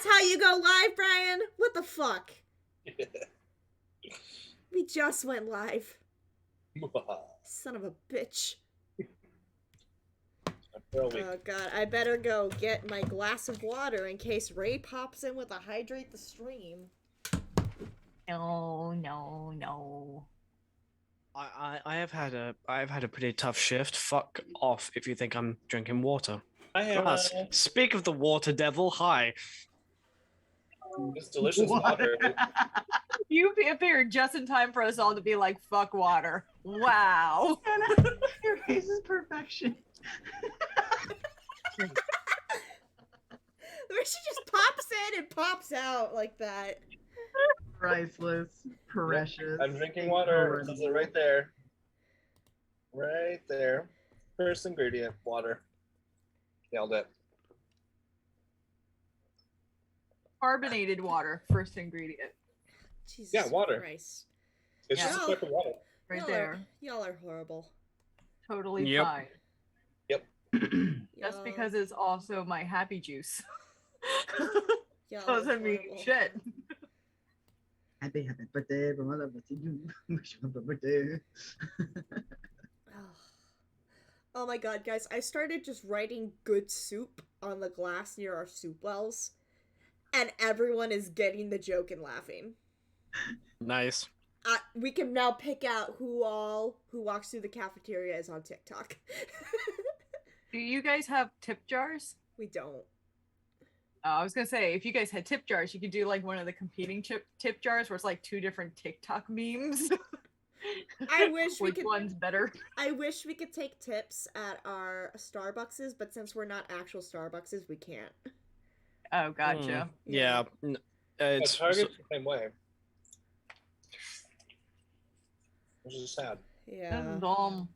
That's how you go live, Brian? What the fuck? We just went live. Son of a bitch. Oh god, I better go get my glass of water in case Ray pops in with a hydrate the stream. No. I've had a pretty tough shift. Fuck off if you think I'm drinking water. I have Plus, speak of the water devil, hi. It's delicious water. You appeared just in time for us all to be like, fuck water. Wow. Your face is perfection. Where she just pops in and pops out like that. Priceless. Precious. I'm drinking water. This is it right there. Right there. First ingredient, water. Nailed it. Carbonated water, first ingredient. Jesus Yeah, water. Christ. It's Yeah. just a quick water. Right there. Y'all are horrible. Totally Yep. fine. Yep. Just because it's also my happy juice. Y'all Doesn't are mean horrible. shit. Happy birthday, but my love to you. Wish you happy birthday. Oh my god, guys, I started just writing good soup on the glass near our soup wells, and everyone is getting the joke and laughing. Nice. We can now pick out who walks through the cafeteria is on TikTok. Do you guys have tip jars? We don't. I was gonna say, if you guys had tip jars, you could do like one of the competing tip jars where it's like 2 different TikTok memes. I wish we Which could. one's better? I wish we could take tips at our Starbuckses, but since we're not actual Starbuckses, we can't. Oh, gotcha. Yeah. It's Target's the same way. Which is sad. Yeah. That's dumb.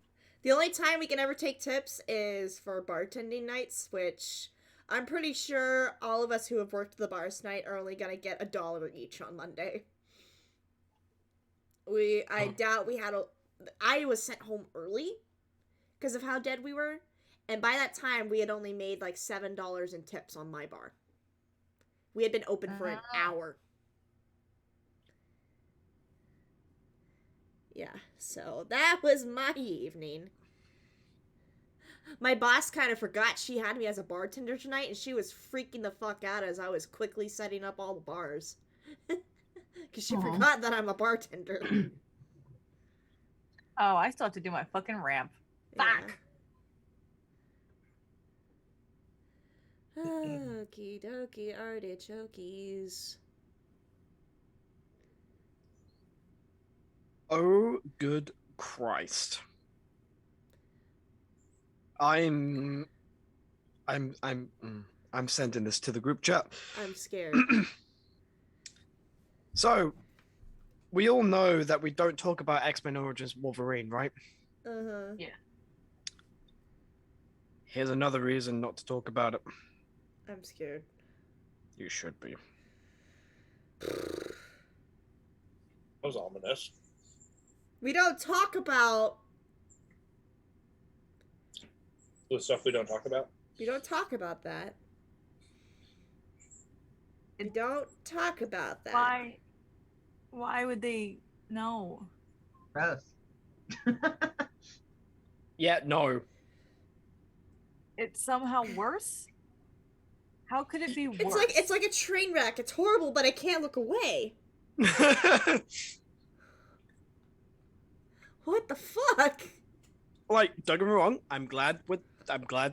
The only time we can ever take tips is for bartending nights, which I'm pretty sure all of us who have worked the bars tonight are only gonna get $1 each on Monday. I doubt we had I was sent home early because of how dead we were, and by that time we had only made like $7 in tips on my bar. We had been open for an hour. Yeah, so that was my evening. My boss kind of forgot she had me as a bartender tonight, and she was freaking the fuck out as I was quickly setting up all the bars. Because she forgot that I'm a bartender. Oh, I still have to do my fucking ramp. Fuck! Okie dokie artichokes. Oh, good Christ. I'm sending this to the group chat. I'm scared. So, we all know that we don't talk about X-Men Origins Wolverine, right? Uh-huh. Yeah. Here's another reason not to talk about it. I'm scared. You should be. That was ominous. We don't talk about... The stuff we don't talk about? We don't talk about that. We don't talk about that. Why would they... No. Gross. Yeah, no. It's somehow worse? How could it be worse? It's like a train wreck. It's horrible, but I can't look away. What the fuck? Like, don't get me wrong, I'm glad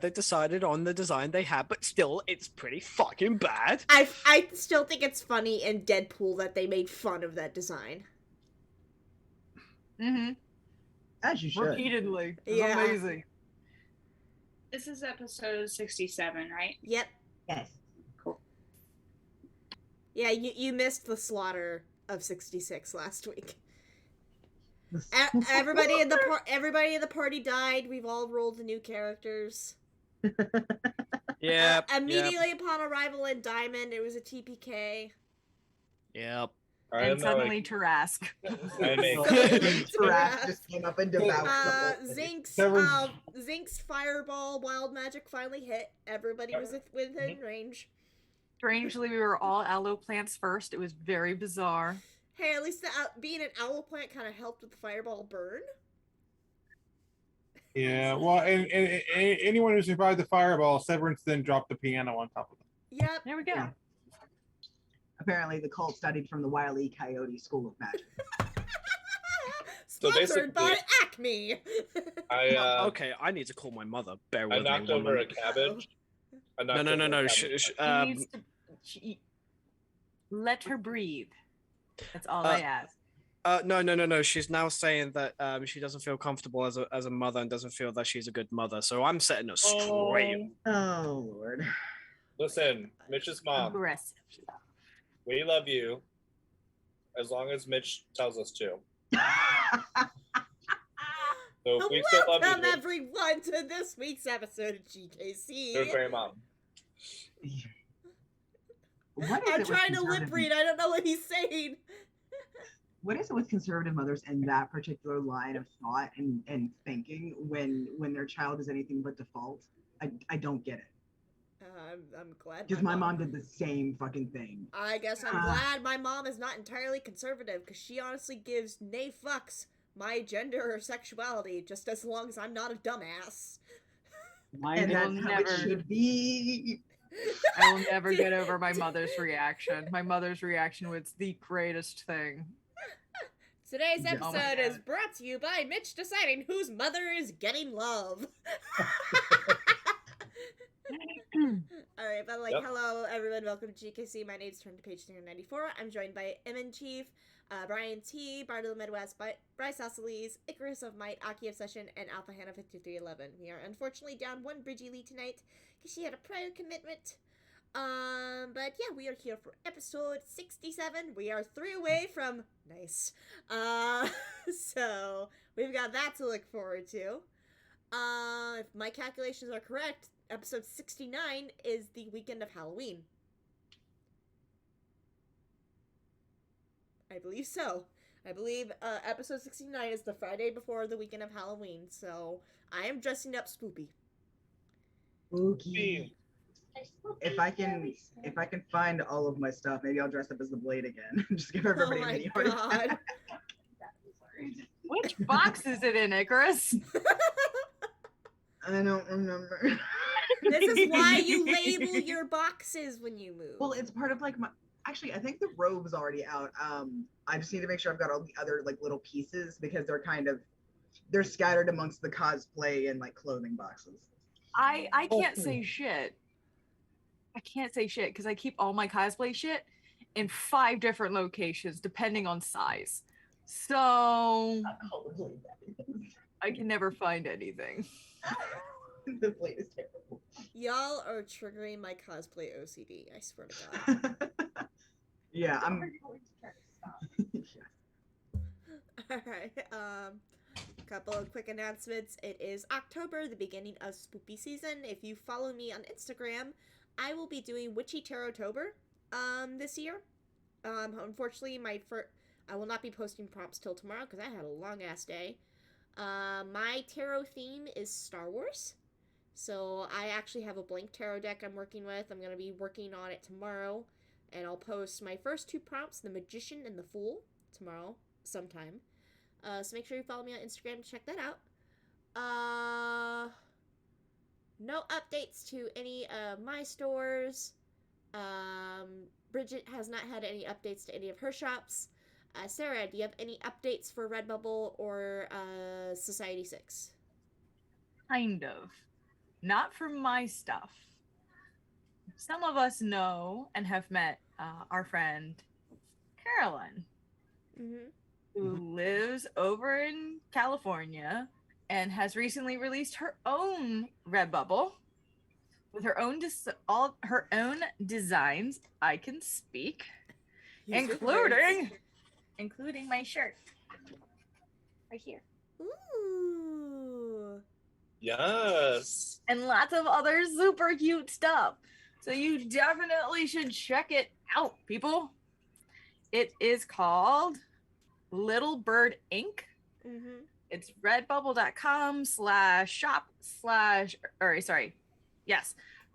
they decided on the design they had, but still, it's pretty fucking bad. I still think it's funny in Deadpool that they made fun of that design. Mm-hmm. As you should. Repeatedly. It's Yeah. amazing. This is episode 67, right? Yep. Yes. Cool. Yeah, you missed the slaughter of 66 last week. Everybody in the party died. We've all rolled the new characters. Yeah. Immediately upon arrival in Diamond, it was a TPK. Yep. And suddenly Tarask. Tarask just came up and devoured Zink's fireball wild magic finally hit. Everybody was within range. Strangely, we were all aloe plants first. It was very bizarre. Hey, at least being an owl plant kind of helped with the fireball burn. Yeah, well, and anyone who survived the fireball, Severance then dropped the piano on top of them. Yep. There we go. Yeah. Apparently, the cult studied from the Wile E. Coyote School of Magic. So Sponsored by basically- Acme. Okay, I need to call my mother. Bear I with me knocked one over a moment. cabbage. I No, knocked no, no, over a no. cabbage. She needs to, let her breathe. That's all I ask. No. She's now saying that she doesn't feel comfortable as a mother and doesn't feel that she's a good mother. So I'm setting her straight. Oh, Lord. Listen, Mitch's mom, Aggressive. we love you. As long as Mitch tells us to. So if we still love Welcome you, everyone to this week's episode of GKC. do it for your mom. What is I'm it with trying to lip conservative- read. I don't know what he's saying. What is it with conservative mothers and that particular line of thought and thinking when their child is anything but default? I don't get it. I'm glad. Because my mom did the same fucking thing. I guess I'm glad my mom is not entirely conservative, because she honestly gives nay fucks my gender or sexuality, just as long as I'm not a dumbass. And that's how it should be. I will never get over my mother's reaction. My mother's reaction was the greatest thing. Today's Yeah. episode is brought to you by Mitch deciding whose mother is getting love. Alright, but Yep. hello everyone, welcome to GKC. My name's turned to page 394. I'm joined by M Chief, Brian T, Bard of the Midwest, Bryce Osceles, Icarus of Might, Aki Obsession, and Alpha Hannah 5311. We are unfortunately down one Bridgie Lee tonight because she had a prior commitment. But yeah, we are here for episode 67. We are 3 away from nice. So we've got that to look forward to. If my calculations are correct, episode 69 is the weekend of Halloween. I believe so. I believe episode 69 is the Friday before the weekend of Halloween, so I am dressing up spoopy. Spooky. If I can find all of my stuff, maybe I'll dress up as the Blade again. Just give everybody Oh a my mini heart god. attack. Which box is it in, Icarus? I don't remember. This is why you label your boxes when you move. Well, it's part of like my. Actually, I think the robe's already out. I just need to make sure I've got all the other like little pieces because they're scattered amongst the cosplay and like clothing boxes. I can't say shit. I can't say shit because I keep all my cosplay shit in 5 different locations depending on size. So I can never find anything. The Blade is terrible. Y'all are triggering my cosplay OCD, I swear to God. Yeah, I'm. Alright, couple of quick announcements. It is October, the beginning of spoopy season. If you follow me on Instagram, I will be doing Witchy Tarot-tober this year. Unfortunately, I will not be posting prompts till tomorrow because I had a long ass day. My tarot theme is Star Wars. So I actually have a blank tarot deck I'm working with. I'm going to be working on it tomorrow. And I'll post my first 2 prompts, the Magician and the Fool, tomorrow sometime. So make sure you follow me on Instagram to check that out. No updates to any of my stores. Bridget has not had any updates to any of her shops. Sarah, do you have any updates for Redbubble or Society 6? Kind of. Not for my stuff. Some of us know and have met our friend Carolyn, Mm-hmm. who lives over in California and has recently released her own Redbubble with her own all her own designs. I can speak, including my shirt right here, Ooh. Yes. and lots of other super cute stuff. So you definitely should check it out, people. It is called Little Bird Ink. Mm-hmm. It's redbubble.com/shop/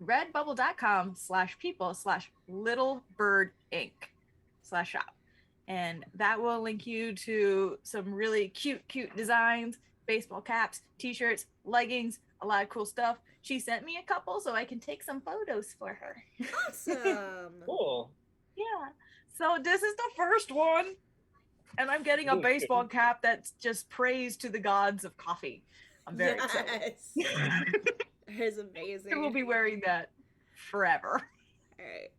redbubble.com/people/littlebirdinc/shop. And that will link you to some really cute designs, baseball caps, t-shirts, leggings, a lot of cool stuff. She sent me a couple so I can take some photos for her. Awesome. Cool. Yeah. So this is the first one. And I'm getting a baseball cap that's just praise to the gods of coffee. I'm very excited. That is amazing. I will be wearing that forever. Alright.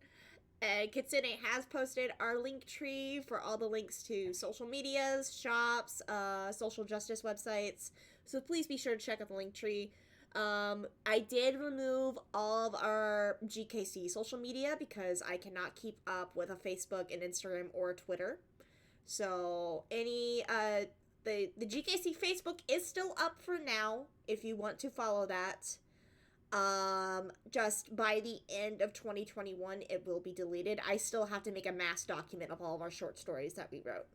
And Kitsune has posted our link tree for all the links to social medias, shops, social justice websites. So please be sure to check out the link tree. I did remove all of our GKC social media because I cannot keep up with a Facebook and Instagram or Twitter. So any the GKC Facebook is still up for now if you want to follow that. Just by the end of 2021 it will be deleted. I still have to make a mass document of all of our short stories that we wrote.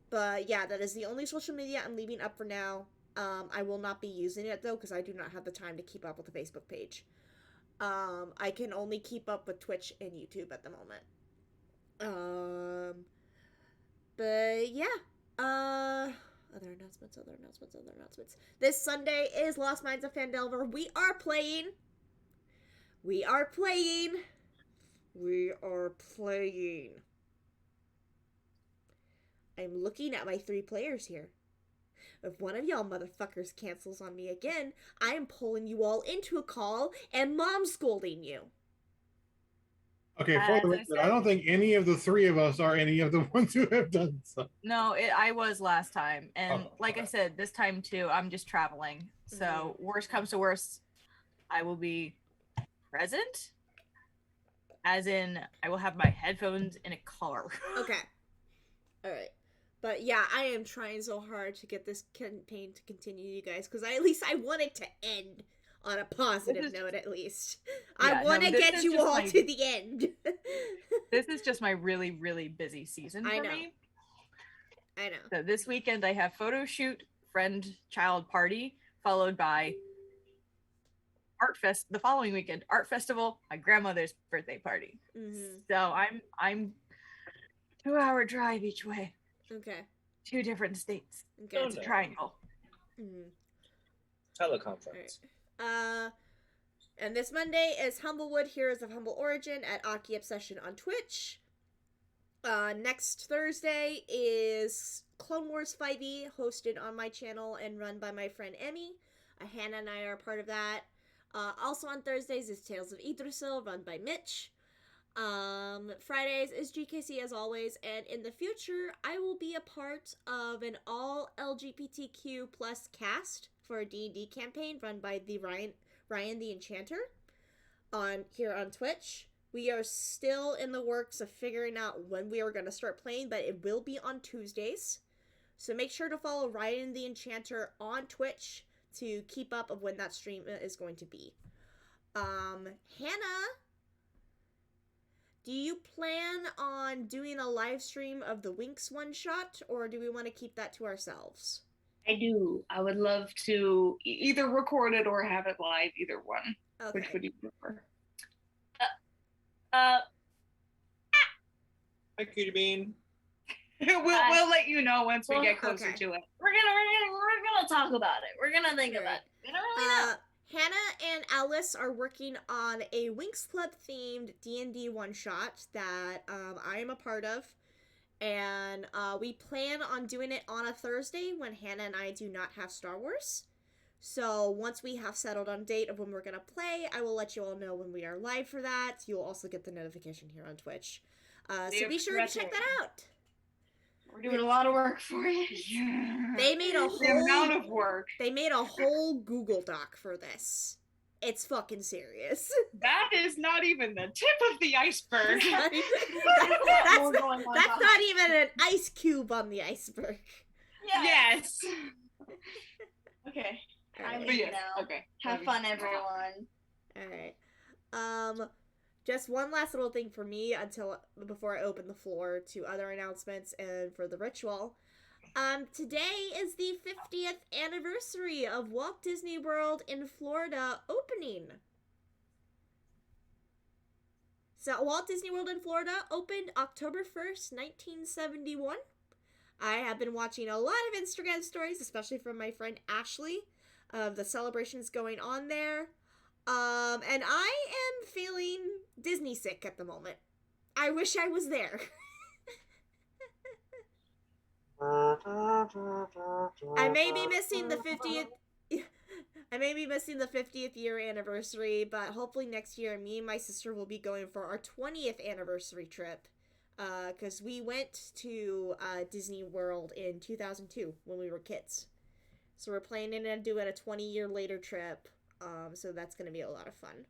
But yeah, that is the only social media I'm leaving up for now. I will not be using it though because I do not have the time to keep up with the Facebook page. I can only keep up with Twitch and YouTube at the moment. But yeah, other announcements. This Sunday is Lost Mines of Phandelver. We are playing. I'm looking at my 3 players here. If one of y'all motherfuckers cancels on me again, I am pulling you all into a call and mom scolding you. Okay, for the record, I don't think any of the 3 of us are any of the ones who have done so. No, I was last time. And like I said, this time too, I'm just traveling. So worst comes to worst, I will be present. As in, I will have my headphones in a car. Okay. Alright. But yeah, I am trying so hard to get this campaign to continue, you guys, because at least I want it to end on a positive note, at least. Yeah, I want to get you all to the end. This is just my really, really busy season for me. I know. So this weekend I have photo shoot, friend, child party, followed by art fest. The following weekend, art festival, my grandmother's birthday party. So I'm 2-hour drive each way. Okay. 2 different states. Okay. It's a triangle. Teleconference. Right. And this Monday is Humblewood Heroes of Humble Origin at Aki Obsession on Twitch. Next Thursday is Clone Wars 5e, hosted on my channel and run by my friend Emmy. Hannah and I are part of that. Also on Thursdays is Tales of Yggdrasil, run by Mitch. Fridays is GKC as always, and in the future, I will be a part of an all LGBTQ plus cast for a D&D campaign run by the Ryan the Enchanter here on Twitch. We are still in the works of figuring out when we are going to start playing, but it will be on Tuesdays. So make sure to follow Ryan the Enchanter on Twitch to keep up of when that stream is going to be. Hannah, do you plan on doing a live stream of the Winx one-shot, or do we want to keep that to ourselves? I do. I would love to either record it or have it live, either one. Okay. Which would you prefer? Hi, Cutie Bean. we'll let you know once we get closer to it. We're gonna talk about it. We're gonna think about it. We don't really know. Hannah and Alice are working on a Winx Club themed D&D one-shot that I am a part of. And we plan on doing it on a Thursday when Hannah and I do not have Star Wars. So once we have settled on date of when we're going to play, I will let you all know when we are live for that. You'll also get the notification here on Twitch. So be sure to check that out. We're doing a lot of work for you. They made a the amount of work. They made a whole Google Doc for this. It's fucking serious. That is not even the tip of the iceberg. That's not even an ice cube on the iceberg. Yes. Okay. Right. Okay. Have fun, everyone. Alright. Just one last little thing for me before I open the floor to other announcements and for the ritual. Today is the 50th anniversary of Walt Disney World in Florida opening. So Walt Disney World in Florida opened October 1st, 1971. I have been watching a lot of Instagram stories, especially from my friend Ashley, of the celebrations going on there. And I am feeling Disney sick at the moment. I wish I was there. I may be missing the 50th. I may be missing the 50th year anniversary, but hopefully next year, me and my sister will be going for our 20th anniversary trip. Because we went to Disney World in 2002 when we were kids. So we're planning to do it a 20-year later trip. So that's going to be a lot of fun.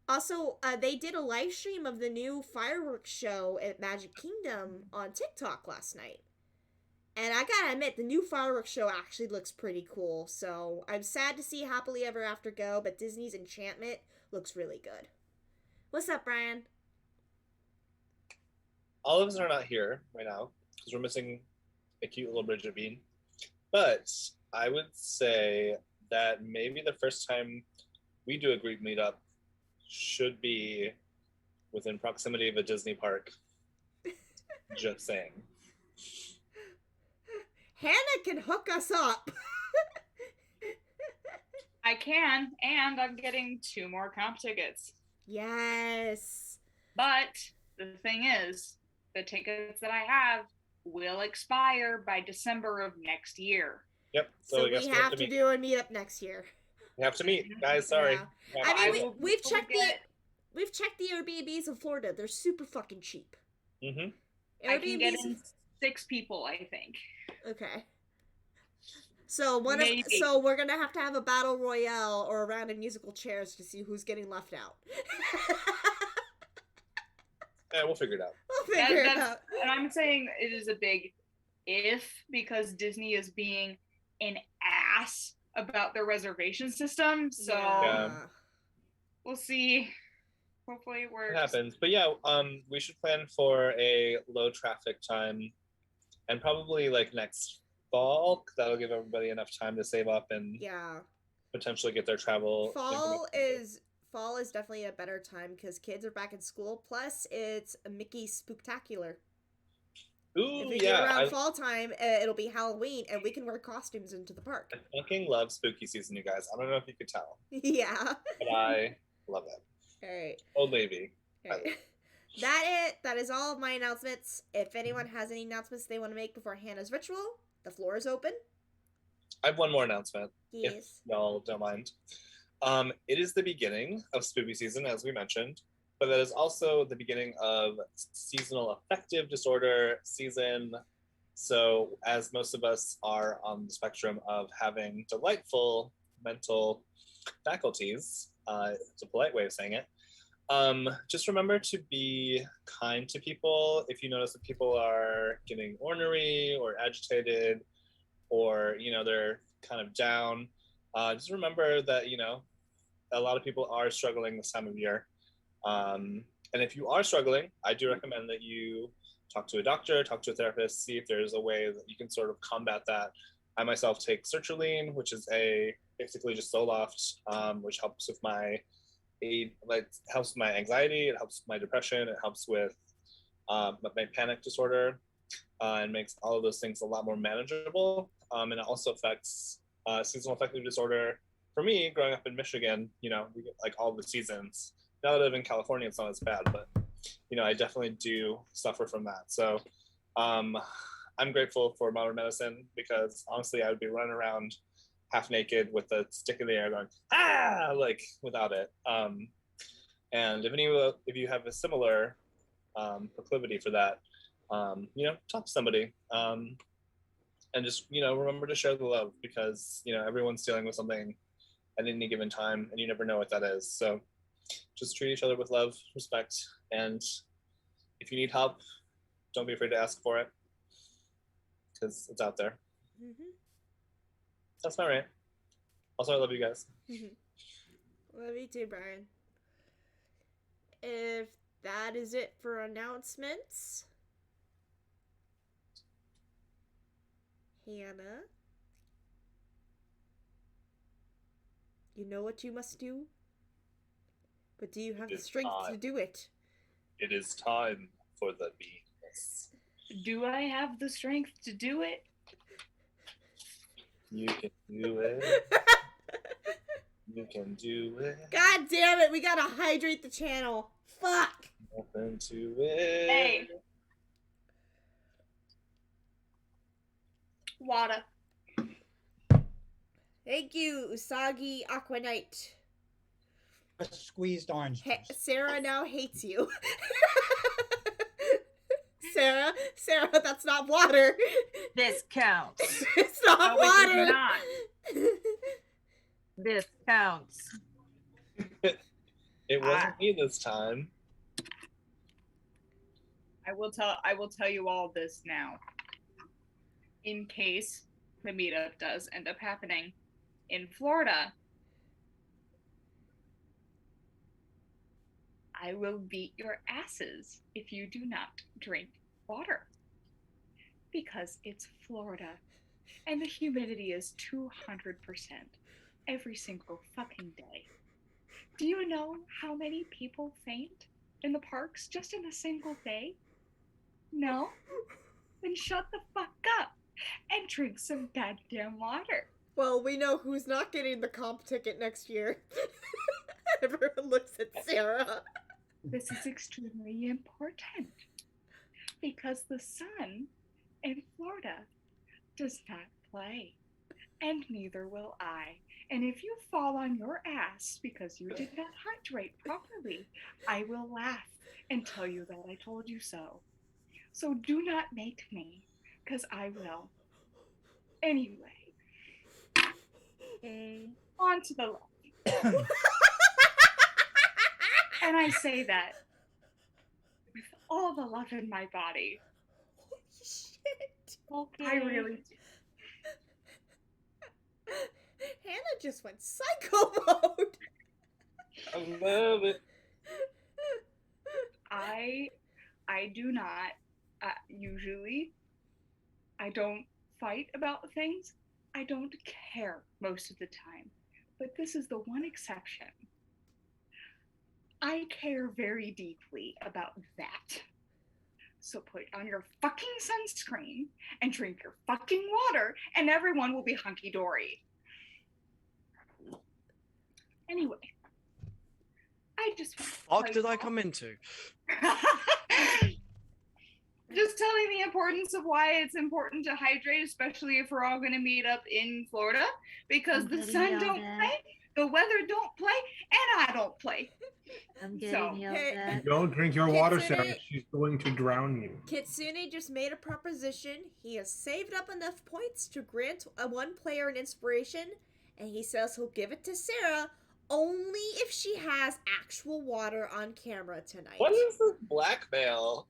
Also, they did a live stream of the new fireworks show at Magic Kingdom on TikTok last night. And I gotta admit, the new fireworks show actually looks pretty cool. So I'm sad to see Happily Ever After go, but Disney's Enchantment looks really good. What's up, Brian? All of us are not here right now because we're missing a cute little Bridget Bean. But I would say that maybe the first time we do a group meetup should be within proximity of a Disney park. Just saying. Hannah can hook us up. I can, and I'm getting 2 more comp tickets. Yes. But the thing is, the tickets that I have will expire by December of next year. Yep. So we have to do a meetup next year. We have to meet, guys. Sorry. Yeah. I mean, we've checked the Airbnbs in Florida. They're super fucking cheap. Mm-hmm. I can get in 6 people, I think. Okay. So we're gonna have to have a battle royale or a round of musical chairs to see who's getting left out. Yeah, we'll figure it out. We'll figure it out. And I'm saying it is a big if because Disney is being an ass about their reservation system. So we'll see. Hopefully it works. It happens. But yeah, we should plan for a low traffic time and probably like next fall. That'll give everybody enough time to save up and potentially get their travel. Fall is definitely a better time because kids are back in school. Plus, it's a Mickey Spooktacular. Ooh, if we get around fall time, it'll be Halloween, and we can wear costumes into the park. I fucking love spooky season, you guys. I don't know if you could tell. Yeah. But I love it. All right. Old Navy. All right. That is all of my announcements. If anyone has any announcements they want to make before Hannah's ritual, the floor is open. I have one more announcement. Yes. If y'all don't mind. It is the beginning of spooky season, as we mentioned, but that is also the beginning of seasonal affective disorder season. So as most of us are on the spectrum of having delightful mental faculties, it's a polite way of saying it, just remember to be kind to people. If you notice that people are getting ornery or agitated or, they're kind of down, just remember that, a lot of people are struggling this time of year. And if you are struggling, I do recommend that you talk to a doctor, talk to a therapist, see if there's a way that you can sort of combat that. I myself take sertraline, which is basically just Zoloft, which helps with my anxiety, it helps with my depression, it helps with my panic disorder, and makes all of those things a lot more manageable. And it also affects seasonal affective disorder. For me, growing up in Michigan, we get like all the seasons. Now that I live in California, it's not as bad, but I definitely do suffer from that. So I'm grateful for modern medicine because honestly, I would be running around half naked with a stick in the air going, like without it. And if you have a similar proclivity for that, talk to somebody. And just, remember to share the love because, everyone's dealing with something at any given time and you never know what that is. So just treat each other with love, respect, and if you need help, don't be afraid to ask for it because it's out there. Mm-hmm. That's my rant. Also, I love you guys. Love you too, Brian. If that is it for announcements, Hannah, you know what you must do? But do you have the strength to do it? It is time for the beingness. Do I have the strength to do it? You can do it. You can do it. God damn it, we gotta hydrate the channel. Fuck! Open to it. Hey. Water. Thank you, Usagi Aqua Knight. Squeezed orange juice. Sarah now hates you. Sarah, that's not water. This counts. It's not water. It's not. This counts. It wasn't me this time. I will tell you all this now. In case the meetup does end up happening in Florida, I will beat your asses if you do not drink water. Because it's Florida and the humidity is 200% every single fucking day. Do you know how many people faint in the parks just in a single day? No? Then shut the fuck up and drink some goddamn water. Well, we know who's not getting the comp ticket next year. Everyone looks at Sarah. This is extremely important because the sun in Florida does not play, and neither will I. And if you fall on your ass because you did not hydrate properly, I will laugh and tell you that I told you so. So do not make me, because I will. Anyway, on to the left. And I say that with all the love in my body. Holy shit. Okay. I really do. Hannah just went psycho mode. I love it. I do not, usually, I don't fight about things. I don't care most of the time. But this is the one exception. I care very deeply about that. So put on your fucking sunscreen and drink your fucking water and everyone will be hunky-dory. Anyway, I just Fuck did I come into? Just telling the importance of why it's important to hydrate, especially if we're all going to meet up in Florida, because the sun don't play, the weather don't play, and I don't play. I'm getting yelled at. Don't drink your water, Sarah. She's going to drown you. Kitsune just made a proposition. He has saved up enough points to grant one player an inspiration, and he says he'll give it to Sarah only if she has actual water on camera tonight. What is this blackmail?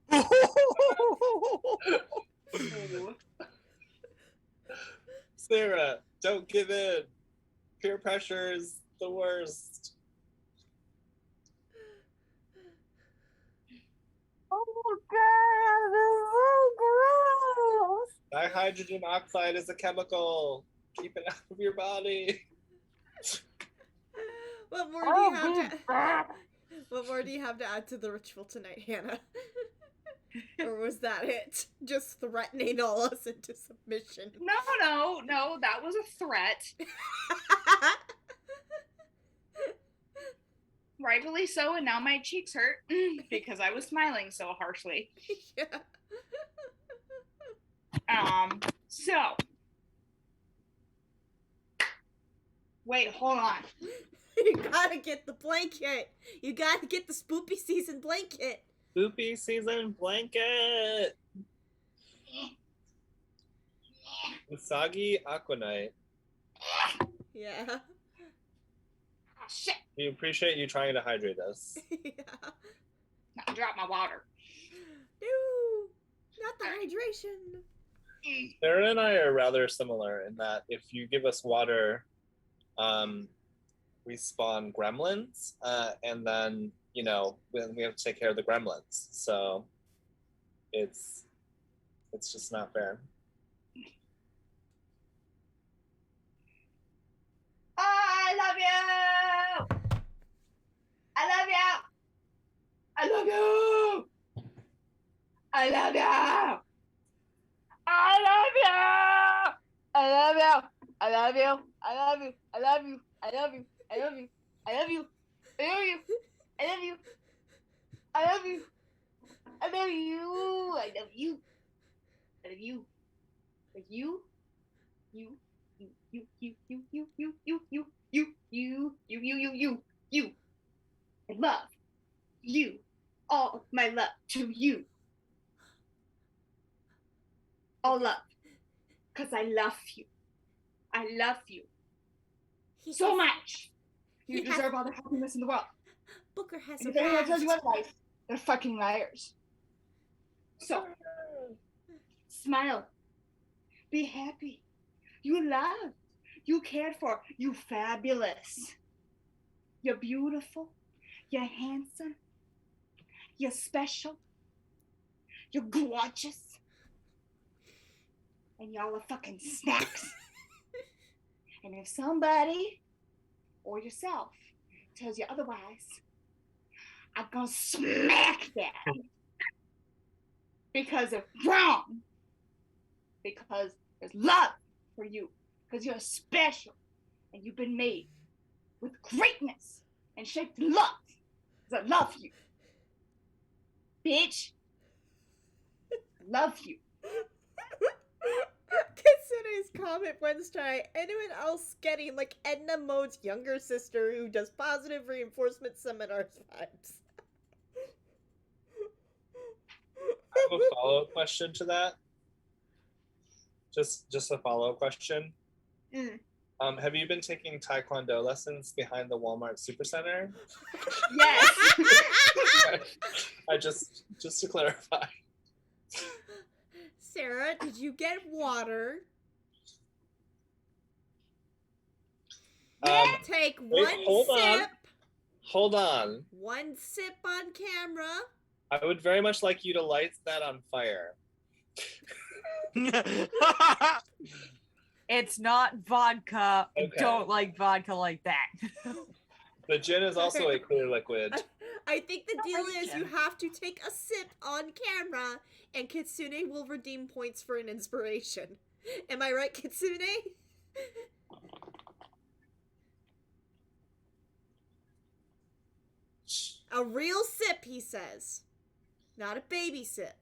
Sarah, don't give in. Peer pressure is the worst. Oh god, this is so gross. Dihydrogen oxide is a chemical. Keep it out of your body. What more do you have to? What more do you have to add to the ritual tonight, Hannah? Or was that it? Just threatening all us into submission? No, that was a threat. Rightfully so, and now my cheeks hurt because I was smiling so harshly. Yeah. So. Wait, hold on. You gotta get the blanket. You gotta get the spoopy season blanket. Spoopy season blanket. Usagi Aquanite. Yeah. Oh, shit. We appreciate you trying to hydrate us. Yeah. Now drop my water. No, not the hydration. Sarah and I are rather similar in that if you give us water, we spawn gremlins, and then, you know, we have to take care of the gremlins. So it's just not fair. I love you. I love you. I love you. I love you. I love you. I love you. I love you. I love you. I love you. I love you. I love you. I love you. I love you. I love you. I love you. I love you. I love you. But you, you, I love you. All my love to you. All love. Because I love you. I love you so much. You deserve all the happiness in the world. Booker has and if anyone tells you otherwise, they're fucking liars. So, smile. Be happy. You loved. You cared for. You fabulous. You're beautiful. You're handsome. You're special. You're gorgeous. And y'all are fucking snacks. And if somebody or yourself tells you otherwise, I'm gonna smack them. Because it's wrong. Because there's love for you. Because you're special. And you've been made with greatness and shaped in love. Because I love you. Bitch. I love you. Kitsune's comment Wednesday. Anyone else getting like Edna Mode's younger sister who does positive reinforcement seminars vibes? I have a follow-up question to that. Just a follow-up question. Have you been taking Taekwondo lessons behind the Walmart Supercenter? Yes. I just to clarify. Sarah, did you get water? Take one sip. Hold on. One sip on camera. I would very much like you to light that on fire. It's not vodka. Okay. I don't like vodka like that. The gin is also a clear liquid. I think the deal is you have to take a sip on camera, and Kitsune will redeem points for an inspiration. Am I right, Kitsune? A real sip, he says. Not a baby sip.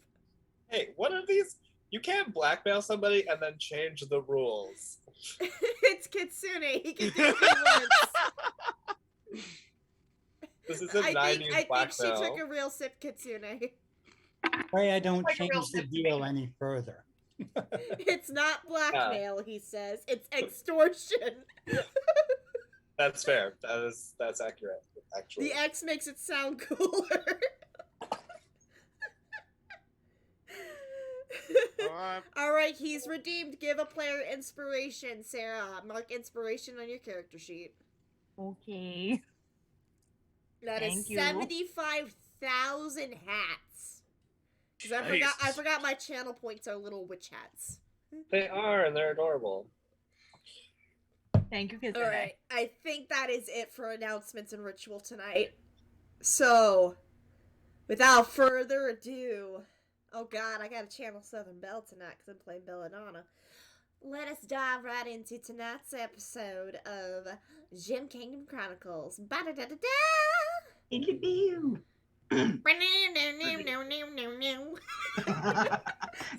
Hey, what are these? You can't blackmail somebody and then change the rules. It's Kitsune. He can do what he wants. This isn't 90s blackmail. I think she took a real sip, Kitsune. Pray I don't change the deal any further. It's not blackmail, he says. It's extortion. That's fair. That's accurate, actually. The X makes it sound cooler. Alright, he's redeemed. Give a player inspiration, Sarah. Mark inspiration on your character sheet. Okay. That Thank is you. 75,000 hats. Because I forgot my channel points are little witch hats. They are, and they're adorable. Thank you, Kitsune. Alright, I think that is it for announcements and ritual tonight. So, without further ado, oh god, I gotta channel Southern Belle tonight because I'm playing Belladonna. Let us dive right into tonight's episode of Kingdom Chronicles. Ba-da-da-da-da!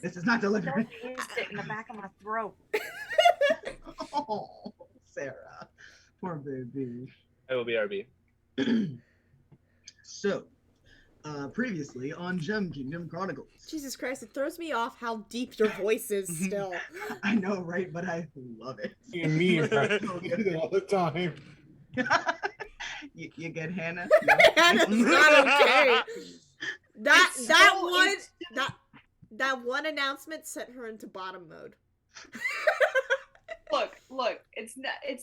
This is not delivered. Stick in the back of my throat. Oh, Sarah. Poor baby. I will be RB. So, previously on Kingdom Chronicles. Jesus Christ, it throws me off how deep your voice is still. I know, right? But I love it. You and me all the time. You get Hannah? Hannah's not okay. That one announcement sent her into bottom mode. Look, it's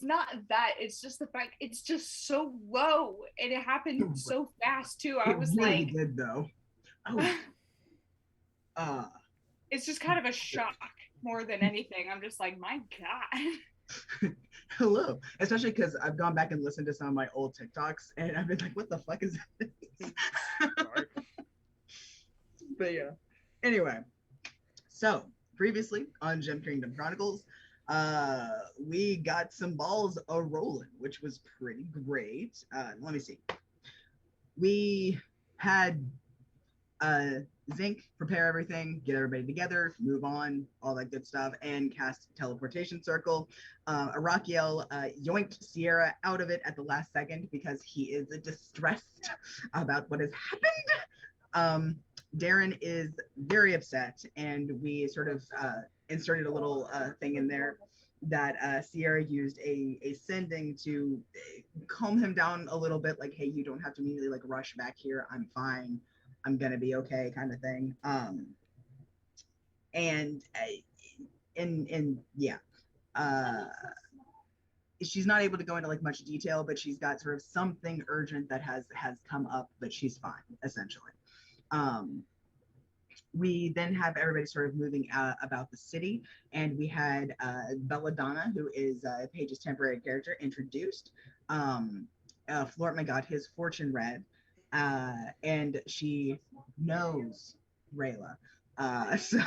not that, it's just the fact it's just so low and it happened so fast too. I was really like did though. It's just kind of a shock more than anything. I'm just like, my god. Hello. Especially because I've gone back and listened to some of my old TikToks, and I've been like, what the fuck is this? But yeah. Anyway, so previously on Kingdom Chronicles, we got some balls a rolling, which was pretty great. Let me see. We had Zinc prepare everything, get everybody together, move on, all that good stuff, and cast teleportation circle. Arakiel yoinked Sierra out of it at the last second because he is distressed about what has happened. Darren is very upset, and we sort of inserted a little thing in there that Sierra used a sending to calm him down a little bit, like, hey, you don't have to immediately like rush back here. I'm fine. I'm gonna be okay, kind of thing. And yeah, she's not able to go into like much detail, but she's got sort of something urgent that has come up, but she's fine essentially. We then have everybody sort of moving about the city, and we had Belladonna, who is Paige's temporary character, introduced. Flortman got his fortune read, and she knows Rayla. So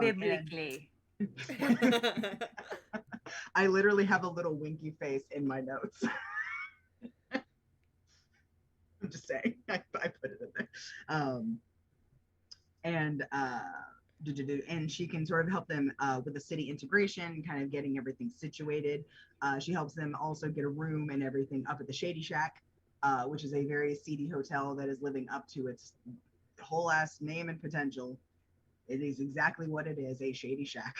biblically. I literally have a little winky face in my notes. I'm just saying, I put it in there. And she can sort of help them with the city integration, kind of getting everything situated. She helps them also get a room and everything up at the Shady Shack, which is a very seedy hotel that is living up to its whole ass name and potential. It is exactly what it is, a Shady Shack.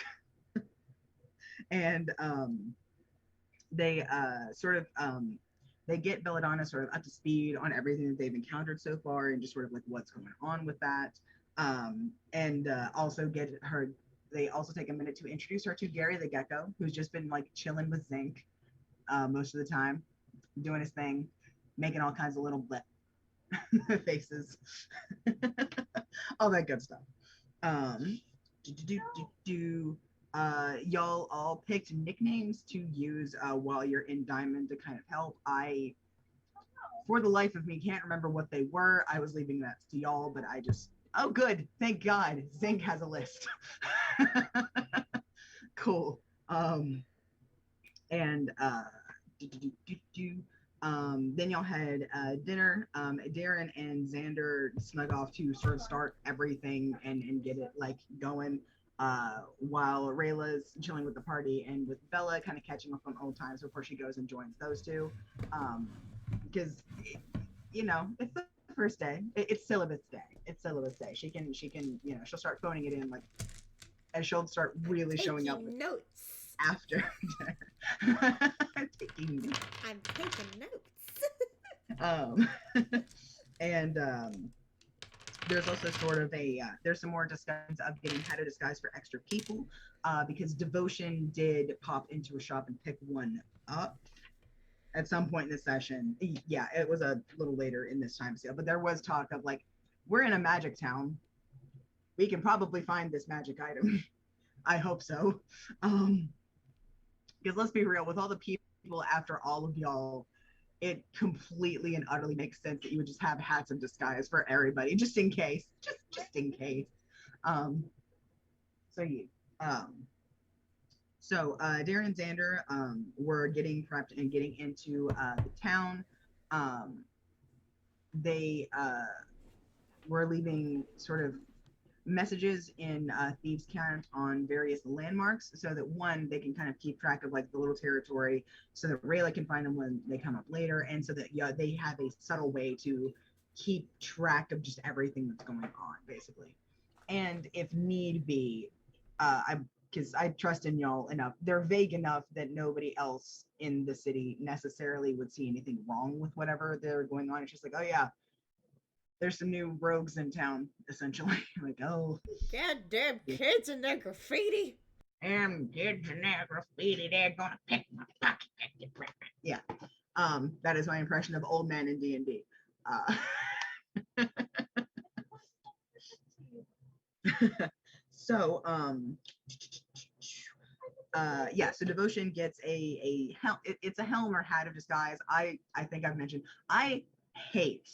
And they they get Belladonna sort of up to speed on everything that they've encountered so far and just sort of like what's going on with that. And also get her, they also take a minute to introduce her to Gary the Gecko, who's just been like chilling with Zinc most of the time, doing his thing, making all kinds of little blip faces, all that good stuff. Y'all all picked nicknames to use while you're in Diamond to kind of help. I, for the life of me, can't remember what they were. I was leaving that to y'all, but I just, oh good, thank God, Zinc has a list. Cool. Then y'all had dinner. Darren and Xander snug off to sort of start everything and get it like going, while Rayla's chilling with the party and with Bella kind of catching up on old times before she goes and joins those two. Because you know, it's the first day. It's syllabus day. It's syllabus day. She can, you know, she'll start phoning it in, like, and she'll start really showing up notes after taking notes. I'm taking notes. And there's also sort of there's some more discussions of getting how to disguise for extra people, because Devotion did pop into a shop and pick one up at some point in the session. Yeah, it was a little later in this time scale, but there was talk of like, we're in a magic town. We can probably find this magic item. I hope so. Because let's be real, with all the people after all of y'all, it completely and utterly makes sense that you would just have hats of disguise for everybody, just in case. Just in case. So Darren and Xander were getting prepped and getting into the town. They were leaving sort of messages in Thieves' Cant on various landmarks, so that one, they can kind of keep track of like the little territory, so that Rayla can find them when they come up later, and so that they have a subtle way to keep track of just everything that's going on, basically. And if need be, because I trust in y'all enough, they're vague enough that nobody else in the city necessarily would see anything wrong with whatever they're going on. It's just like, oh yeah, there's some new rogues in town, essentially. Like, oh, goddamn kids and their graffiti. Damn kids and their graffiti, they're gonna pick my pocket. Yeah, that is my impression of old man in D&D. So, yeah, so devotion gets a helm. It's a helm or hat of disguise. I think I've mentioned I hate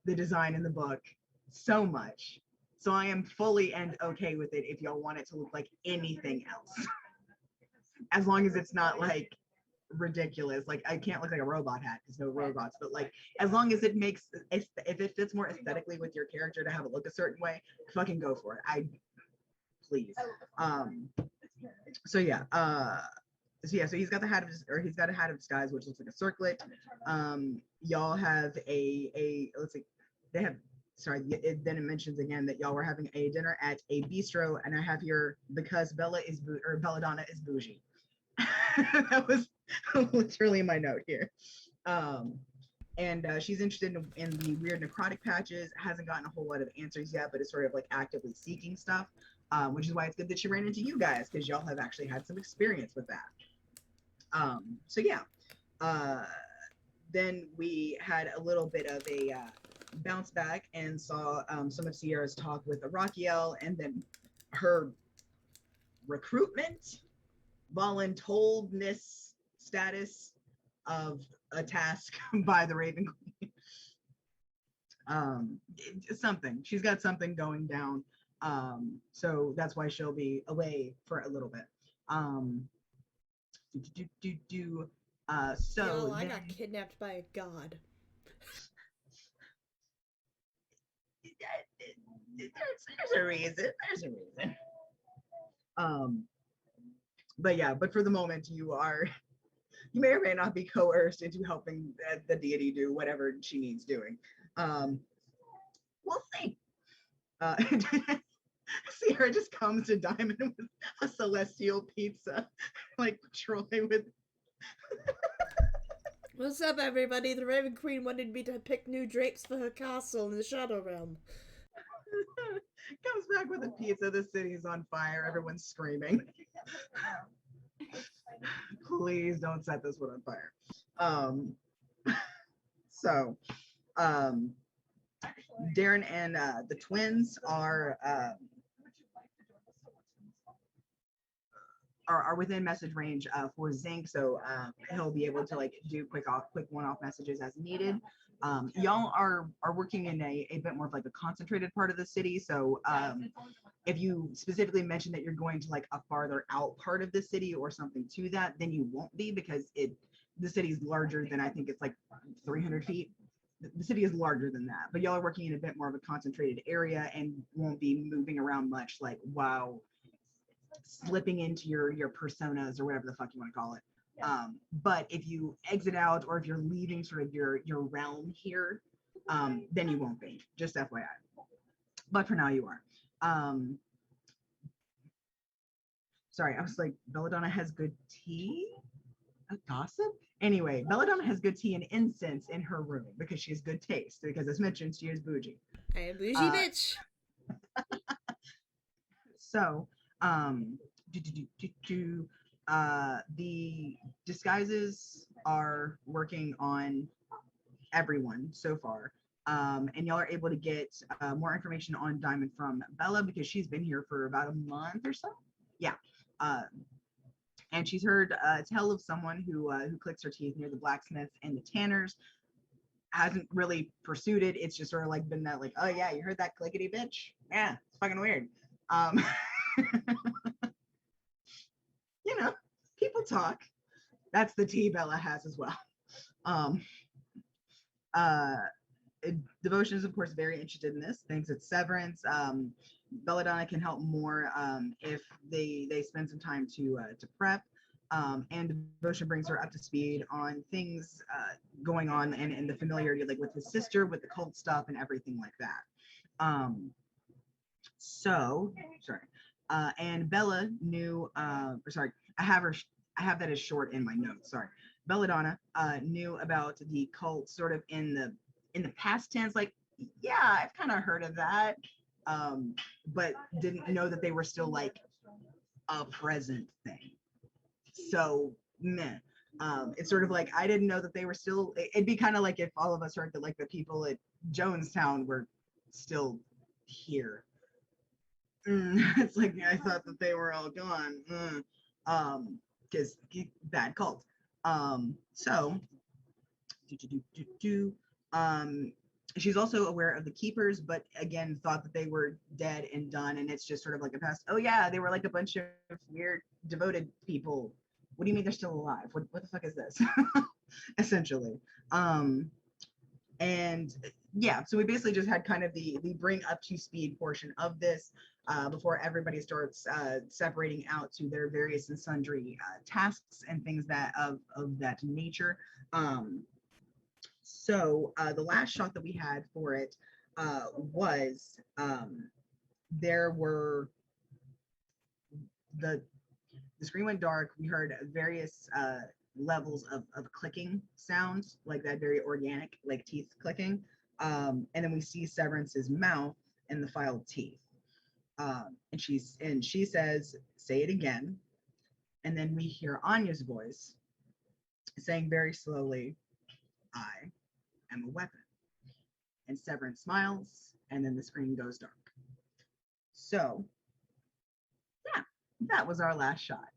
the design in the book so much, so I am fully and okay with it if y'all want it to look like anything else, as long as it's not like ridiculous. Like I can't look like a robot hat because no robots, but like as long as it makes if it fits more aesthetically with your character to have it look a certain way, fucking go for it. I please. So yeah, so he's got the hat of he's got a hat of disguise which looks like a circlet. Y'all have a let's see, they have then it mentions again that y'all were having a dinner at a bistro, and I have here because Belladonna is bougie. That was literally my note here. And she's interested in the weird necrotic patches. Hasn't gotten a whole lot of answers yet, but is sort of like actively seeking stuff, which is why it's good that she ran into you guys, because y'all have actually had some experience with that. So yeah, then we had a little bit of a bounce back and saw some of Sierra's talk with Arakiel, and then her recruitment, voluntoldness status of a task by the Raven Queen. Something. She's got something going down. So that's why she'll be away for a little bit. So I got kidnapped by a god. There's a reason. There's a reason. But yeah, but for the moment you may or may not be coerced into helping the deity do whatever she needs doing. We'll see. Sierra just comes to Diamond with a celestial pizza, like Troy with. What's up, everybody? The Raven Queen wanted me to pick new drapes for her castle in the Shadow Realm. Comes back with a pizza. The city's on fire. Everyone's screaming. Please don't set this one on fire. Darren and the twins are within message range for Zinc, so he'll be able to like do quick one-off messages as needed. Y'all are working in a bit more of like a concentrated part of the city, so if you specifically mention that you're going to like a farther out part of the city or something to that, then you won't be, because the city is larger than, I think it's like 300 feet. The city is larger than that, but y'all are working in a bit more of a concentrated area and won't be moving around much, like while slipping into your personas or whatever the fuck you want to call it. But if you exit out or if you're leaving sort of your realm here, then you won't be, just FYI. But for now you are. Sorry, I was like, Belladonna has good tea? A gossip? Anyway, Belladonna has good tea and incense in her room because she has good taste, because as mentioned, she is bougie. I am bougie bitch. So, the disguises are working on everyone so far. And y'all are able to get more information on Diamond from Bella, because she's been here for about a month or so. Yeah. And she's heard tell of someone who clicks her teeth near the blacksmith and the tanners. Hasn't really pursued it. It's just sort of like been that like, oh yeah, you heard that clickety bitch? Yeah, it's fucking weird. You know, people talk. That's the tea Bella has as well. Devotion is of course very interested in this, thinks it's severance. Belladonna can help more if they spend some time to prep, and Devotion brings her up to speed on things going on and the familiarity like with his sister, with the cult stuff and everything like that. And Bella knew, I have that as short in my notes. Sorry, Belladonna knew about the cult sort of in the past tense, like, yeah, I've kind of heard of that, but didn't know that they were still like a present thing. So, meh. It's sort of like, I didn't know that they were still, it'd be kind of like if all of us heard that like the people at Jonestown were still here. It's like, I thought that they were all gone. because bad cult. So she's also aware of the keepers, but again thought that they were dead and done, and it's just sort of like a past. Oh yeah, they were like a bunch of weird devoted people. What do you mean they're still alive? What the fuck is this? Essentially. And yeah, so we basically just had kind of the bring up to speed portion of this before everybody starts separating out to their various and sundry tasks and things that of that nature. So the last shot that we had for it was there were the screen went dark. We heard various levels of clicking sounds, like that very organic, like teeth clicking. And then we see Severance's mouth and the filed teeth. And she says, "Say it again." And then we hear Anya's voice saying very slowly, "I am a weapon." And Severance smiles, and then the screen goes dark. So, yeah, that was our last shot.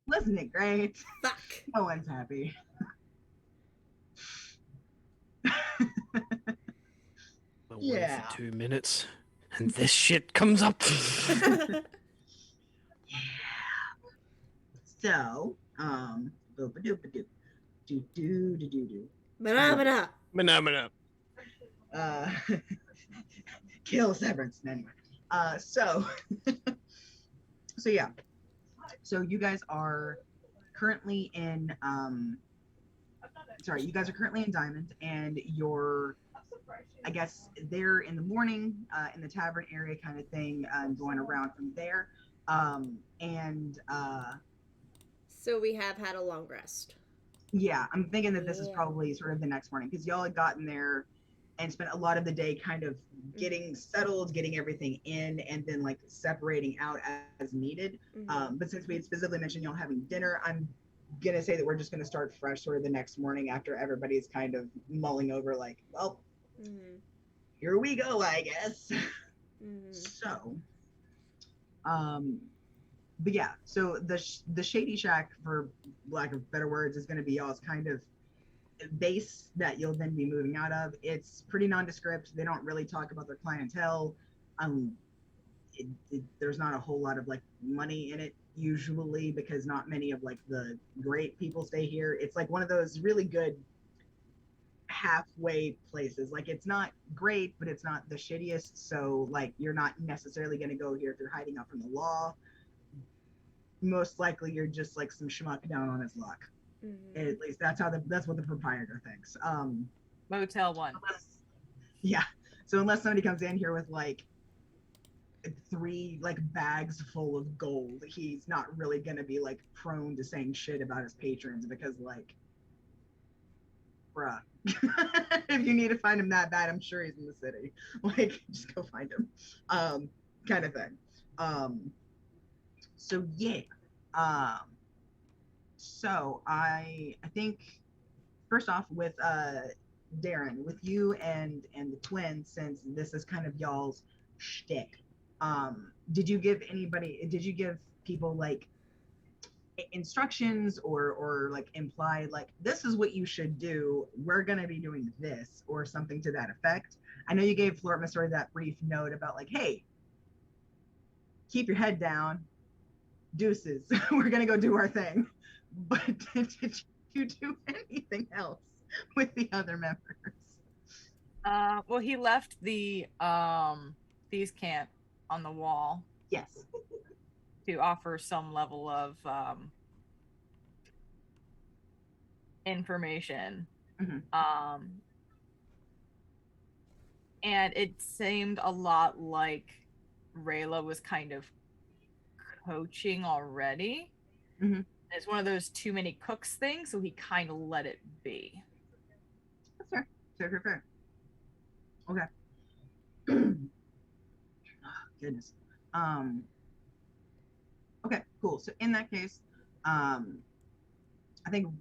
Wasn't it great? Fuck. No one's happy. We'll Yeah. wait for 2 minutes, and this shit comes up. So, boop-a-doop-a-doop. Do-do-do-do-do. Manamana. Phenomena. Kill Severance. Anyway. So yeah. So you guys are currently in you guys are currently in Diamond, and you're, I guess, there in the morning in the tavern area kind of thing, going around from there. So we have had a long rest. Yeah, I'm thinking that this is Yeah. probably sort of the next morning, because y'all had gotten there and spent a lot of the day kind of getting settled, getting everything in, and then like separating out as needed. But since we had specifically mentioned y'all having dinner, I'm gonna say that we're just gonna start fresh sort of the next morning after everybody's kind of mulling over, like, well, here we go, I guess. So, but yeah, so the Shady Shack, for lack of better words, is going to be y'all's kind of base that you'll then be moving out of. It's pretty nondescript. They don't really talk about their clientele. There's not a whole lot of like money in it usually, because not many of like the great people stay here. It's like one of those really good halfway places. Like, it's not great, but it's not the shittiest. So like, you're not necessarily going to go here if you're hiding out from the law. Most likely you're just like some schmuck down on his luck. At least that's what the proprietor thinks. Motel 1. Yeah. So unless somebody comes in here with like 3 like bags full of gold, he's not really gonna be like prone to saying shit about his patrons, because like, bruh, if you need to find him that bad, I'm sure he's in the city. Like, just go find him. Kind of thing. So yeah. So I think first off with Darren, with you and the twins, since this is kind of y'all's shtick, did you give people like instructions or like implied like, this is what you should do, we're gonna be doing this, or something to that effect? I know you gave Flortma sort of that brief note about like, hey, keep your head down, deuces, we're gonna go do our thing. But did you do anything else with the other members? Well, he left the thieves camp on the wall. Yes. To offer some level of information. And it seemed a lot like Rayla was kind of coaching already. It's one of those too many cooks things, so he kind of let it be. That's fair. Fair. Okay. Goodness. Okay, cool. So in that case, I think.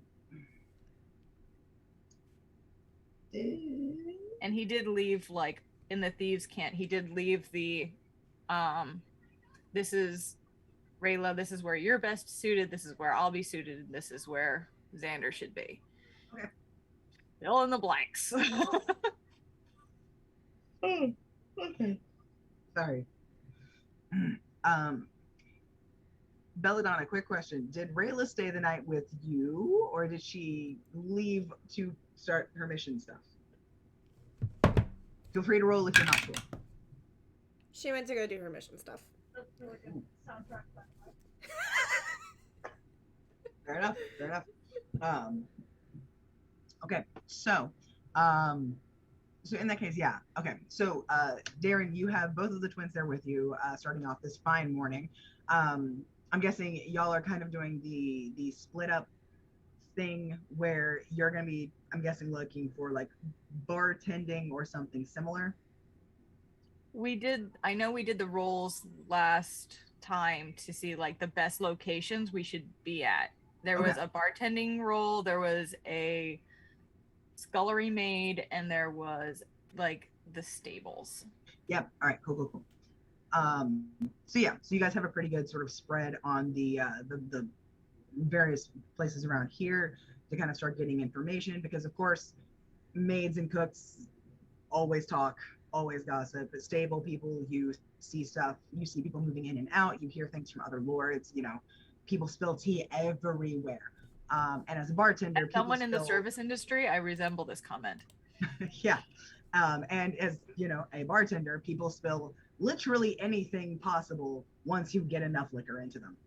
And he did leave, like, in the thieves' camp, he did leave the, this is Rayla, this is where you're best suited, this is where I'll be suited, and this is where Xander should be. Okay. Fill in the blanks. Oh, okay. Sorry. Belladonna, quick question. Did Rayla stay the night with you, or did she leave to start her mission stuff? Feel free to roll if you're not sure. She went to go do her mission stuff. Fair enough. Fair enough. Okay, so in that case, yeah. Okay, so Darren, you have both of the twins there with you, starting off this fine morning. I'm guessing y'all are kind of doing the split up thing where you're gonna be, I'm guessing, looking for like bartending or something similar. I know we did the rolls last time to see like the best locations we should be at. There was a bartending role, there was a scullery maid, and there was like the stables. Yep. All right. Cool. So yeah, so you guys have a pretty good sort of spread on the various places around here to kind of start getting information, because of course maids and cooks always talk, always gossip. But stable people, you see stuff, you see people moving in and out, you hear things from other lords, you know, people spill tea everywhere. And as a bartender, as someone in the service industry, I resemble this comment. Yeah. And as you know, a bartender, people spill literally anything possible once you get enough liquor into them.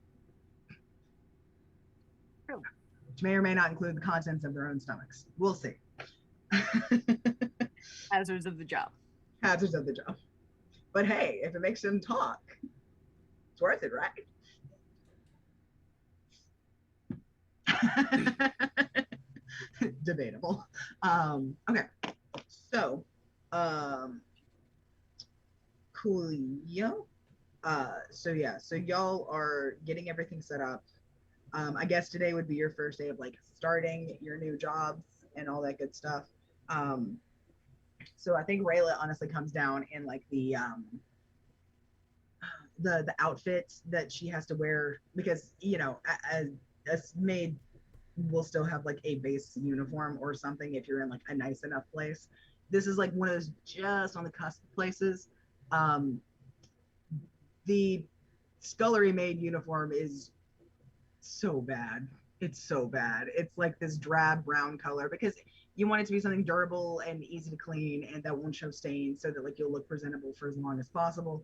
True. Which may or may not include the contents of their own stomachs. We'll see. Hazards of the job. Hazards of the job. But hey, if it makes them talk, it's worth it, right? Debatable. Okay. So, coolio. So yeah, so y'all are getting everything set up. I guess today would be your first day of like starting your new jobs and all that good stuff. So I think Rayla honestly comes down in like the outfit that she has to wear, because you know, as maid will still have like a base uniform or something if you're in like a nice enough place. This is like one of those just on the cusp places. The scullery maid uniform is so bad. It's so bad. It's like this drab brown color because you want it to be something durable and easy to clean and that won't show stains, so that like you'll look presentable for as long as possible.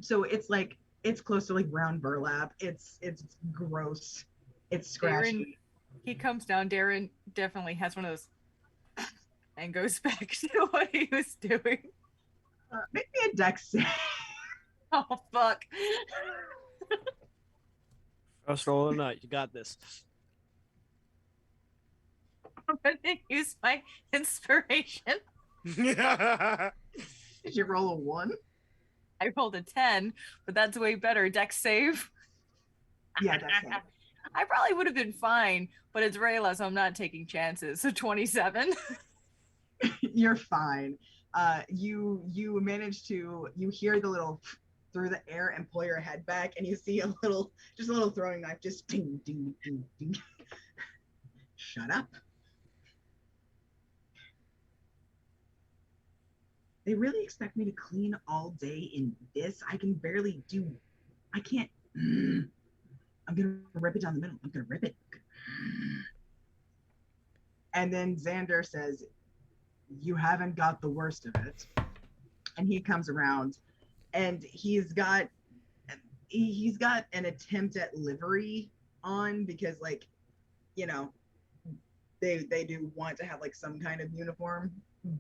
So it's like, it's close to like brown burlap. It's gross. It's scratchy. Darren, he comes down. Darren definitely has one of those and goes back to what he was doing. Make me a dex save. Oh, fuck. First roll of the night. You got this. I'm going to use my inspiration. Did you roll a 1? I rolled a 10, but that's way better. Dex save. Yeah, dex save. I probably would have been fine, but it's Rayla, so I'm not taking chances. So 27. You're fine. You manage to, you hear the little through the air and pull your head back, and you see a little throwing knife just ding, ding, ding, ding. Shut up. They really expect me to clean all day in this? I can barely do, I can't. I'm gonna rip it down the middle. I'm gonna rip it. And then Xander says, you haven't got the worst of it. And he comes around and he's got an attempt at livery on, because like, you know, they do want to have like some kind of uniform,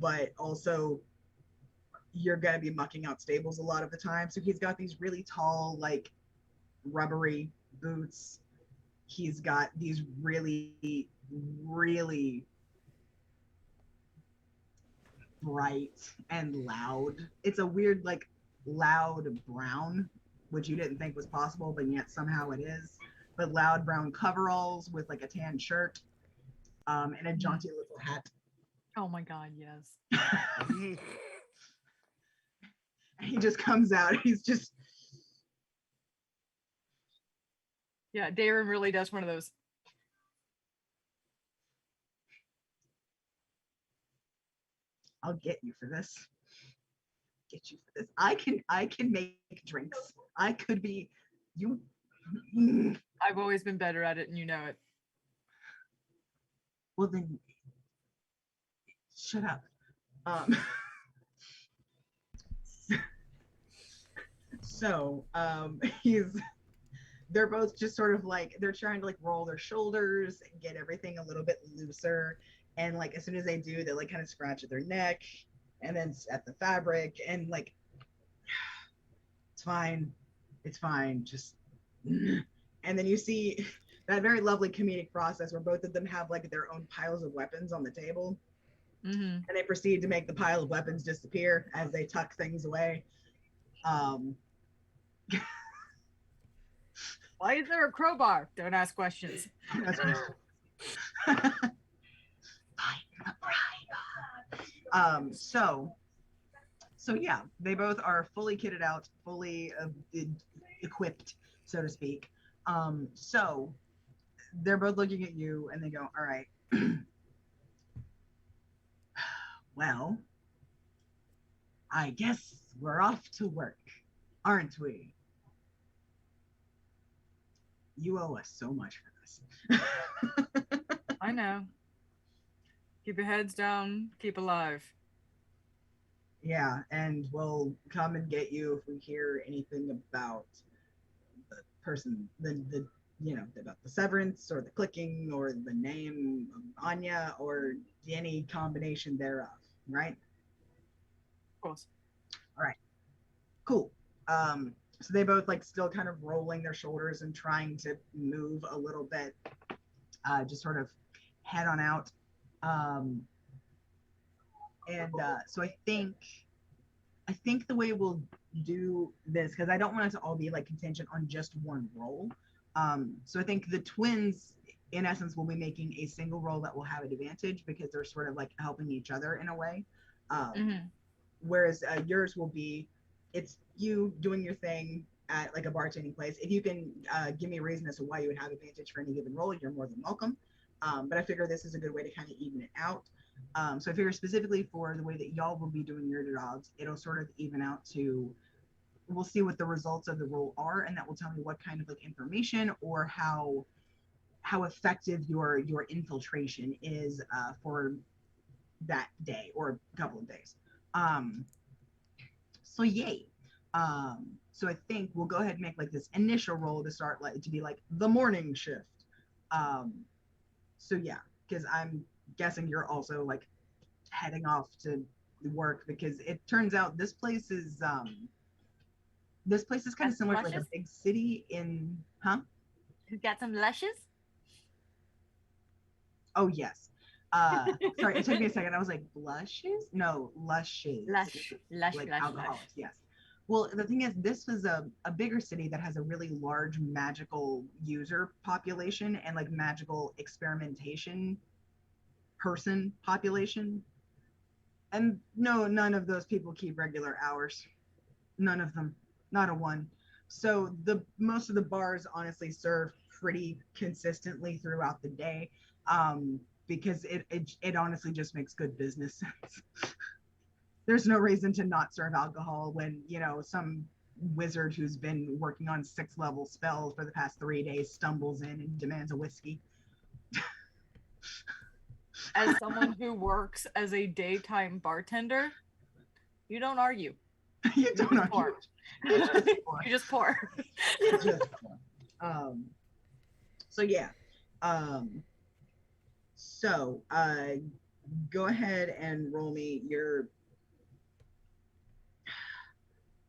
but also you're going to be mucking out stables a lot of the time. So he's got these really tall, like rubbery boots. He's got these really, really bright and loud. It's a weird, like loud brown, which you didn't think was possible, but yet somehow it is. But loud brown coveralls with like a tan shirt, and a jaunty little hat. Oh my God, yes. He just comes out. He's just, Yeah, Darren really does one of those. I'll get you for this. Get you for this. I can make drinks. I could be you. I've always been better at it, and you know it. Well then, shut up. So they're both just sort of like they're trying to like roll their shoulders and get everything a little bit looser, and like as soon as they do, they like kind of scratch at their neck and then at the fabric, and like it's fine, just and then you see that very lovely comedic process where both of them have like their own piles of weapons on the table, and they proceed to make the pile of weapons disappear as they tuck things away. Why is there a crowbar? Don't ask questions. So yeah, they both are fully kitted out, fully equipped, so to speak. So they're both looking at you and they go, all right, well, I guess we're off to work, aren't we? You owe us so much for this. I know. Keep your heads down, keep alive. Yeah, and we'll come and get you if we hear anything about the person, the you know, about the severance or the clicking or the name of Anya or any combination thereof, right? Of course. All right, cool. So they both like still kind of rolling their shoulders and trying to move a little bit, just sort of head on out. So I think the way we'll do this, because I don't want it to all be like contingent on just one roll. So I think the twins, in essence, will be making a single roll that will have an advantage because they're sort of like helping each other in a way. Whereas yours will be, it's you doing your thing at like a bartending place. If you can give me a reason as to why you would have advantage for any given roll, you're more than welcome. But I figure this is a good way to kind of even it out. So I figure specifically for the way that y'all will be doing your jobs, it'll sort of even out to, we'll see what the results of the roll are, and that will tell me what kind of like information or how effective your infiltration is for that day or a couple of days. So yay. So I think we'll go ahead and make like this initial roll to start like to be like the morning shift. So yeah, because I'm guessing you're also like heading off to work because it turns out this place is kind of similar to like a big city in Who got some lushes? Oh yes. Sorry, it took me a second. I was like, blushes? No, lushes. Lush, like alcoholics, yes. Well, the thing is, this was a bigger city that has a really large magical user population and like magical experimentation person population. And no, none of those people keep regular hours. None of them. Not a one. So most of the bars honestly serve pretty consistently throughout the day. Because it honestly just makes good business sense. There's no reason to not serve alcohol when, you know, some wizard who's been working on 6th-level spells for the past 3 days stumbles in and demands a whiskey. As someone who works as a daytime bartender, you don't argue. You don't argue. You just pour. You just pour. So yeah. So go ahead and roll me your.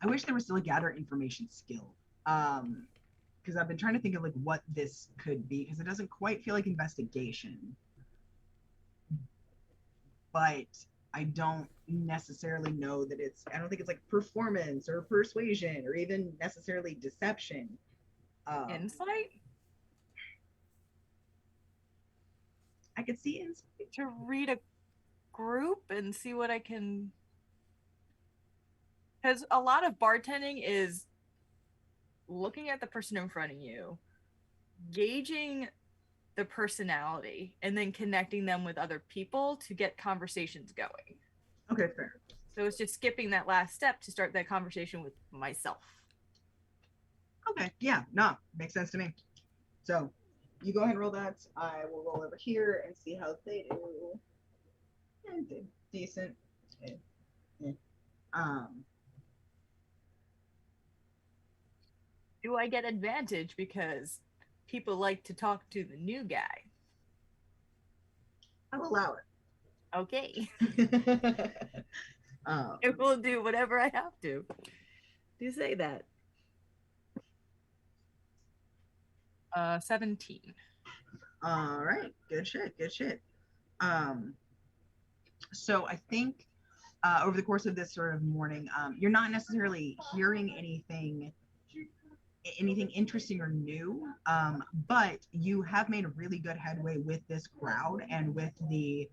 I wish there was still a gather information skill. Because I've been trying to think of like what this could be because it doesn't quite feel like investigation. But I don't necessarily know that I don't think it's like performance or persuasion or even necessarily deception. Insight? I could see insight. To read a group and see what I can. Because a lot of bartending is looking at the person in front of you, gauging the personality and then connecting them with other people to get conversations going. Okay, fair. So it's just skipping that last step to start that conversation with myself. Okay, yeah, no, makes sense to me. So you go ahead and roll that. I will roll over here and see how they do. And did decent. Okay. Yeah. Do I get advantage because people like to talk to the new guy? I'll allow Okay. it. I will do whatever I have to say that. 17. All right, good shit, good shit. So I think over the course of this sort of morning, you're not necessarily hearing anything interesting or new, but you have made a really good headway with this crowd and with the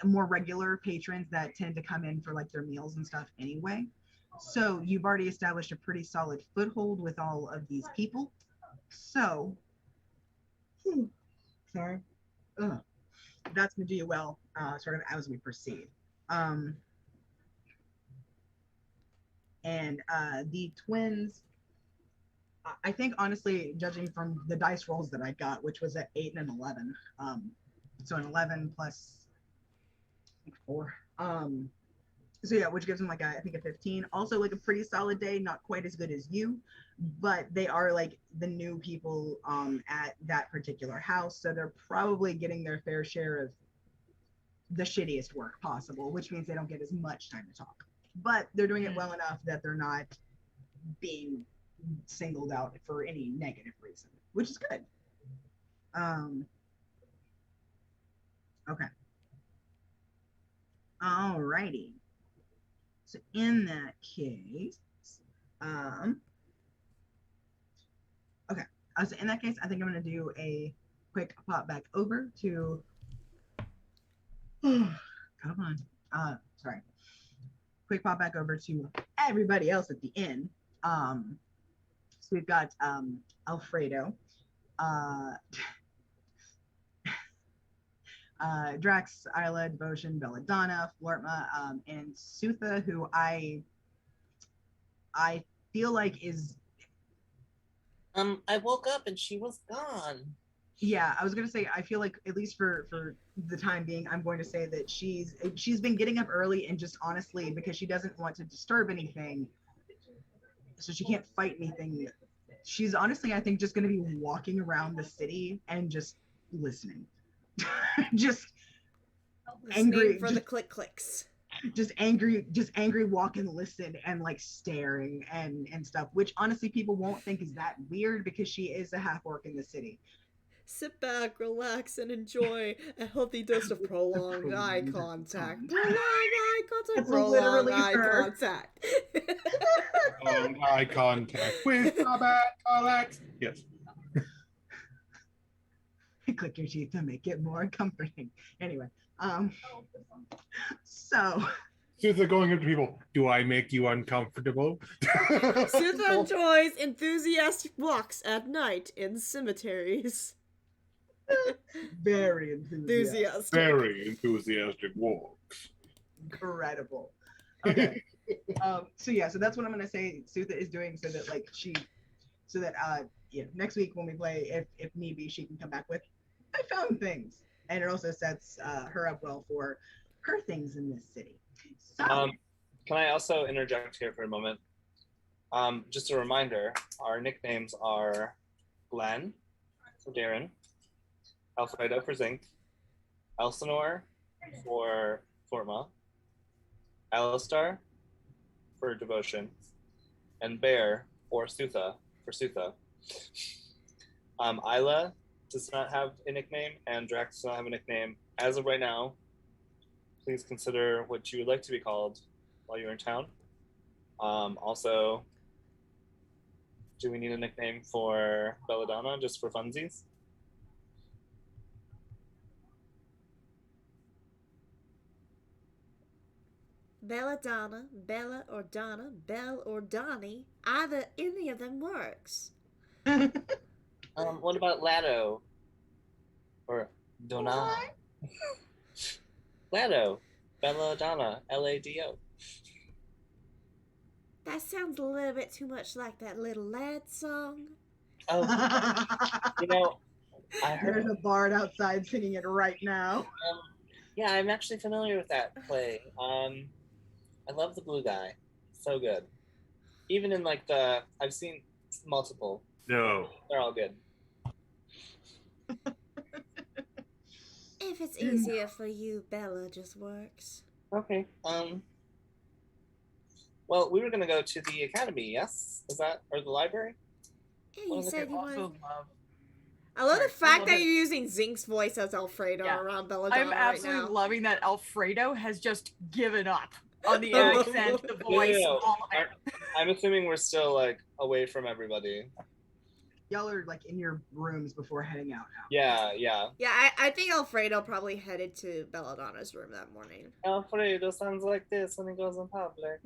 more regular patrons that tend to come in for like their meals and stuff anyway. So you've already established a pretty solid foothold with all of these people. So, sorry, that's gonna do you well, sort of as we proceed. And the twins, I think honestly, judging from the dice rolls that I got, which was at 8 and an 11, so an 11 plus 4, so yeah, which gives them like I think a 15. Also like a pretty solid day, not quite as good as you, but they are like the new people at that particular house, so they're probably getting their fair share of the shittiest work possible, which means they don't get as much time to talk. But they're doing it well enough that they're not being singled out for any negative reason, which is good. Okay. Alrighty. So in that case, okay. So in that case, I think I'm gonna do a quick pop back over to. Come on. Sorry. Quick pop back over to everybody else at the inn. So we've got Alfredo, Drax, Isla, Devotion, Belladonna, Flortma, and Sutha, who I feel like is. I woke up and she was gone. Yeah, I was gonna say I feel like at least for the time being, I'm going to say that she's been getting up early and just honestly because she doesn't want to disturb anything, so she can't fight anything. She's honestly, I think, just gonna be walking around the city and just listening, just angry for the clicks. Just angry walk and listen and like staring and stuff, which honestly people won't think is that weird because she is a half orc in the city. Sit back, relax, and enjoy a healthy dose of prolonged eye contact. Prolonged eye contact. Eye contact with combat Alex. Yes. Click your teeth to make it more comforting. Anyway, so Sutha going up to people, do I make you uncomfortable? Sutha enjoys enthusiastic walks at night in cemeteries. Very enthusiastic. Very enthusiastic walks. Incredible. Okay. So yeah, so that's what I'm gonna say Sutha is doing so that next week when we play, if need be, she can come back with I found things. And it also sets her up well for her things in this city. So can I also interject here for a moment? Just a reminder, our nicknames are Glenn for Darren, Alfredo for Zinc, Elsinore for Forma, Alistar for Devotion, and Bear or Sutha for Sutha. Isla does not have a nickname, and Drax does not have a nickname. As of right now, please consider what you would like to be called while you're in town. Also, do we need a nickname for Belladonna, just for funsies? Belladonna, Bella or Donna, Belle or Donnie, either any of them works. What about Lado? Or Donna? Lado. Belladonna. Lado. That sounds a little bit too much like that Little Lad song. Oh, you know, I heard. There's a bard outside singing it right now. Yeah, I'm actually familiar with that play. I love the blue guy. So good. Even in like I've seen multiple. No. They're all good. If it's easier for you, Bella just works. Okay. Well, we were gonna go to the academy, yes? Is that or the library? Yeah, you said you wanted. Also love. I love the I fact love that it. you're using Zink's voice as Alfredo Yeah. around Belladonna I'm absolutely right now. loving that Alfredo has just given up on the accent, the voice, No. all of it. I'm assuming we're still like away from everybody. Y'all are like in your rooms before heading out now. Yeah. Yeah, I think Alfredo probably headed to Belladonna's room that morning. Alfredo sounds like this when he goes in public.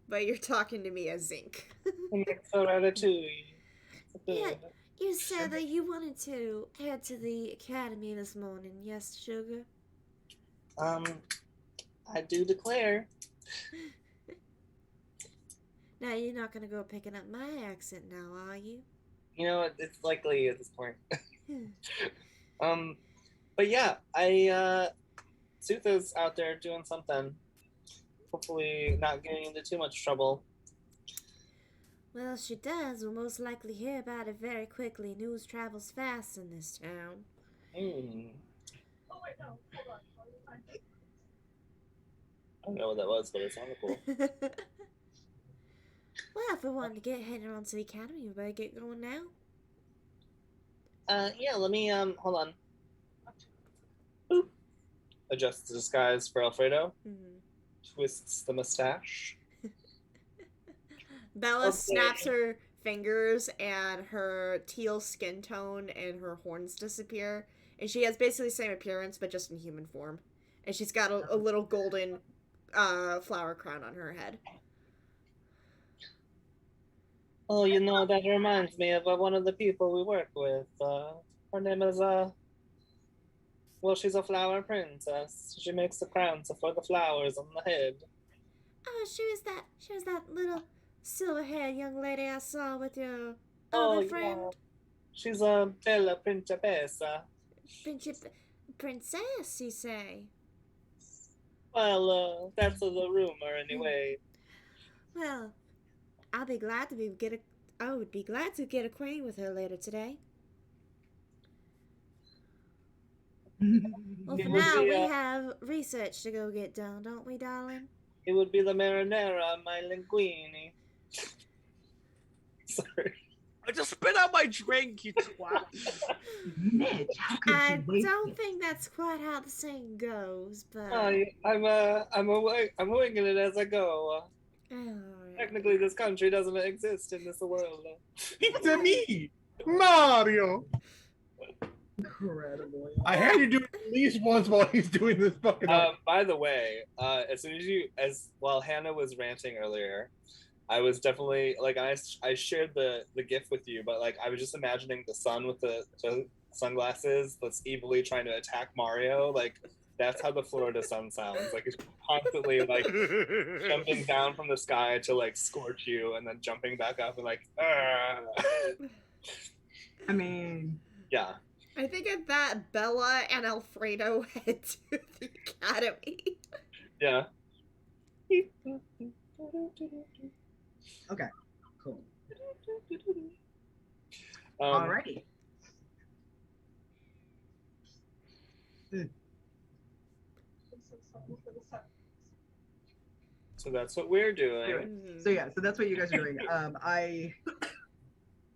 But you're talking to me as Zink. He makes a ratatouille. Yeah, you said that you wanted to head to the academy this morning, yes, sugar? I do declare. Now, you're not going to go picking up my accent now, are you? You know, it's likely at this point. But yeah, Sutha's out there doing something. Hopefully not getting into too much trouble. Well, she does. We'll most likely hear about it very quickly. News travels fast in this town. Oh, wait, no. Hold on. I don't know what that was, but it sounded cool. Well, if we want to get headed on to the academy, we better get going now. Yeah, let me, hold on. Boop. Adjusts the disguise for Alfredo. Mm-hmm. Twists the mustache. Bella Okay. snaps her fingers and her teal skin tone and her horns disappear. And she has basically the same appearance, but just in human form. And she's got a little golden flower crown on her head. Oh, you know, that reminds me of one of the people we work with. Her name is, well, she's a flower princess. She makes the crowns for the flowers on the head. Oh, she was that little silver-haired young lady I saw with your Oh, other friend. yeah. She's a bella principessa. Princess, you say? Well, that's the rumor anyway. Well, I would be glad to get acquainted with her later today. Well, for now, we have research to go get done, don't we, darling? It would be the marinara, my linguine. Sorry. I just spit out my drink, you twat. Mitch, how could I you waste don't it? think that's quite how the saying goes, but... I'm winging it as I go. Alright. Technically, this country doesn't exist in this world. To me, Mario. Incredible. I had you do it at least once while he's doing this fucking. By the way, as soon as while Hannah was ranting earlier, I was definitely like I shared the GIF with you, but like I was just imagining the sun with the sunglasses that's evilly trying to attack Mario. Like that's how the Florida sun sounds. Like it's constantly like jumping down from the sky to like scorch you, and then jumping back up and like. I mean, Yeah. I think at that, Bella and Alfredo head to the academy. Yeah. okay, cool. Alrighty. So that's what we're doing. So yeah, so that's what you guys are doing.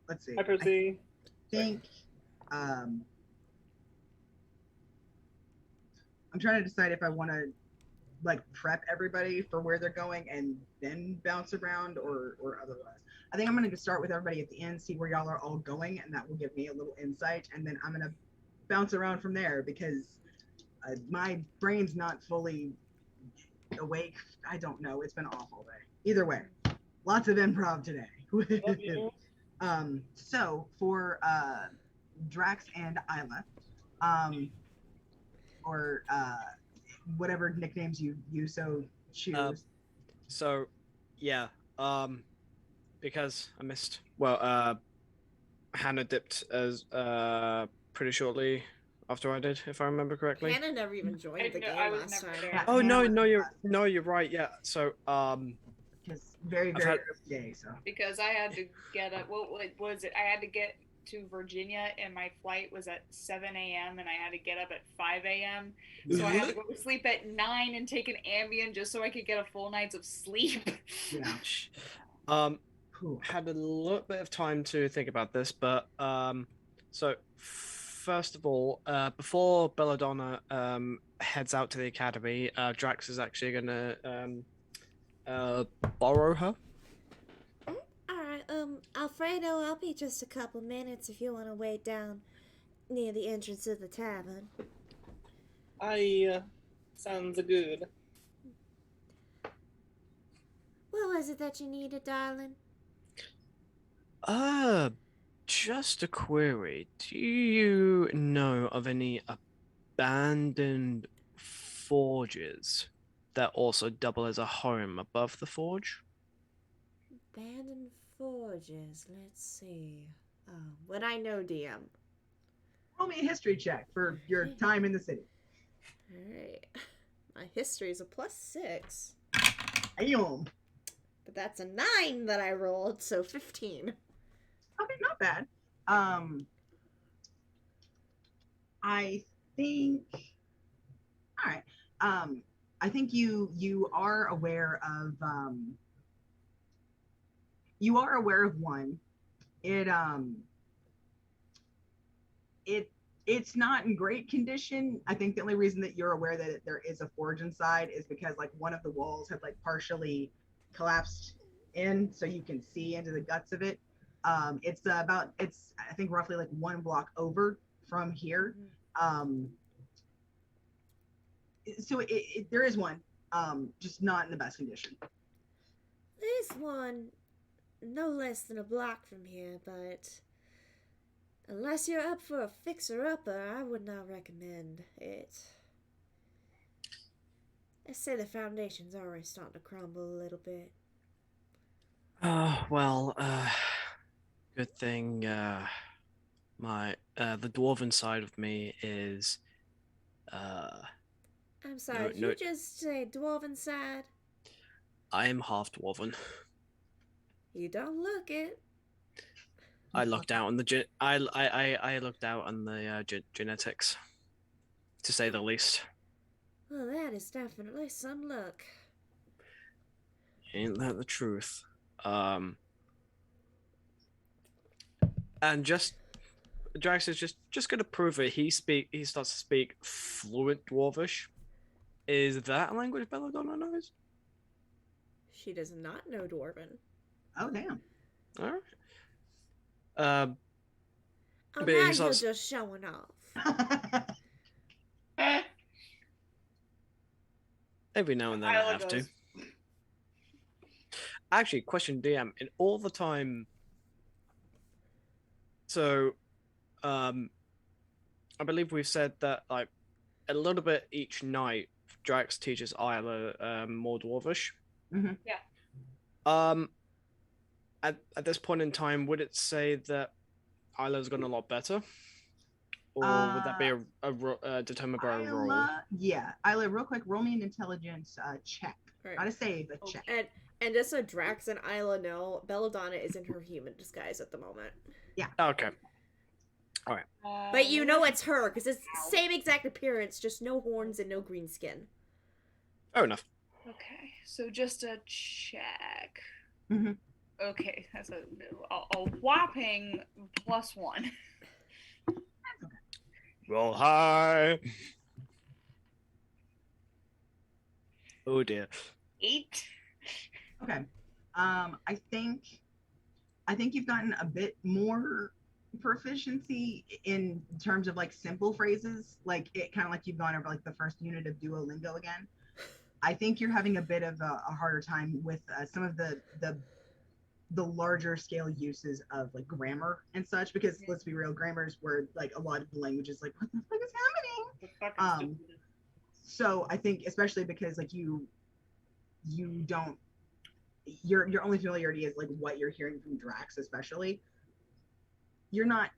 Let's see. Hi, Percy. I think I'm trying to decide if I want to like prep everybody for where they're going and then bounce around or otherwise. I think I'm going to start with everybody at the end, see where y'all are all going, and that will give me a little insight. And then I'm going to bounce around from there because my brain's not fully awake. I don't know. It's been an awful day. Either way, lots of improv today. So for Drax and Isla, or whatever nicknames you so choose. So, yeah. Because I missed. Hannah dipped as pretty shortly after I did, if I remember correctly. Hannah never even joined the game last time. Yeah, Oh Hannah no, was you're right. Yeah. So because very I've very had- early day. So Because I had to get up. What was it? I had to get to Virginia, and my flight was at 7 a.m. and I had to get up at 5 a.m. So I had to go to sleep at 9 and take an Ambien just so I could get a full night's of sleep. yeah. Cool. had a little bit of time to think about this, but so first of all, before Belladonna heads out to the academy, Drax is actually gonna borrow her. Alright, Alfredo, I'll be just a couple minutes if you want to wait down near the entrance of the tavern. Sounds good. What was it that you needed, darling? Just a query. Do you know of any abandoned forges that also double as a home above the forge? Abandoned forges. Let's see. What I know, DM. Roll me a history check for your time in the city. Alright. My history is a +6. Damn. But that's a 9 that I rolled, so 15. Okay, not bad. I think. All right. I think you are aware of. You are aware of one. It's not in great condition. I think the only reason that you're aware that there is a forge inside is because like one of the walls had like partially collapsed in, so you can see into the guts of it. It's I think roughly like 1 block over from here. So there is one, just not in the best condition. There's one no less than a block from here, but unless you're up for a fixer-upper, I would not recommend it. I say the foundation's already starting to crumble a little bit. Good thing my the dwarven side of me is I'm sorry, did you just say dwarven side? I am half dwarven. You don't look it. I looked out on the I looked out on the genetics, to say the least. Well, that is definitely some luck. Ain't that the truth? And Drax is just gonna prove it. He starts to speak fluent dwarvish. Is that a language Belladonna knows? She does not know dwarven. Oh damn. All right. Oh, But now he's you're also- just showing off. Every now and then I have to. Actually, question DM. In all the time, so, I believe we've said that like a little bit each night, Drax teaches Isla more dwarvish. Mhm. Yeah. At this point in time, would it say that Isla's gotten a lot better, or would that be determined by a roll? Yeah, Isla, real quick, roll me an intelligence check. Right. Not a save, a check. And just so Drax and Isla know, Belladonna is in her human disguise at the moment. Yeah. Okay. All right. But you know it's her, because it's same exact appearance, just no horns and no green skin. Fair enough. Okay, so just a check. Mm-hmm. Okay, that's a whopping +1. Roll high. Oh dear. 8. Okay. I think you've gotten a bit more proficiency in terms of like simple phrases, like it kind of like you've gone over like the first unit of Duolingo again. I think you're having a bit of a harder time with some of the the larger scale uses of like grammar and such, because let's be real, grammar's where like a lot of the language is like, what the fuck is happening? So I think especially because like you don't, your only familiarity is like what you're hearing from Drax, especially, you're not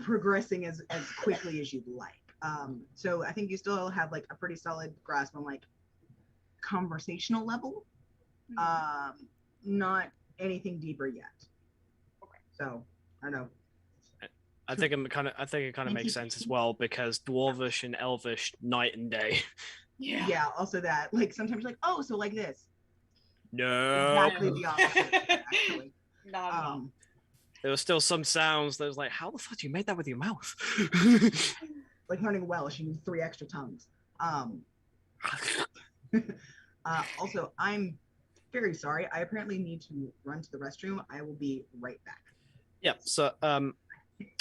progressing as quickly as you'd like. So I think you still have like a pretty solid grasp on like conversational level, not anything deeper yet. Okay. So I don't know. I think it kind of makes sense as well, because Dwarvish and Elvish, night and day. Yeah. Also that, like, sometimes like, oh, so like this. No. Exactly the opposite. Actually. Not at all. There were still some sounds that was like, how the fuck do you make that with your mouth? Like learning Welsh, you need 3 extra tongues. Also, I'm very sorry. I apparently need to run to the restroom. I will be right back. Yeah. So I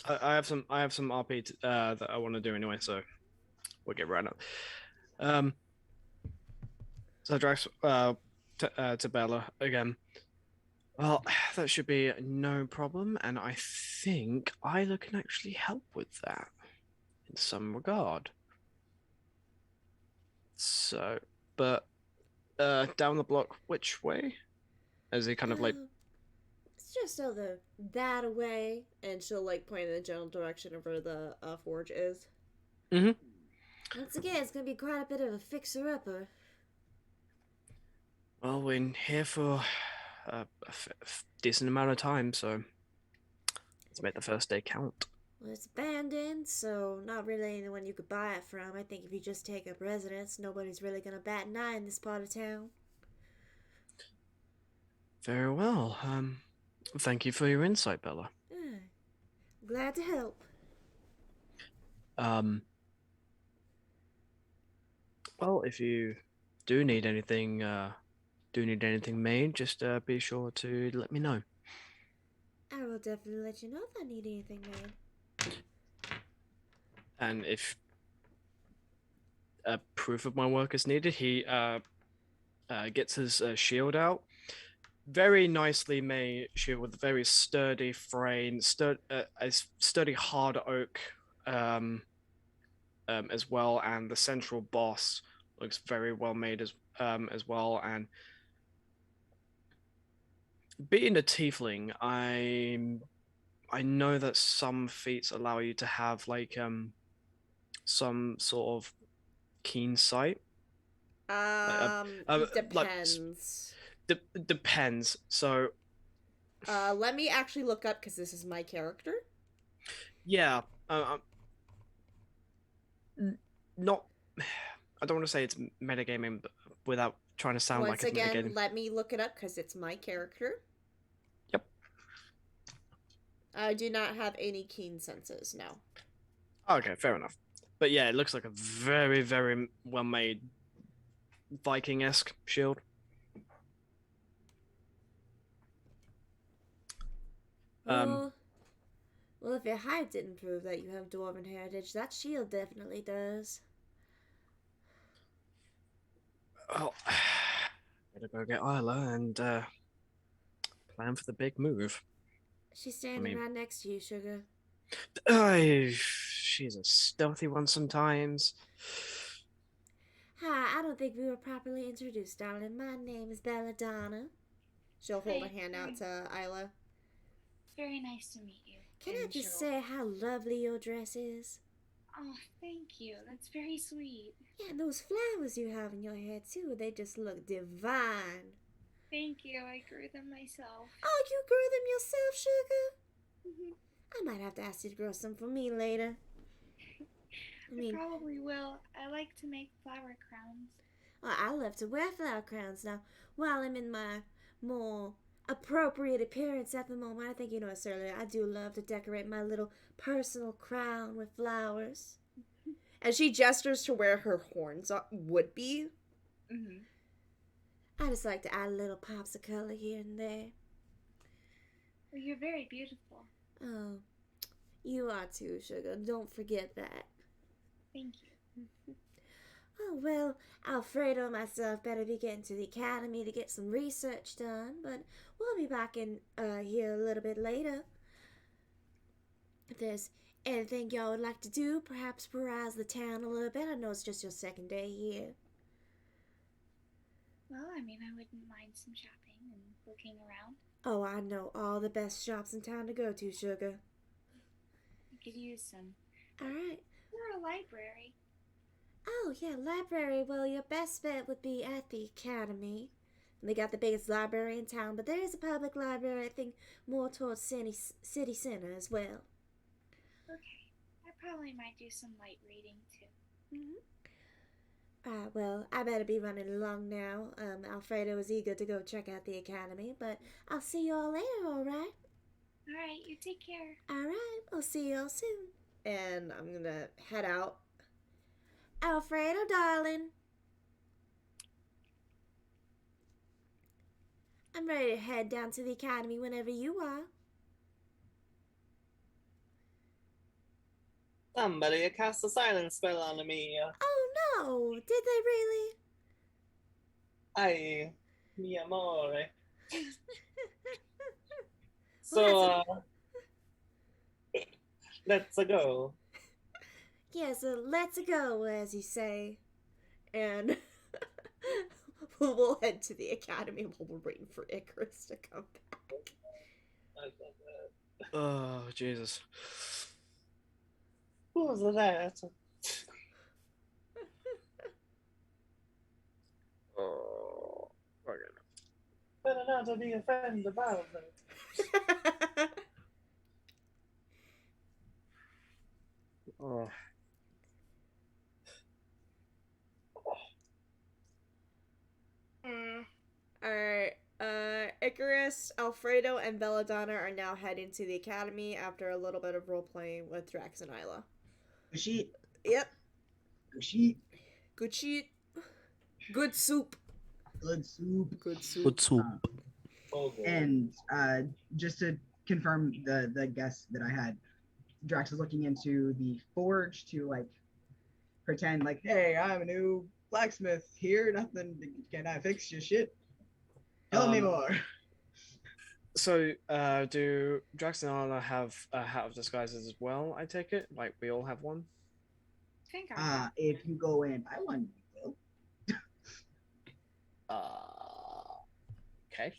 have some RP that I want to do anyway, so we'll get right up. So Drax to Bella again. Well, that should be no problem, and I think Isla can actually help with that in some regard. So, but down the block, which way? As he kind of like, it's just over that way, and she'll like point in the general direction of where the forge is. Mm-hmm. Once again, it's gonna be quite a bit of a fixer-upper. Well, we're in here for a decent amount of time, so let's make the first day count. Well, it's abandoned, so not really anyone you could buy it from. I think if you just take up residence, nobody's really gonna bat an eye in this part of town. Very well. Thank you for your insight, Bella. Glad to help. Well, if you do need anything made, just be sure to let me know. I will definitely let you know if I need anything made. And if proof of my work is needed, he gets his shield out. Very nicely made shield with a very sturdy frame, sturdy hard oak as well, and the central boss looks very well made as well. And being a tiefling, I know that some feats allow you to have like some sort of keen sight. Depends. Depends. So let me actually look up, because this is my character. Yeah. Not. I don't want to say it's metagaming, but without trying to sound Once like it's again, metagaming. let me look it up, because it's my character. Yep. I do not have any keen senses, no. Okay, fair enough. But yeah, it looks like a very, very well-made Viking-esque shield. Well, if your height didn't prove that you have dwarven heritage, that shield definitely does. Oh, better go get Isla and plan for the big move. She's standing right next to you, Sugar. She's a stealthy one sometimes. Hi, I don't think we were properly introduced, darling. My name is Belladonna. She'll hold a hand out to Isla. Very nice to meet you. Can I just say how lovely your dress is? Oh, thank you. That's very sweet. Yeah, and those flowers you have in your hair, too, they just look divine. Thank you. I grew them myself. Oh, you grew them yourself, Sugar? I might have to ask you to grow some for me later. I probably will. I like to make flower crowns. Well, I love to wear flower crowns now. While I'm in my more appropriate appearance at the moment, I think you know us earlier, I do love to decorate my little personal crown with flowers. And she gestures to where her horns would be. I just like to add a little pops of color here and there. Well, you're very beautiful. Oh, you are too, Sugar. Don't forget that. Thank you. Oh, well, Alfredo and myself better be getting to the academy to get some research done, but we'll be back in here a little bit later. If there's anything y'all would like to do, perhaps browse the town a little bit. I know it's just your second day here. Well, I mean, I wouldn't mind some shopping and looking around. Oh, I know all the best shops in town to go to, Sugar. I could use some. Alright. Or a library. Oh, yeah, library. Well, your best bet would be at the academy. They got the biggest library in town, but there is a public library, I think, more towards city center as well. Okay. I probably might do some light reading, too. Well, I better be running along now. Alfredo is eager to go check out the academy, but I'll see you all later, alright? Alright, you take care. Alright, I'll see you all soon. And I'm gonna head out. Alfredo, darling. I'm ready to head down to the academy whenever you are. Somebody cast a silence spell on me. Oh no, did they really? Ay, mi amore. Well, So, let's go. Yeah, so let's go, as you say. And we'll head to the academy while we're waiting for Icarus to come back. Oh, Jesus. Who's that? Oh, okay. Better not to be offended about it. Oh. Alright, Icarus, Alfredo, and Belladonna are now heading to the academy after a little bit of role-playing with Drax and Isla. Good sheet. Yep. Good sheet. Good sheet. Good soup. Good soup. Good soup. Good soup. And just to confirm the guess that I had, Drax is looking into the forge to like pretend like, hey, I'm a new blacksmith here. Nothing. Can I fix your shit? Tell me more. So, do Drax and Anna have a hat of disguises as well? I take it, like we all have one. I think I If you go in, buy one, you will. Okay.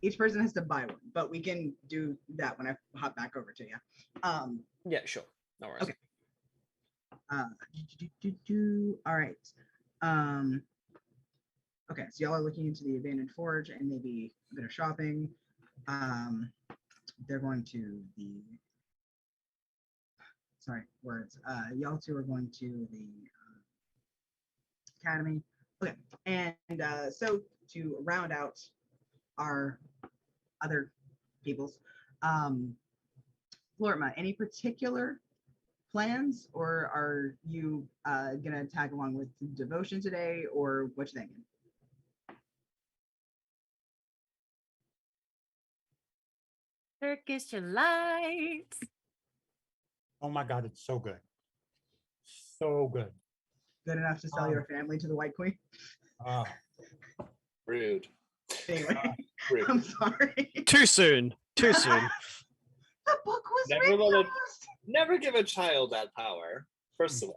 Each person has to buy one, but we can do that when I hop back over to you. Yeah, sure. No worries. Okay. All right. Okay, so y'all are looking into the abandoned forge and maybe a bit of shopping. They're going to the y'all two are going to the academy. Okay, and so to round out our other peoples, Florma, any particular plans, or are you gonna tag along with devotion today, or what you thinking? Turkish lights. Oh my God, it's so good. So good. Good enough to sell your family to the White Queen? Uh, Rude. Anyway, Rude. I'm sorry. Too soon. Too soon. The book was Never written let it- almost. Never give a child that power, first of all.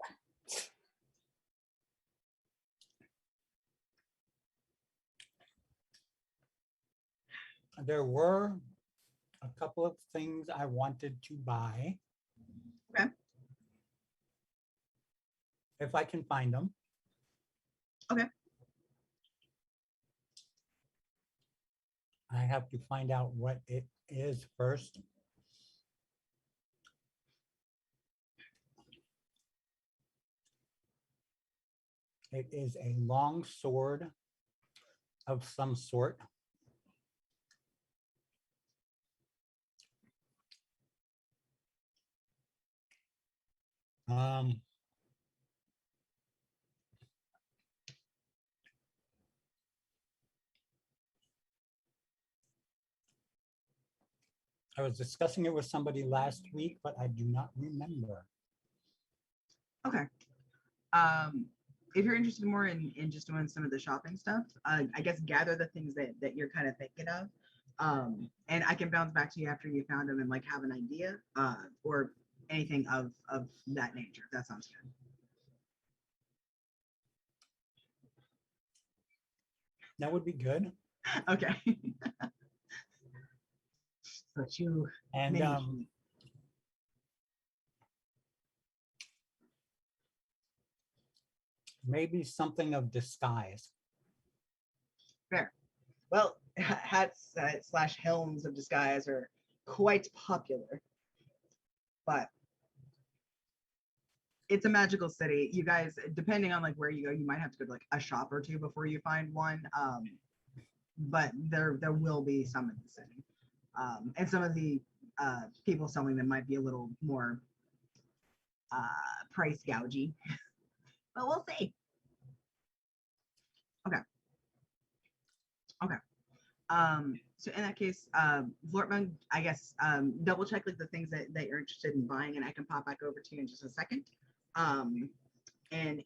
there were a couple of things I wanted to buy. Okay. If I can find them. Okay. I have to find out what it is first. It is a long sword of some sort. I was discussing it with somebody last week, but I do not remember. Okay. if you're interested more in just doing some of the shopping stuff, I guess gather the things that you're kind of thinking of. And I can bounce back to you after you found them and like have an idea, or anything of that nature. If that sounds good. That would be good. Okay. But you And maybe something of disguise. fair. Well, hats slash helms of disguise are quite popular, but it's a magical city. You guys, depending on like where you go, you might have to go to like a shop or two before you find one. But there will be some in the city, and some of the people selling them might be a little more price gougey, but we'll see. Okay. So in that case, Vortman, I guess double check like the things that you're interested in buying, and I can pop back over to you in just a second. And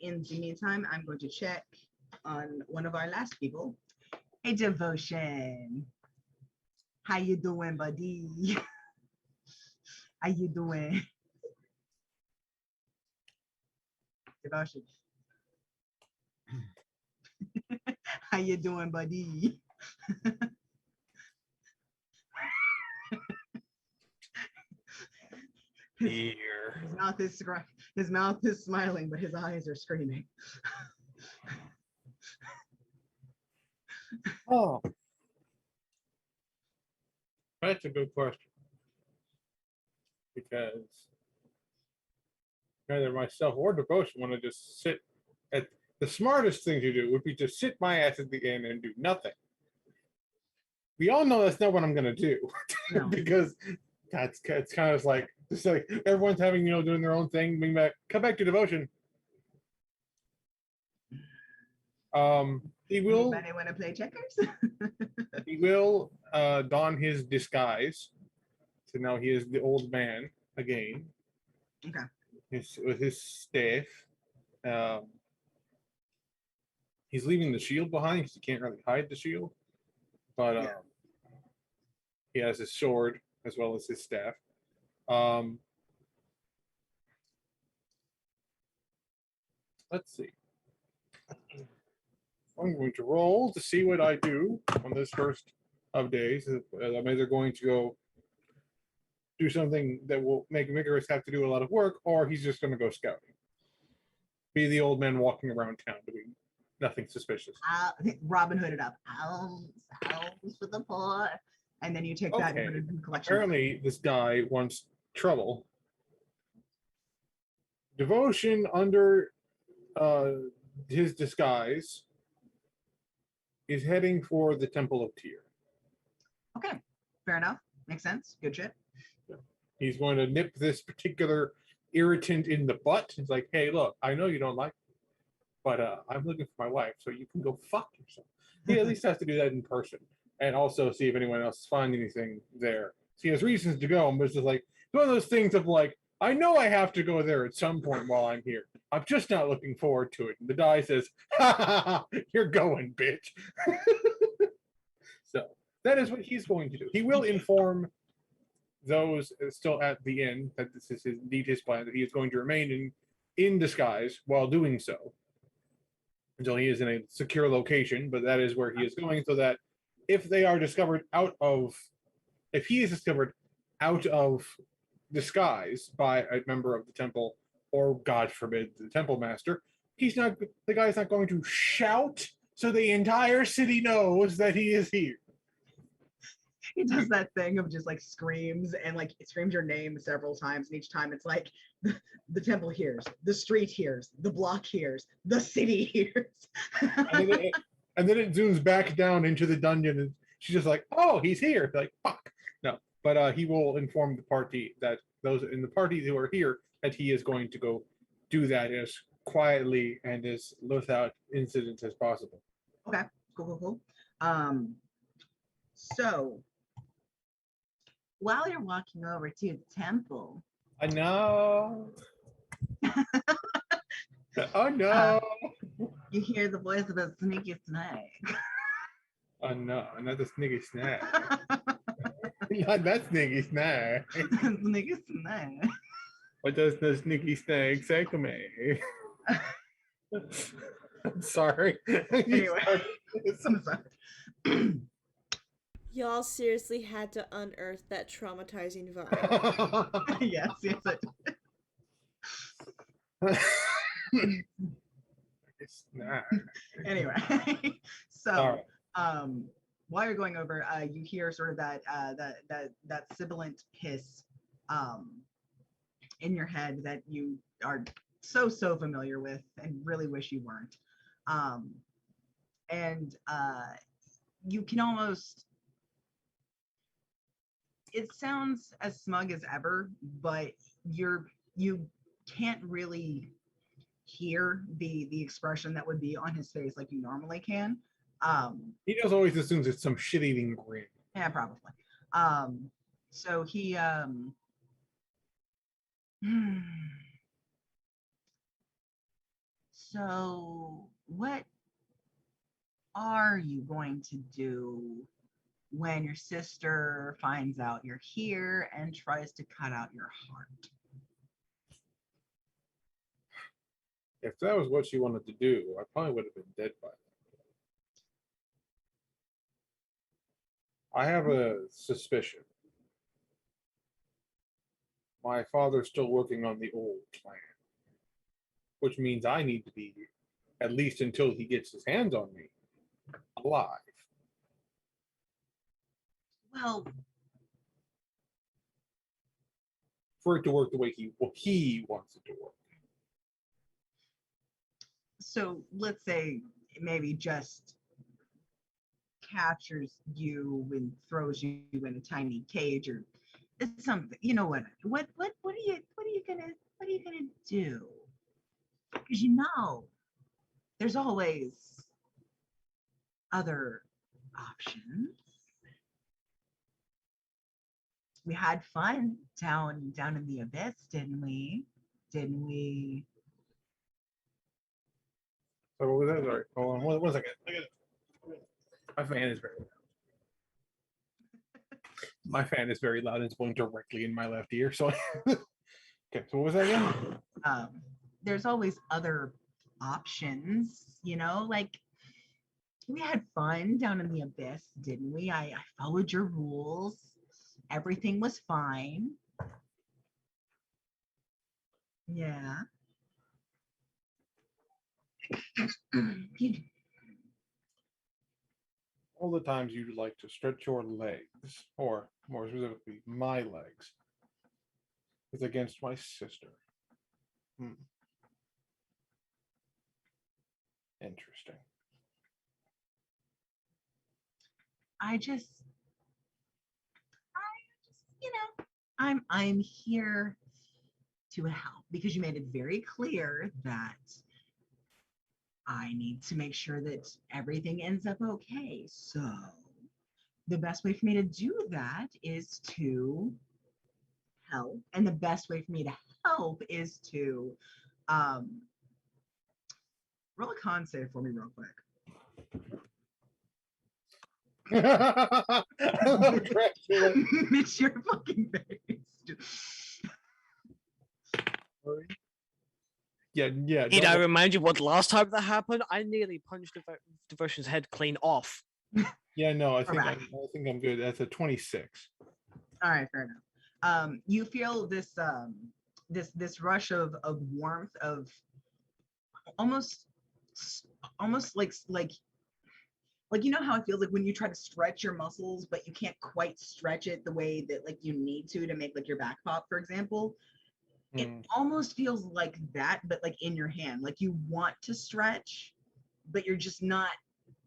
in the meantime, I'm going to check on one of our last people. Hey, Devotion. How you doing, buddy? How you doing? Devotion. How you doing, buddy? Here. His mouth is smiling, but his eyes are screaming. Oh, that's a good question. Because neither myself or Devotion want to just sit at the smartest thing to do would be to sit my ass at the inn and do nothing. We all know that's not what I'm gonna do. No. Because it's kind of like just like everyone's having, doing their own thing, come back to Devotion. He will Anybody want to play checkers? he will don his disguise. So now he is the old man again. Okay. With his staff. He's leaving the shield behind because he can't really hide the shield. But Yeah. he has his sword as well as his staff. Let's see. I'm going to roll to see what I do on this first of days. I'm either going to go do something that will make Vigorous have to do a lot of work, or he's just going to go scouting. Be the old man walking around town doing nothing suspicious. Robin Hood it up. Alms for the poor. And then you take that and put it in the collection. Apparently, this guy wants trouble. Devotion, under his disguise, is heading for the Temple of Tyr. Okay, fair enough. Makes sense. Good shit. He's going to nip this particular irritant in the butt. He's like, hey, look, I know you don't like me, but I'm looking for my wife, so you can go fuck yourself. He at least has to do that in person, and also see if anyone else finds anything there. So he has reasons to go, but it's just like one of those things of like, I know I have to go there at some point while I'm here. I'm just not looking forward to it. And the die says, ha ha ha, you're going, bitch. So that is what he's going to do. He will inform those still at the inn that this is indeed his plan, that he is going to remain in disguise while doing so until he is in a secure location, but that is where he is going, so that if he is discovered out of disguise by a member of the temple, or God forbid the temple master, the guy's not going to shout so the entire city knows that he is here. He does that thing of just like screams and like it screams your name several times, and each time it's like the temple hears, the street hears, the block hears, the city hears. and then it zooms back down into the dungeon, and she's just like, "Oh, he's here!" Like, fuck. No, but he will inform the party, that those in the party who are here, that he is going to go do that as quietly and as without incident as possible. Okay, cool. So while you're walking over to the temple, I know. Oh no. You hear the voice of a sneaky snake. Oh no, not the sneaky snack. Not that sneaky snack. Sneaky snake. What does the sneaky snake say to me? I'm sorry. Anyway, I'm sorry. Y'all seriously had to unearth that traumatizing vibe. Yes, Snack. Anyway, so All while you're going over, you hear sort of that sibilant hiss in your head that you are so familiar with and really wish you weren't. And you can almost, it sounds as smug as ever, but you can't really hear the expression that would be on his face like you normally can. He just always assumes it's some shit-eating grin. Yeah, probably. So he so what are you going to do when your sister finds out you're here and tries to cut out your heart? If that was what she wanted to do, I probably would have been dead by now. I have a suspicion. My father's still working on the old plan, which means I need to be, at least until he gets his hands on me, alive. Well, for it to work the way he wants it to work. so let's say maybe just captures you and throws you in a tiny cage or something. You know what are you gonna do? Because you know there's always other options. We had fun down in the abyss, didn't we? So what was that? Sorry, hold on one second. My fan is very loud. My fan is very loud and it's blowing directly in my left ear. So okay, so what was that again? There's always other options, you know, like we had fun down in the abyss, didn't we? I followed your rules. Everything was fine. Yeah. All the times you like to stretch your legs, or more specifically, my legs, is against my sister. Interesting. I just, you know, I'm here to help because you made it very clear that I need to make sure that everything ends up okay. So the best way for me to do that is to help. And the best way for me to help is to roll a con save for me real quick. It's your fucking face. Yeah. Did I remind you what last time that happened? I nearly punched Devotion's head clean off. Yeah, no, I think I'm good. That's a 26. All right, fair enough. You feel this this rush of warmth, of almost like you know how it feels like when you try to stretch your muscles but you can't quite stretch it the way that like you need to make like your back pop, for example. It almost feels like that, but like in your hand, like you want to stretch but you're just not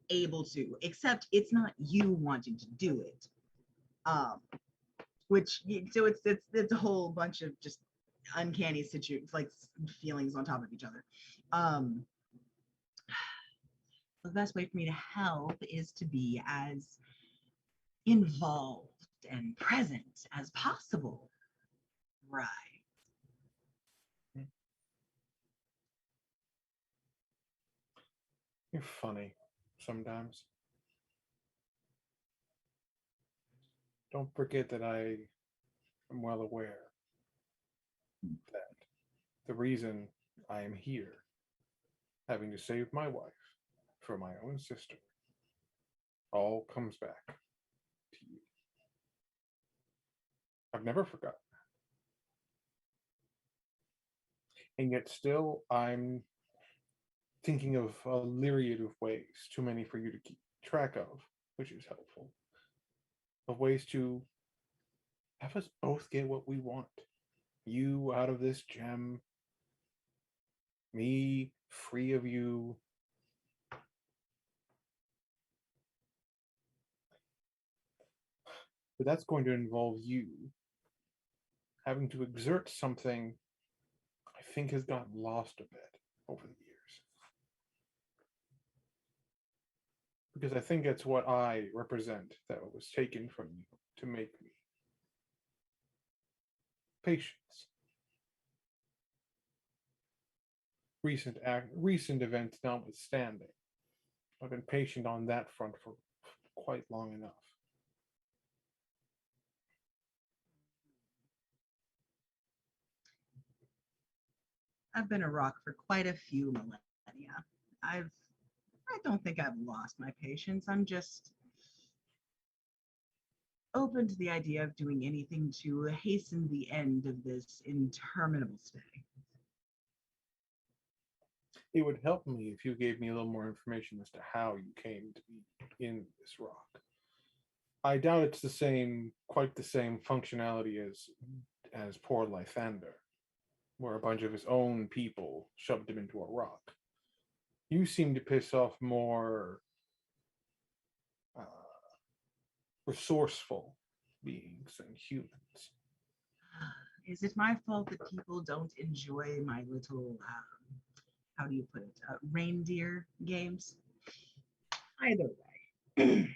able to, except it's not you wanting to do it. So it's a whole bunch of just uncanny situations, like feelings on top of each other. The best way for me to help is to be as involved and present as possible. Right. You're funny sometimes. Don't forget that I am well aware that the reason I am here, having to save my wife for my own sister, all comes back to you. I've never forgotten that. And yet still I'm thinking of a myriad of ways, too many for you to keep track of, which is helpful, of ways to have us both get what we want. You out of this gem, me free of you. But that's going to involve you having to exert something I think has gotten lost a bit over the years. Because I think it's what I represent that was taken from you to make me. Patience. Recent events notwithstanding, I've been patient on that front for quite long enough. I've been a rock for quite a few millennia. I don't think I've lost my patience. I'm just open to the idea of doing anything to hasten the end of this interminable stay. It would help me if you gave me a little more information as to how you came to be in this rock. I doubt it's quite the same functionality as poor Lythander, where a bunch of his own people shoved him into a rock. You seem to piss off more resourceful beings than humans. Is it my fault that people don't enjoy my little, how do you put it, reindeer games? Either way.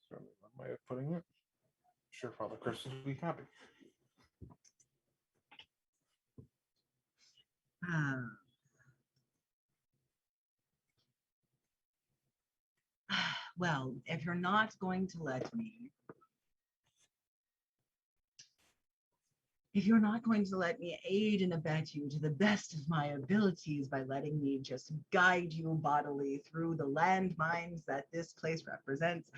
Certainly one way of putting it. Sure, Father Chris will be happy. Well, if you're not going to let me, aid and abet you to the best of my abilities by letting me just guide you bodily through the landmines that this place represents,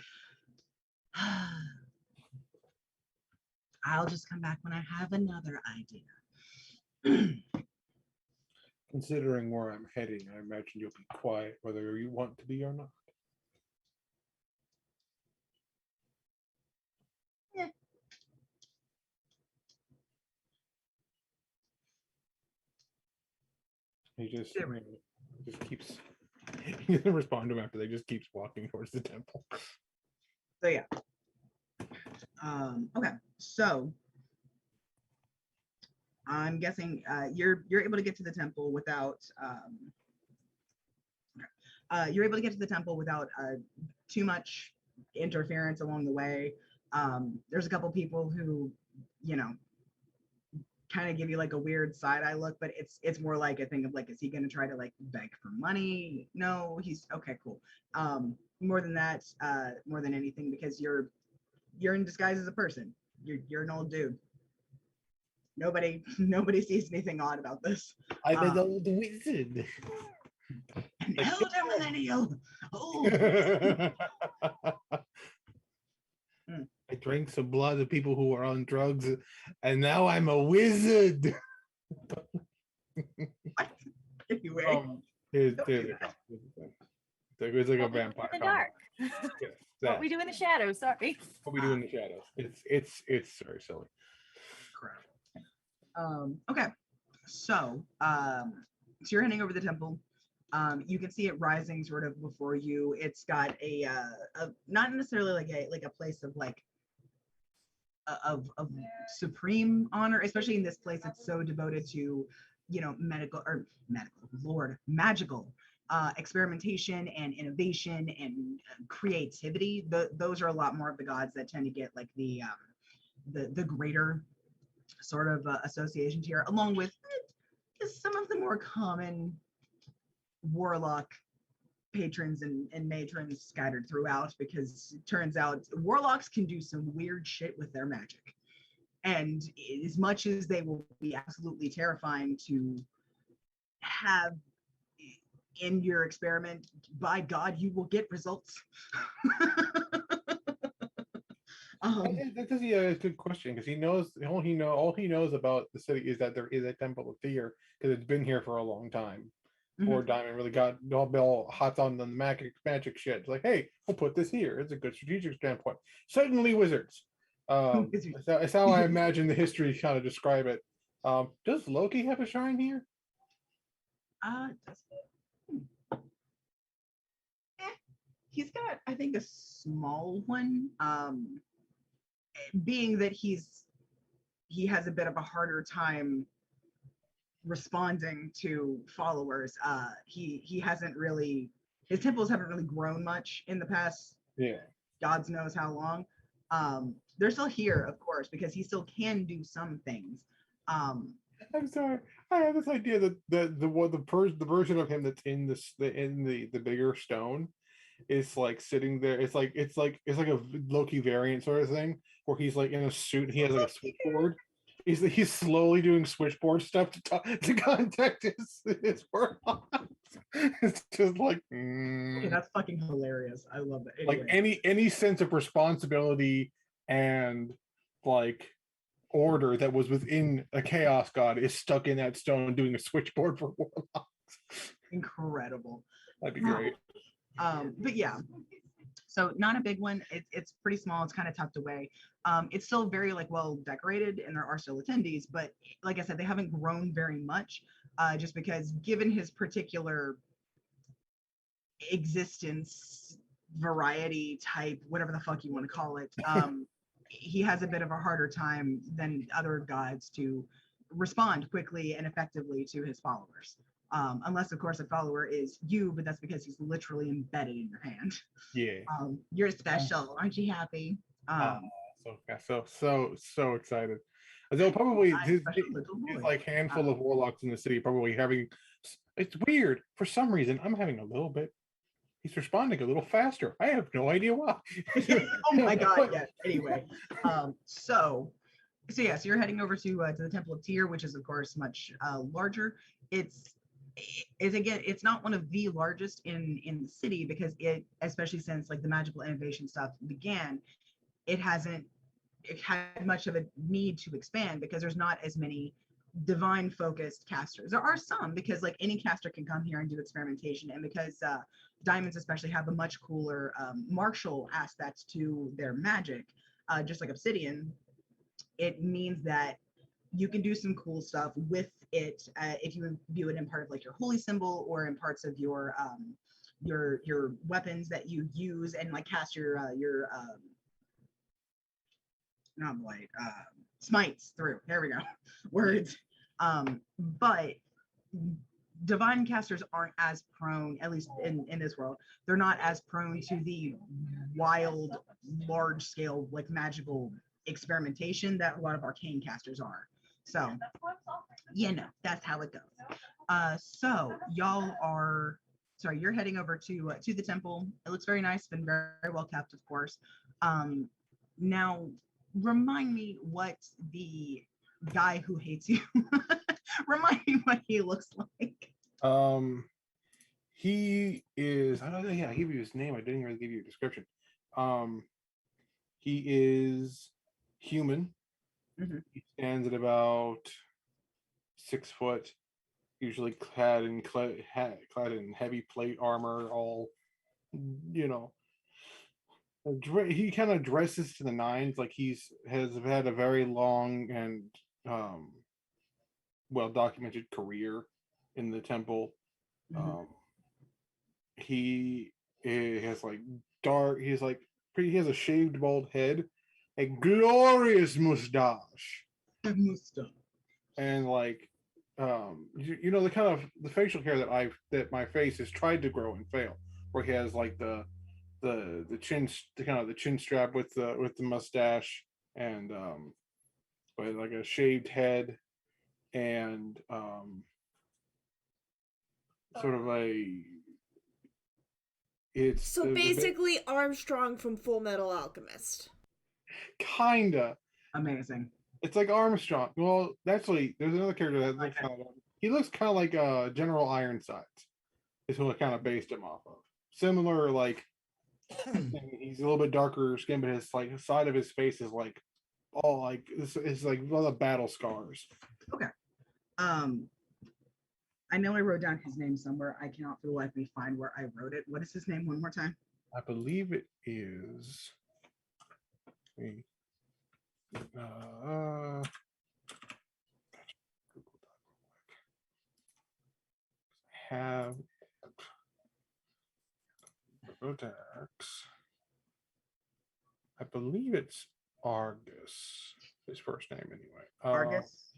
I'll just come back when I have another idea. Considering where I'm heading, I imagine you'll be quiet whether you want to be or not. Yeah. He just keeps. He doesn't respond to him after they just keeps walking towards the temple. So yeah. Okay. So I'm guessing you're able to get to the temple without too much interference along the way. There's a couple people who, kind of give you like a weird side eye look, but it's more like a thing of like, is he going to try to like beg for money? No, he's okay, cool. More than that, more than anything, because you're in disguise as a person. You're an old dude. Nobody sees anything odd about this. I'm an old wizard. An elder millennial. Oh. I drank some blood of people who were on drugs, and now I'm a wizard. Anyway, there's like a vampire. In the dark. Yes, What we do in the shadows. Sorry. What we do in the shadows. It's very silly. Crap. Okay. So you're heading over the temple. You can see it rising sort of before you. It's got a not necessarily like a place of like of supreme honor, especially in this place. It's so devoted to, magical experimentation and innovation and creativity. Those are a lot more of the gods that tend to get like the greater sort of association here, along with some of the more common warlock patrons and matrons scattered throughout, because it turns out warlocks can do some weird shit with their magic. And as much as they will be absolutely terrifying to have in your experiment, by God, you will get results. That's a good question, because he knows all he knows about the city is that there is a temple of fear, because it's been here for a long time. Or Diamond really got all hot on the magic shit. It's like, hey, we'll put this here. It's a good strategic standpoint. Suddenly wizards. That's how I imagine the history kind of describe it. Does Loki have a shrine here? He's got, I think, a small one. Being that he has a bit of a harder time responding to followers. He hasn't really, his temples haven't really grown much in the past. Yeah. God knows how long. They're still here, of course, because he still can do some things. I'm sorry. I have this idea that the version of him that's in the bigger stone is like sitting there. It's like a Loki variant sort of thing, where he's like in a suit. He has like a switchboard. He's slowly doing switchboard stuff to contact his warlocks. It's just like okay, that's fucking hilarious. I love it. Anyway. Like any sense of responsibility and like order that was within a chaos god is stuck in that stone doing a switchboard for warlocks. Incredible. That'd be great. But yeah, so not a big one. It's pretty small. It's kind of tucked away. It's still very like well decorated, and there are still attendees, but like I said, they haven't grown very much, just because given his particular existence, variety type, whatever the fuck you want to call it, he has a bit of a harder time than other gods to respond quickly and effectively to his followers. Unless, of course, a follower is you, but that's because he's literally embedded in your hand. Yeah. You're special. Aren't you happy? So excited. They'll probably his like handful of warlocks in the city probably having. It's weird for some reason. I'm having a little bit. He's responding a little faster. I have no idea why. Oh my god! Yeah. Anyway, so you're heading over to the Temple of Tyr, which is of course much larger. It's again, it's not one of the largest in the city, because it, especially since like the magical innovation stuff began, it had much of a need to expand, because there's not as many divine focused casters. There are some, because like any caster can come here and do experimentation, and because diamonds especially have a much cooler martial aspect to their magic, just like obsidian, it means that you can do some cool stuff with it if you view it in part of like your holy symbol, or in parts of your weapons that you use and like cast your smites through. There we go. Words. But divine casters aren't as prone, at least in this world, they're not as prone to the wild, large scale like magical experimentation that a lot of arcane casters are. So that's how it goes. So y'all are you're heading over to the temple. It looks very nice, been very, very well kept, of course. Now remind me what the guy who hates you remind me what he looks like. He is, I don't know, I gave you his name. I didn't really give you a description. He is human. He stands at about 6 foot, usually clad in heavy plate armor, all, he kind of dresses to the nines, like has had a very long and well documented career in the temple. He has like he has a shaved bald head, a glorious mustache, and like the kind of the facial hair that my face has tried to grow and fail, where he has like the chin strap with the mustache, and with like a shaved head, and sort of a. It's So basically, Armstrong from Full Metal Alchemist. kinda. Amazing. It's like Armstrong. Well, actually, there's another character that looks kind of. He looks kind of like General Ironsides. Is who I kind of based him off of. Similar, like he's a little bit darker skin, but his like side of his face is like all like it's like one of the battle scars. Okay. I know I wrote down his name somewhere. I cannot for the life of me find where I wrote it. What is his name one more time? I believe it is. Have Rodax. I believe it's Argus. His first name, anyway. Argus.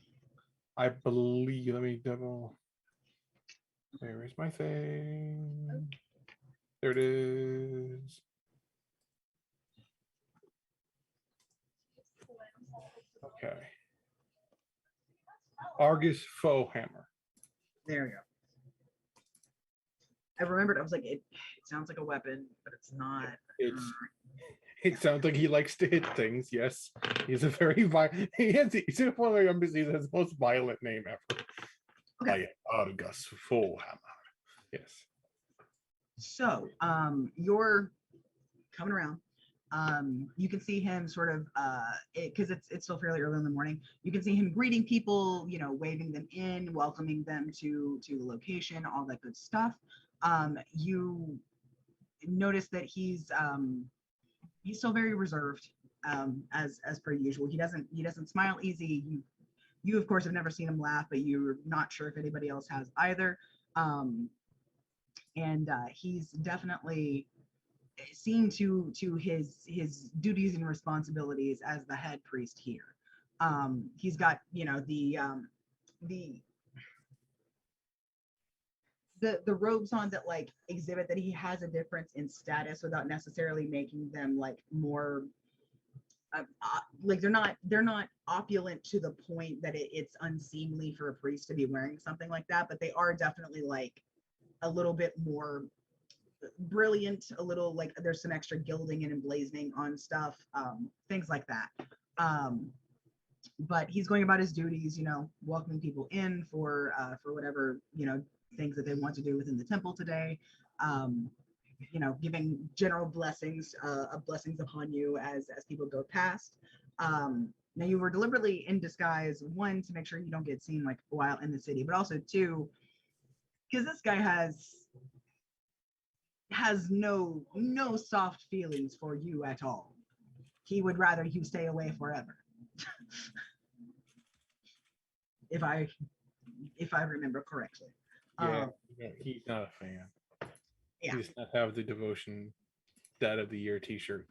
I believe. Let me double. There is my thing. There it is. Okay. Argus Foehammer. There we go. I remembered. I was like, it sounds like a weapon, but it's not. It sounds like he likes to hit things. Yes, he's a very violent. He's one of the members. He has the most violent name ever. Okay. Argus Foehammer. Yes. So, you're coming around. You can see him sort of, because it's still fairly early in the morning. You can see him greeting people, you know, waving them in, welcoming them to the location, all that good stuff. You notice that he's still very reserved, as per usual. He doesn't smile easy. You of course have never seen him laugh, but you're not sure if anybody else has either. And he's definitely seeing to his duties and responsibilities as the head priest here. He's got, you know, the robes on that like exhibit that he has a difference in status without necessarily making them like more like they're not opulent to the point that it's unseemly for a priest to be wearing something like that, but they are definitely like a little bit more brilliant, a little like there's some extra gilding and emblazoning on stuff, things like that. But he's going about his duties, you know, welcoming people in for whatever, you know, things that they want to do within the temple today. You know, giving general blessings upon you as people go past. Now you were deliberately in disguise, one, to make sure you don't get seen like while in the city, but also two, because this guy has no soft feelings for you at all. He would rather you stay away forever. if I remember correctly. Yeah, he's not a fan. Yeah. He does not have the devotion Dad of the Year t-shirt.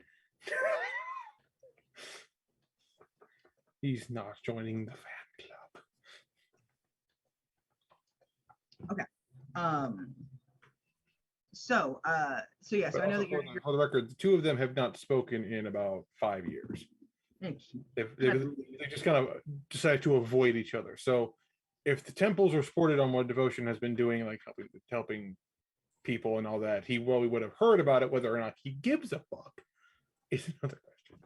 He's not joining the fan club. Okay. So yeah, so I know that you're for the record, the two of them have not spoken in about 5 years. They just kind of decided to avoid each other. So if the temples are supported on what devotion has been doing, like helping people and all that, he probably would have heard about it. Whether or not he gives a fuck is another question.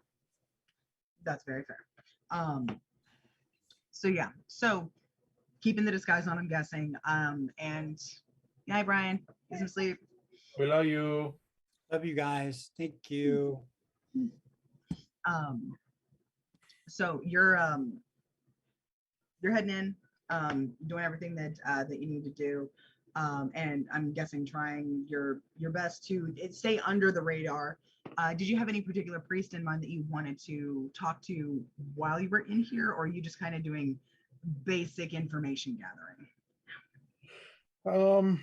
That's very fair. So yeah, so keeping the disguise on, I'm guessing. And hi, Brian, get some sleep. We love you. Love you guys. Thank you. So you're heading in, doing everything that you need to do, and I'm guessing trying your best to stay under the radar. Did you have any particular priest in mind that you wanted to talk to while you were in here, or are you just kind of doing basic information gathering?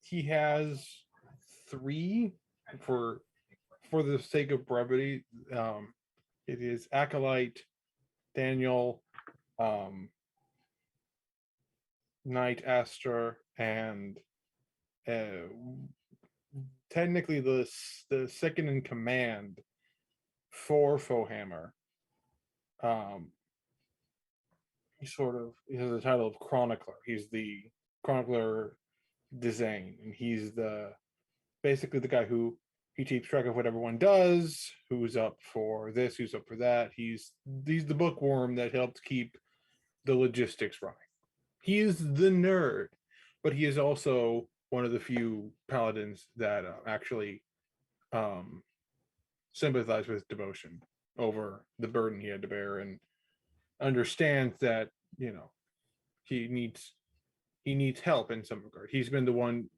He has 3 for the sake of brevity. It is Acolyte, Daniel, Knight Astor, and technically the second in command for Foehammer. He has the title of Chronicler. He's the Chronicler Dezane, and he's basically the guy who he keeps track of what everyone does, who's up for this, who's up for that. He's the bookworm that helps keep the logistics running. He is the nerd, but he is also one of the few paladins that actually sympathize with devotion over the burden he had to bear, and understands that he needs help in some regard. He's been the one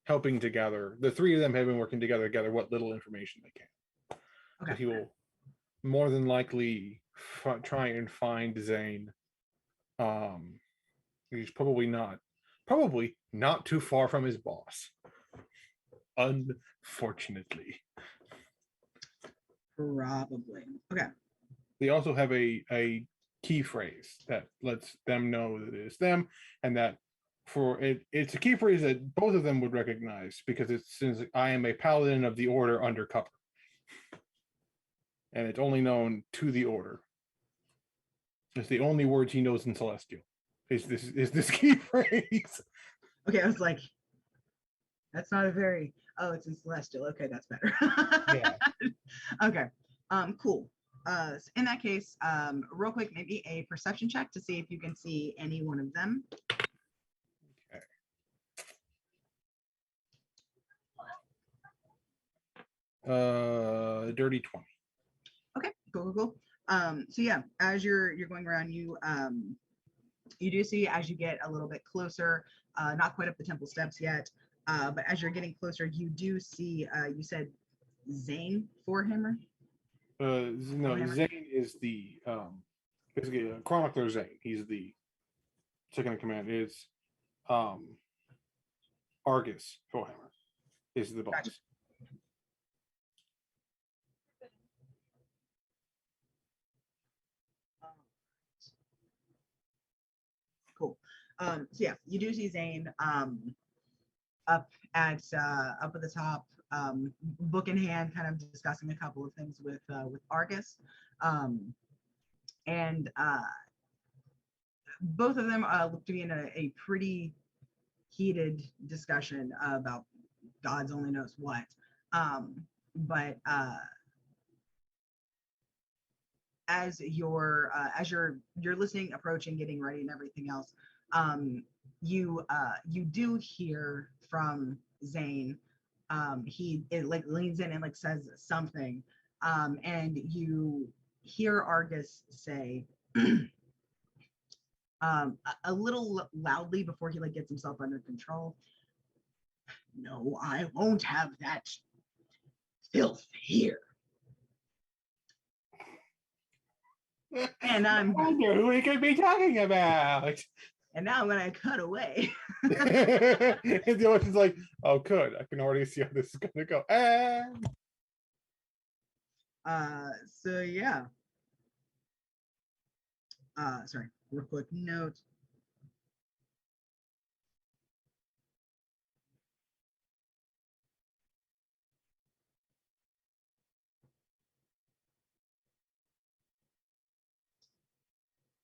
helping to gather. The three of them have been working together to gather what little information they can. Okay. But he will more than likely try and find Zane. He's probably not too far from his boss. Unfortunately. Probably. Okay. They also have a key phrase that lets them know that it is them, and that it's a key phrase that both of them would recognize, because it says, "I am a paladin of the order undercover," and it's only known to the order. It's the only words he knows in Celestial. Is this key phrase? Okay, I was like, that's not a very. Oh, it's in Celestial. Okay, that's better. Yeah. Okay. Cool. So in that case, real quick, maybe a perception check to see if you can see any one of them. Okay. Dirty 20. Okay, cool. So yeah, as you're going around, you do see, as you get a little bit closer, not quite up the temple steps yet, but as you're getting closer, you do see, you said Zane Forehammer? No, Zane is the basically Chronicler Zane. He's the second in command. Is Argus Forehammer is the boss. Gotcha. Cool. So yeah, you do see Zane up at the top, book in hand, kind of discussing a couple of things with Argus, and both of them look to be in a pretty heated discussion about God's only knows what. But as you're listening, approaching, getting ready, and everything else, you do hear from Zane. He leans in and like says something, and you hear Argus say a little loudly before he like gets himself under control. "No, I won't have that filth here." And I wonder who we could be talking about. And now I'm gonna cut away. And the ocean's like, "Oh, good. I can already see how this is gonna go." And So yeah. Sorry, real quick note.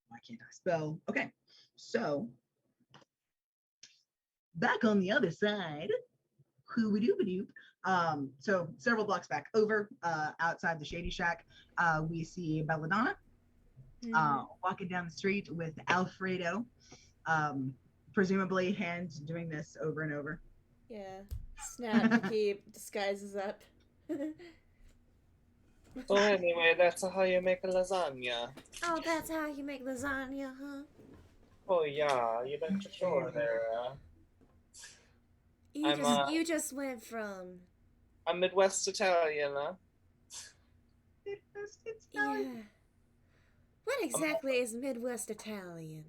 Why can't I spell? Okay, so back on the other side, so several blocks back over, outside the Shady Shack, we see Belladonna walking down the street with Alfredo, presumably hands doing this over and over. Yeah. Snap to keep disguises up. So anyway, that's how you make a lasagna. Oh, that's how you make lasagna, huh? Oh yeah, you bet your sure there. You just went from... I'm Midwest Italian, huh? Midwest Yeah. Italian. What exactly is Midwest Italian?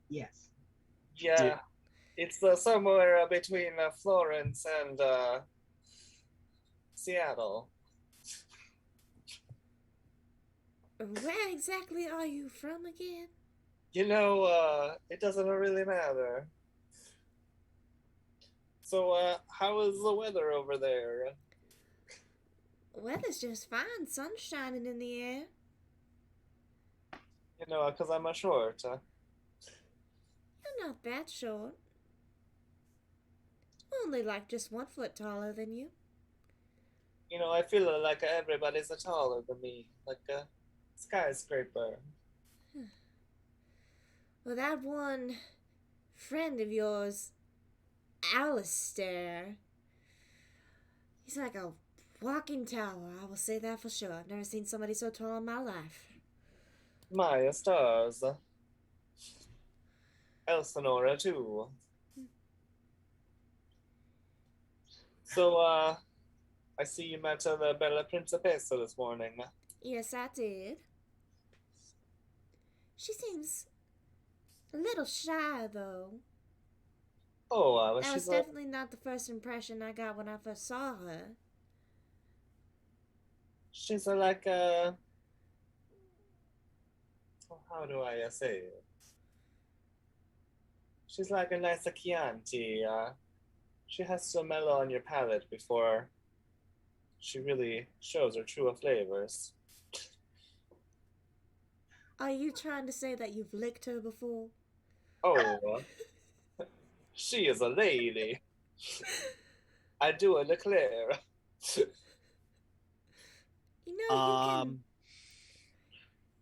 Yes. Yeah. It's somewhere between Florence and Seattle. Where exactly are you from again? You know, it doesn't really matter. So, how is the weather over there? Weather's just fine. Sun's shining in the air. You know, because I'm a short. You're not that short. Only like just 1 foot taller than you. You know, I feel like everybody's taller than me, like a skyscraper. Well, that one friend of yours, Alistair, he's like a walking tower, I will say that for sure. I've never seen somebody so tall in my life. My stars. Elsinora too. So, I see you met the Bella Principessa this morning. Yes, I did. She seems a little shy, though. Oh, That was she's definitely not the first impression I got when I first saw her. she's like a, how do I say it? She's like a nice Chianti. She has to mellow on your palate before she really shows her true flavors. Are you trying to say that you've licked her before? Oh, she is a lady. I do declare. You know, you can.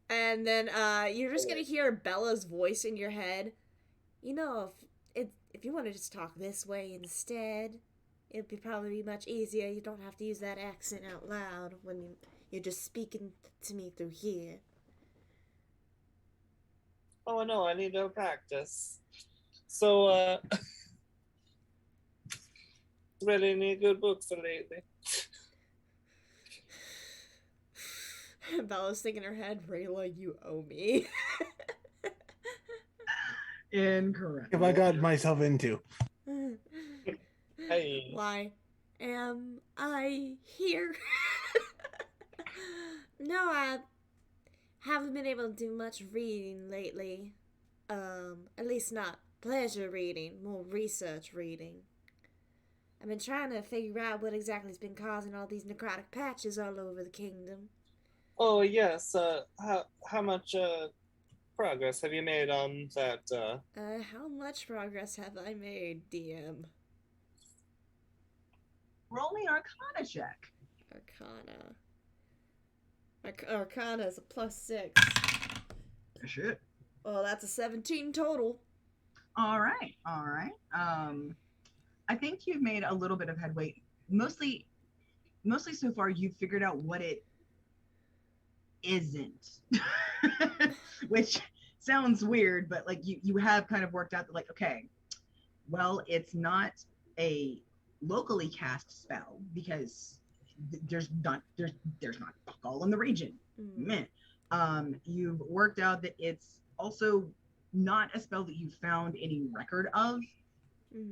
And then you're just gonna hear Bella's voice in your head. You know, if you want to just talk this way instead, it'd be probably much easier. You don't have to use that accent out loud when you're just speaking to me through here. Oh no, I need to practice. So, read any good books lately? Bella's thinking in her head, Rayla, you owe me. Incorrect. Have I got myself into? Hey. Why am I here? No, I haven't been able to do much reading lately. At least not pleasure reading, more research reading. I've been trying to figure out what exactly has been causing all these necrotic patches all over the kingdom. Oh yes. How much progress have you made on that? How much progress have I made, DM? Roll me Arcana check. Arcana. Arcana is a +6. Shit. Well, that's a 17 total. All right. I think you've made a little bit of headway. Mostly so far, you've figured out what it isn't, which sounds weird, but like you have kind of worked out that, like, okay, well, it's not a locally cast spell because there's not fuck all in the region. Meh. You've worked out that it's also not a spell that you found any record of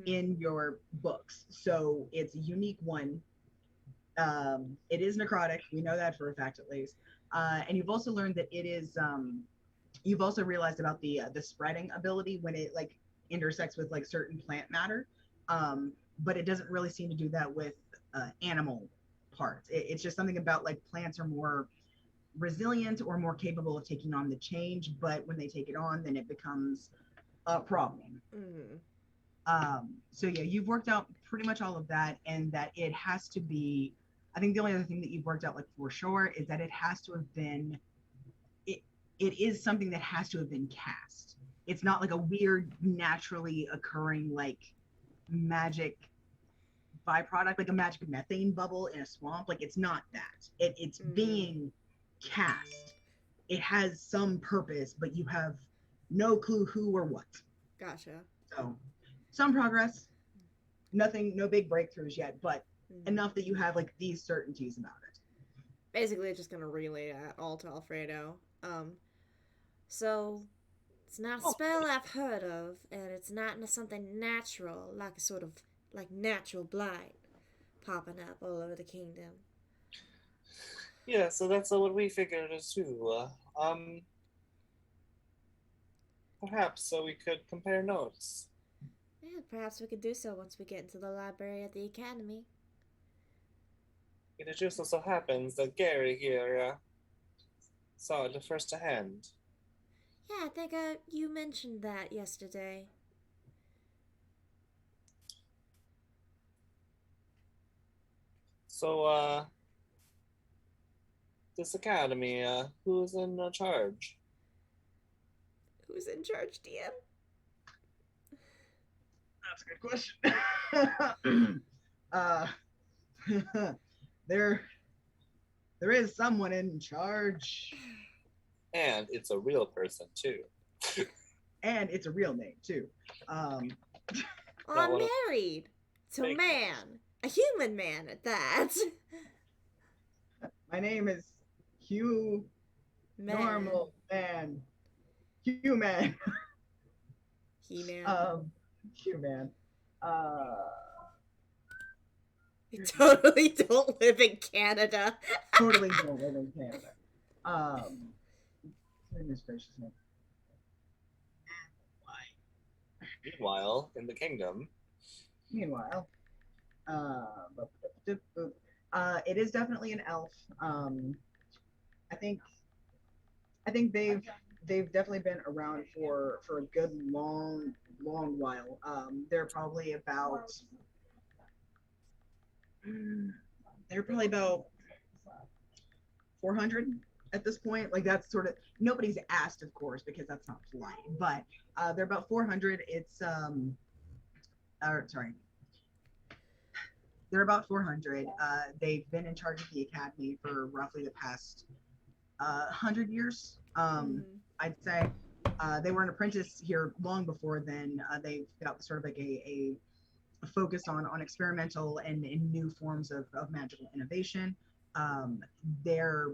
in your books, so it's a unique one. It is necrotic. We know that for a fact, at least. And you've also learned that it is. You've also realized about the spreading ability when it like intersects with like certain plant matter, but it doesn't really seem to do that with animal parts. It's just something about like plants are more resilient or more capable of taking on the change, but when they take it on, then it becomes a problem. So yeah, you've worked out pretty much all of that, and that it has to be. I think the only other thing that you've worked out like for sure is that it has to have been. It is something that has to have been cast. It's not like a weird, naturally occurring like magic byproduct, like a magic methane bubble in a swamp. Like it's not that. It's being cast. It has some purpose, but you have no clue who or what. Gotcha. So some progress. Nothing, no big breakthroughs yet, but enough that you have like these certainties about it. Basically, just gonna relay that all to Alfredo. So it's not a spell I've heard of, and it's not something natural, like a sort of like natural blight popping up all over the kingdom. Yeah, so that's what we figured as too. Perhaps we could compare notes. Yeah, perhaps we could do so once we get into the library at the academy. It just so happens that Gary here saw it first hand. Yeah, I think you mentioned that yesterday. So, this academy, who's in charge? Who's in charge, DM? That's a good question. there is someone in charge. And it's a real person, too. And it's a real name, too. I'm one of- married to a Thank man. A human man at that. My name is Hugh Man. Normal Man. Human. He-Man. Human. You totally don't live in Canada. Totally don't live in Canada. Goodness gracious me. Meanwhile, in the kingdom, Meanwhile, it is definitely an elf. I think they've definitely been around for a good long while. They're probably about 400 at this point. Like, that's sort of, nobody's asked, of course, because that's not polite, but they're about 400. They're about 400. They've been in charge of the academy for roughly the past 100 years. I'd say they were an apprentice here long before then. They've got sort of like a focus on experimental and new forms of magical innovation. They're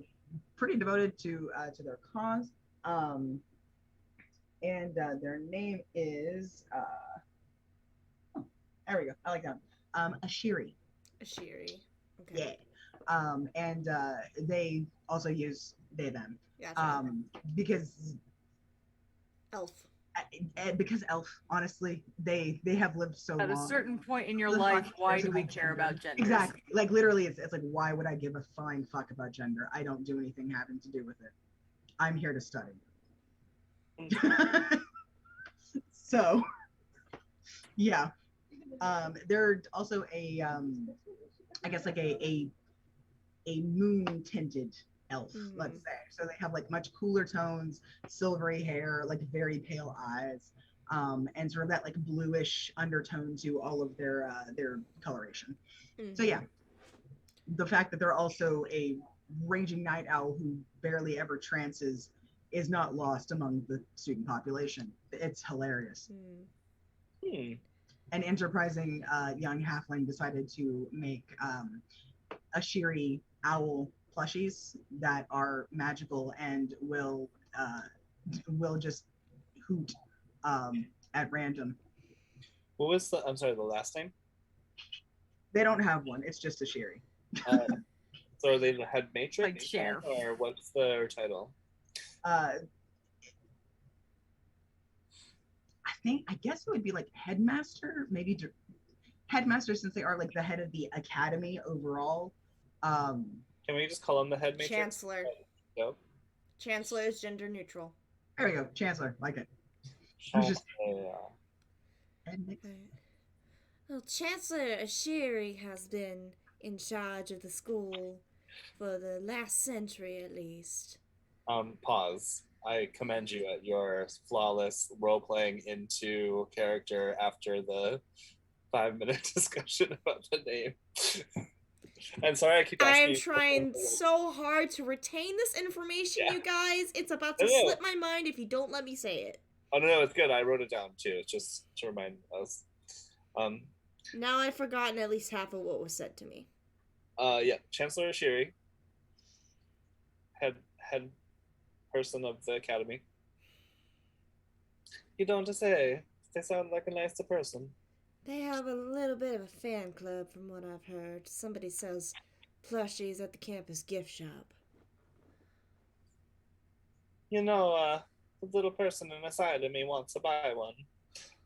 pretty devoted to their cause. And their name is there we go. I like that. Ashiri. Ashiri. Okay. Yeah. And they also use they them. Gotcha. Because Elf. Because elf, honestly, they have lived so At long. a certain point in your The life, fuck why cares do we about care about gender? Exactly. Like, literally, it's like, why would I give a flying fuck about gender? I don't do anything having to do with it. I'm here to study. So, yeah. They're also I guess like a moon tinted elf, let's say. So they have like much cooler tones, silvery hair, like very pale eyes, and sort of that like bluish undertone to all of their coloration. So yeah, the fact that they're also a raging night owl who barely ever trances is not lost among the student population. It's hilarious. An enterprising young halfling decided to make Ashiri owl plushies that are magical and will just hoot at random. what was the? I'm sorry, the last name. They don't have one. It's just Ashiri. So are they the head matron, Like sheriff. or what's their title? I guess it would be like headmaster, maybe headmaster, since they are like the head of the academy overall. Can we just call him the head matron? Chancellor. Yep. Chancellor is gender neutral. There we go, Chancellor, like it. Well, Chancellor Ashiri has been in charge of the school for the last century at least. Pause. I commend you at your flawless role-playing into character after the 5-minute discussion about the name. And sorry I keep asking I am you. trying so hard to retain this information, you guys. It's about to slip my mind if you don't let me say it. Oh, no, it's good. I wrote it down, too, just to remind us. Now I've forgotten at least half of what was said to me. Yeah, Chancellor Ashiri, head person of the academy. You don't have to say. They sound like a nicer person. They have a little bit of a fan club from what I've heard. Somebody sells plushies at the campus gift shop. You know, the little person inside of me wants to buy one,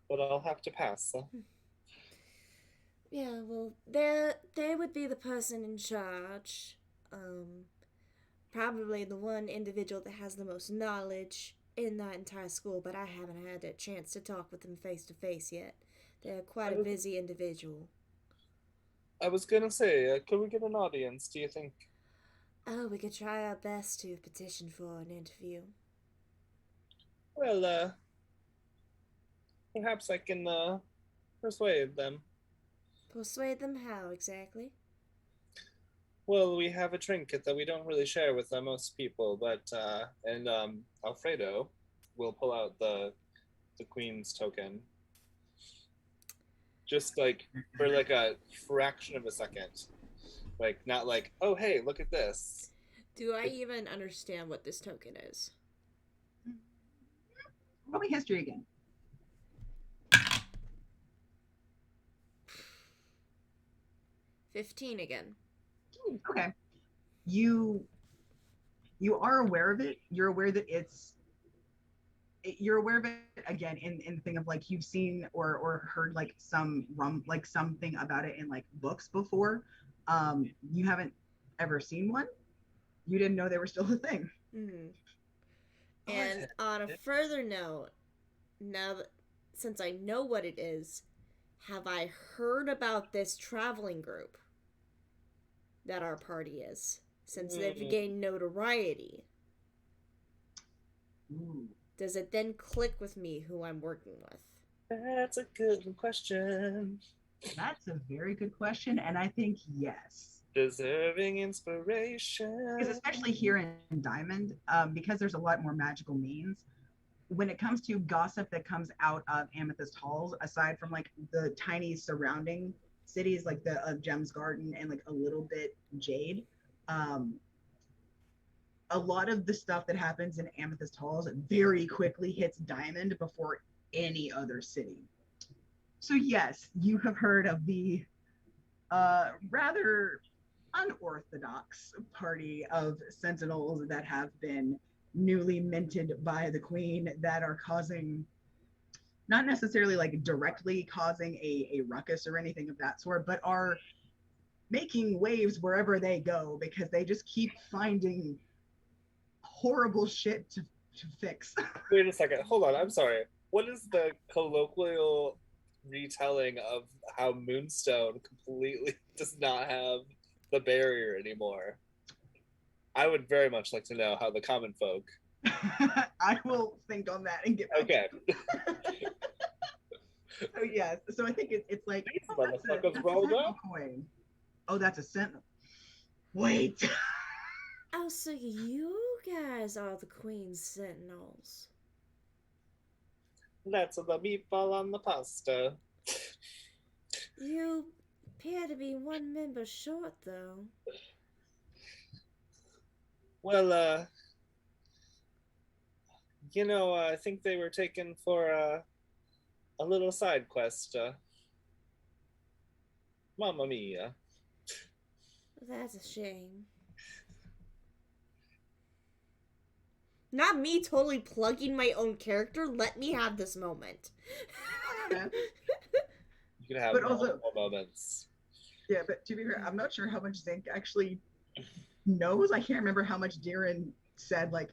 but I'll have to pass. Yeah, well, they would be the person in charge. Probably the one individual that has the most knowledge in that entire school, but I haven't had a chance to talk with them face to face yet. They're quite a busy individual. I was gonna say, could we get an audience, do you think? Oh, we could try our best to petition for an interview. Well, perhaps I can, persuade them. Persuade them how exactly? Well, we have a trinket that we don't really share with most people, but, and, Alfredo will pull out the queen's token. Just, like, for, like, a fraction of a second. Like, not like, oh, hey, look at this. Do I even understand what this token is? Roll me history again. 15 again. Okay. You are aware of it. You're aware that you're aware of it again in the thing of like you've seen or heard like something about it in like books before. You haven't ever seen one. You didn't know they were still a thing. Mm-hmm. And on a further note, now that since I know what it is, have I heard about this traveling group that our party is? Since they've gained notoriety. Ooh. Does it then click with me who I'm working with? That's a good question. That's a very good question, and I think yes. Deserving inspiration. Because especially here in Diamond, because there's a lot more magical means, when it comes to gossip that comes out of Amethyst Halls, aside from like the tiny surrounding cities like the Gems Garden and like a little bit Jade, a lot of the stuff that happens in Amethyst Halls very quickly hits Diamond before any other city. So yes, you have heard of the rather unorthodox party of Sentinels that have been newly minted by the Queen that are causing, not necessarily like directly causing a ruckus or anything of that sort, but are making waves wherever they go because they just keep finding horrible shit to fix. Wait a second. Hold on. I'm sorry. What is the colloquial retelling of how Moonstone completely does not have the barrier anymore? I would very much like to know how the common folk. I will think on that and get back. Okay. So yes, so I think it's like Motherfuckers that's a rolled Sentinel up. coin. Oh, that's a Sentinel. Wait. Oh, so you guys are the Queen's Sentinels. That's the meatball on the pasta. You appear to be one member short, though. Well, I think they were taken for a little side quest. Mamma mia. That's a shame. Not me totally plugging my own character. Let me have this moment. You can have But also- multiple moments. Yeah, but to be fair, I'm not sure how much Zinc actually knows. I can't remember how much Darren said, like,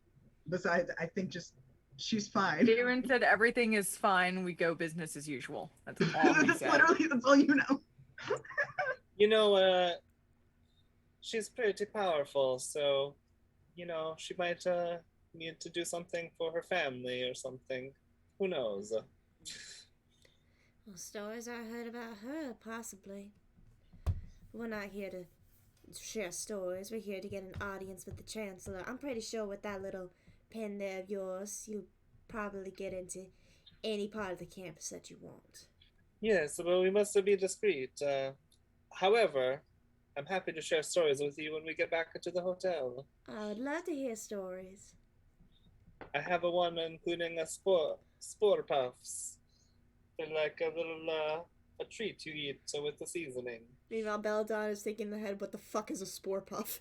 besides, I think just, she's fine. Darren said everything is fine. We go business as usual. That's all he That's said. literally, that's all you know. She's pretty powerful, so, she might need to do something for her family or something. Who knows? Well, stories I heard about her, possibly. We're not here to share stories. We're here to get an audience with the Chancellor. I'm pretty sure with that little pen there of yours, you'll probably get into any part of the campus that you want. Yes, but we must be discreet. However, I'm happy to share stories with you when we get back into the hotel. I would love to hear stories. I have a one including a spore puffs. They're like a little a treat you eat with the seasoning. Meanwhile, Belladonna is thinking in the head, what the fuck is a spore puff?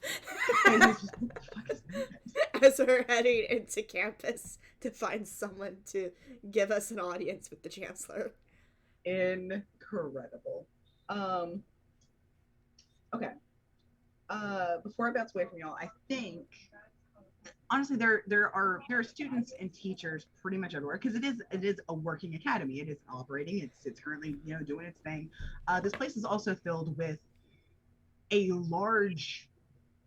As we're heading into campus to find someone to give us an audience with the Chancellor. Incredible. Okay. Before I bounce away from y'all, I think honestly there are students and teachers pretty much everywhere because it is a working academy. It is operating. It's currently doing its thing. This place is also filled with a large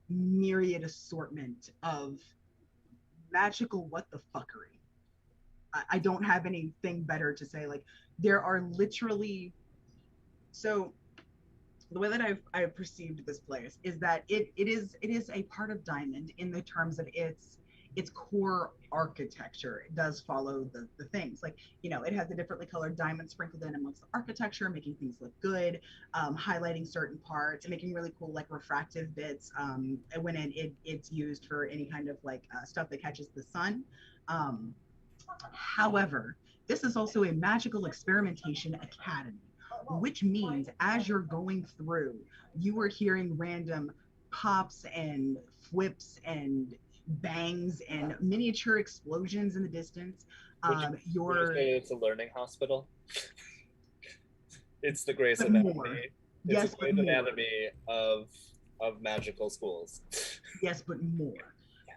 myriad assortment of magical what the fuckery. I don't have anything better to say. Like, there are literally, so the way that I've perceived this place is that it is a part of Diamond in the terms of its core architecture. It does follow the things, like, you know, it has the differently colored diamonds sprinkled in amongst the architecture, making things look good, highlighting certain parts and making really cool like refractive bits when it's used for any kind of like stuff that catches the sun. However, this is also a magical experimentation academy, which means as you're going through, you are hearing random pops and flips and bangs and miniature explosions in the distance. Would you say it's a learning hospital? It's the Grey's Anatomy. More. It's Yes, the Grey's but more. Anatomy of magical schools. Yes, but more.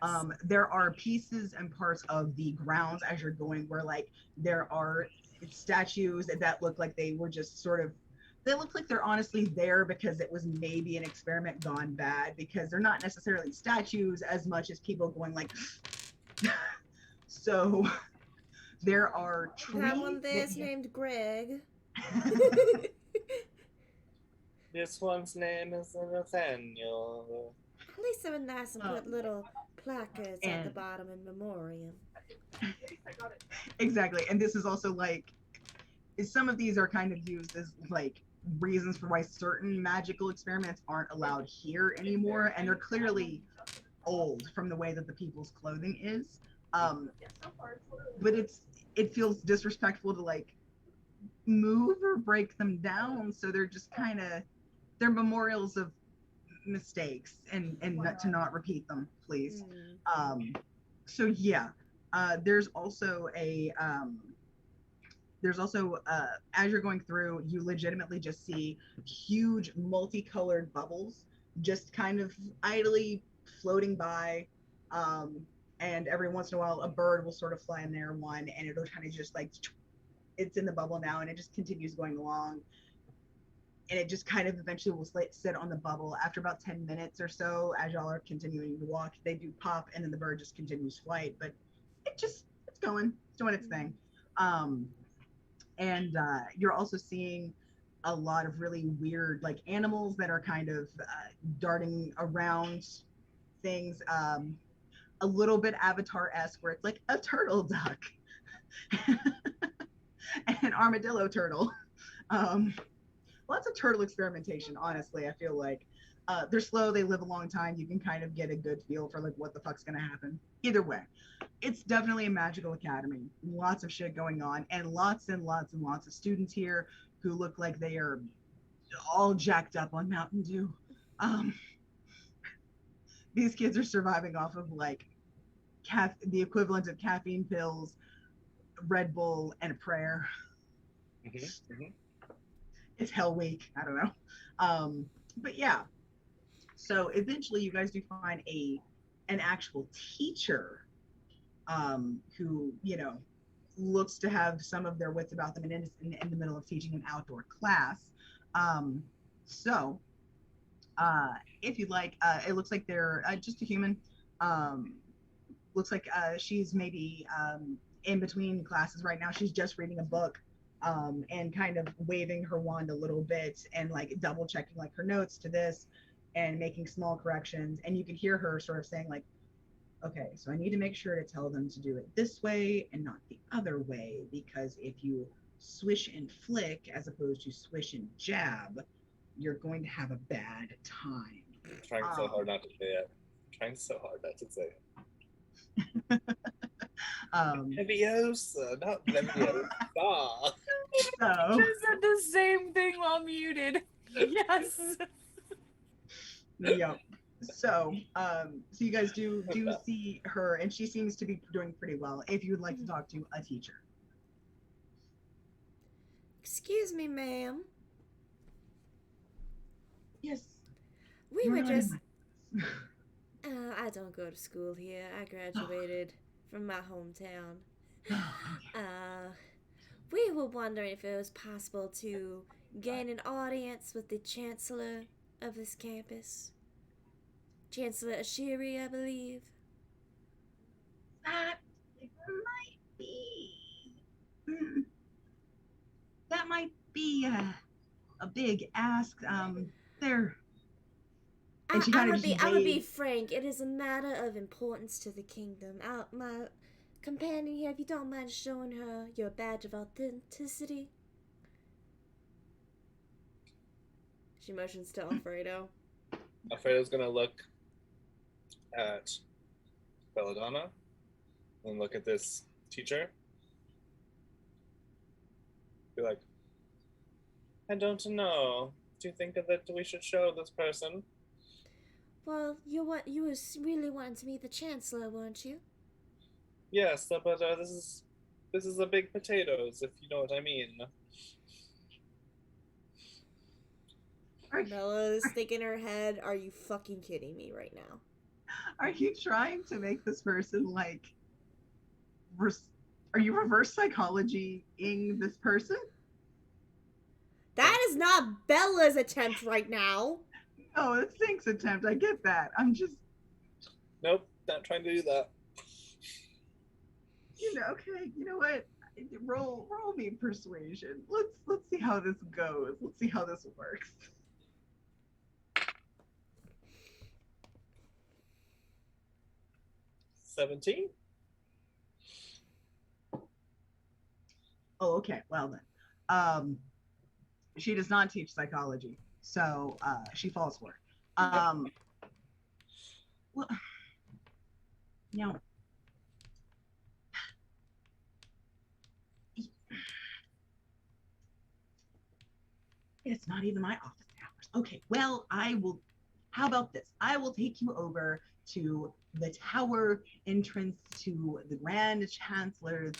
Yes. There are pieces and parts of the grounds as you're going where like there are statues that look like they were just sort of, they look like they're honestly there because it was maybe an experiment gone bad, because they're not necessarily statues as much as people going like so there are trees That one there's named Greg. This one's name is Nathaniel. At least they were nice and put little placards at the bottom in memoriam. Exactly. And this is also like, some of these are kind of used as like reasons for why certain magical experiments aren't allowed here anymore, and they're clearly old from the way that the people's clothing is. But it feels disrespectful to like move or break them down, so they're just kind of, they're memorials of mistakes and not, to not repeat them, please. So yeah, there's also as you're going through, you legitimately just see huge multicolored bubbles just kind of idly floating by, and every once in a while a bird will sort of fly in there one, and it'll kind of just like, it's in the bubble now, and it just continues going along, and it just kind of eventually will sit on the bubble. After about 10 minutes or so, as y'all are continuing to walk, they do pop, and then the bird just continues flight, but it's doing its thing. And you're also seeing a lot of really weird like animals that are kind of darting around things, a little bit Avatar-esque, where it's like a turtle duck and an armadillo turtle. Lots of turtle experimentation, honestly. I feel like they're slow, they live a long time, you can kind of get a good feel for like what the fuck's gonna happen. Either way, it's definitely a magical academy. Lots of shit going on, and lots and lots and lots of students here who look like they are all jacked up on Mountain Dew. These kids are surviving off of like the equivalent of caffeine pills, Red Bull, and a prayer. It's Hell Week. I don't know. But yeah. So eventually, you guys do find an actual teacher, who, you know, looks to have some of their wits about them, and is in the middle of teaching an outdoor class. So if you'd like, it looks like they're just a human. Looks like she's maybe in between classes right now. She's just reading a book, and kind of waving her wand a little bit and like double checking like her notes to this and making small corrections. And you can hear her sort of saying like, okay, so I need to make sure to tell them to do it this way and not the other way, because if you swish and flick as opposed to swish and jab, you're going to have a bad time. Trying so hard not to say it. Trying so hard not to say it. Leviosa, not Leviosa. So, Just said the same thing while muted. Yes. Yep. So, so you guys do see her, and she seems to be doing pretty well. If you would like to talk to a teacher. Excuse me, ma'am. Yes. We You're were not just. in I don't go to school here. I graduated from my hometown. We were wondering if it was possible to gain an audience with the Chancellor of this campus. Chancellor Ashiri, I believe. That might be. That might be a big ask. There. And she kind of just I'm gonna be waves. frank. It is a matter of importance to the kingdom. My companion here, if you don't mind showing her your badge of authenticity. She motions to Alfredo. Alfredo's gonna look at Belladonna and look at this teacher. Be like, I don't know. Do you think that we should show this person? Well, you was really wanting to meet the Chancellor, weren't you? Yes, but this is a big potatoes, if you know what I mean. Bella is thinking in her head, are you fucking kidding me right now? Are you trying to make this person like? Are you reverse psychology-ing this person? That is not Bella's attempt right now. Oh, it's Zink's attempt. I get that. I'm just. Nope, not trying to do that. Okay. You know what? Roll me persuasion. Let's see how this goes. Let's see how this works. 17? Oh, okay. Well then. She does not teach psychology, so she falls for it. Well, now, it's not even my office hours. Okay, well, I will. How about this? I will take you over to the tower entrance to the Grand Chancellor's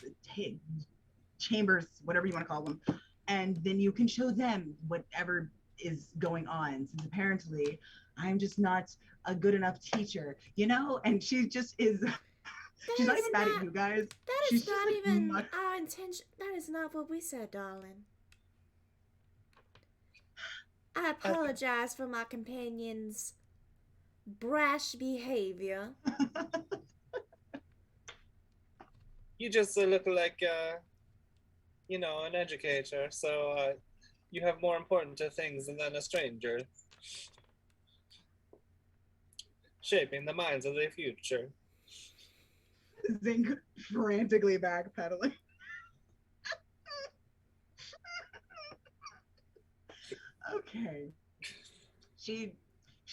chambers, whatever you want to call them, and then you can show them whatever is going on, since apparently I'm just not a good enough teacher, and she just is. She's not even mad at you guys. That is not even our intention. That is not what we said, darling. I apologize for my companion's brash behavior. You just look like, an educator, so you have more important things than a stranger. Shaping the minds of the future. Zink frantically backpedaling. Okay. She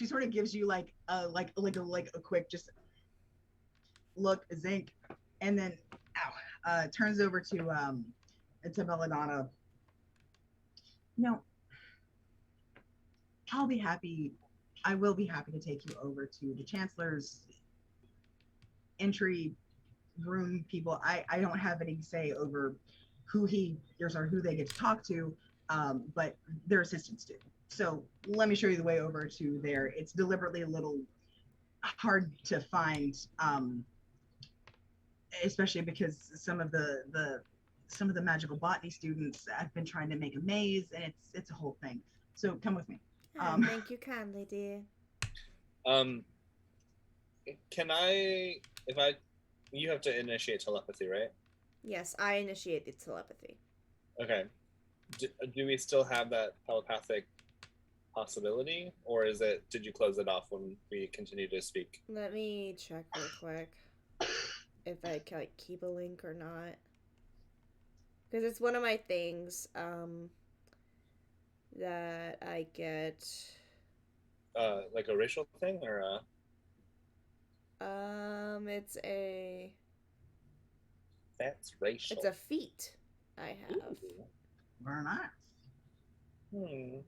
sort of gives you like a quick just look, Zink, and then turns over to Belladonna. I will be happy to take you over to the Chancellor's entry room people. I don't have any say over who they get to talk to, but their assistants do. So let me show you the way over to there. It's deliberately a little hard to find, especially because some of the magical botany students have been trying to make a maze, and it's a whole thing. So come with me. Thank you kindly, dear. Can you have to initiate telepathy, right? Yes, I initiate the telepathy. Okay. Do we still have that telepathic possibility, or did you close it off when we continue to speak? Let me check real quick if I can keep a link or not, because it's one of my things that I get. Like a racial thing, or it's a. That's racial. It's a feat I have. Very nice. Yes.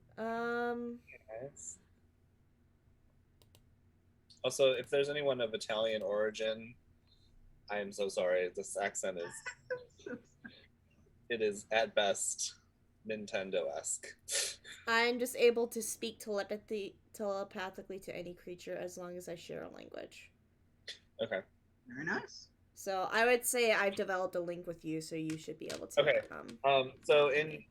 Also, if there's anyone of Italian origin, I am so sorry. This accent is. It is at best Nintendo-esque. I'm just able to speak telepathically to any creature as long as I share a language. Okay. Very nice. So I would say I've developed a link with you, so you should be able to. Okay. So in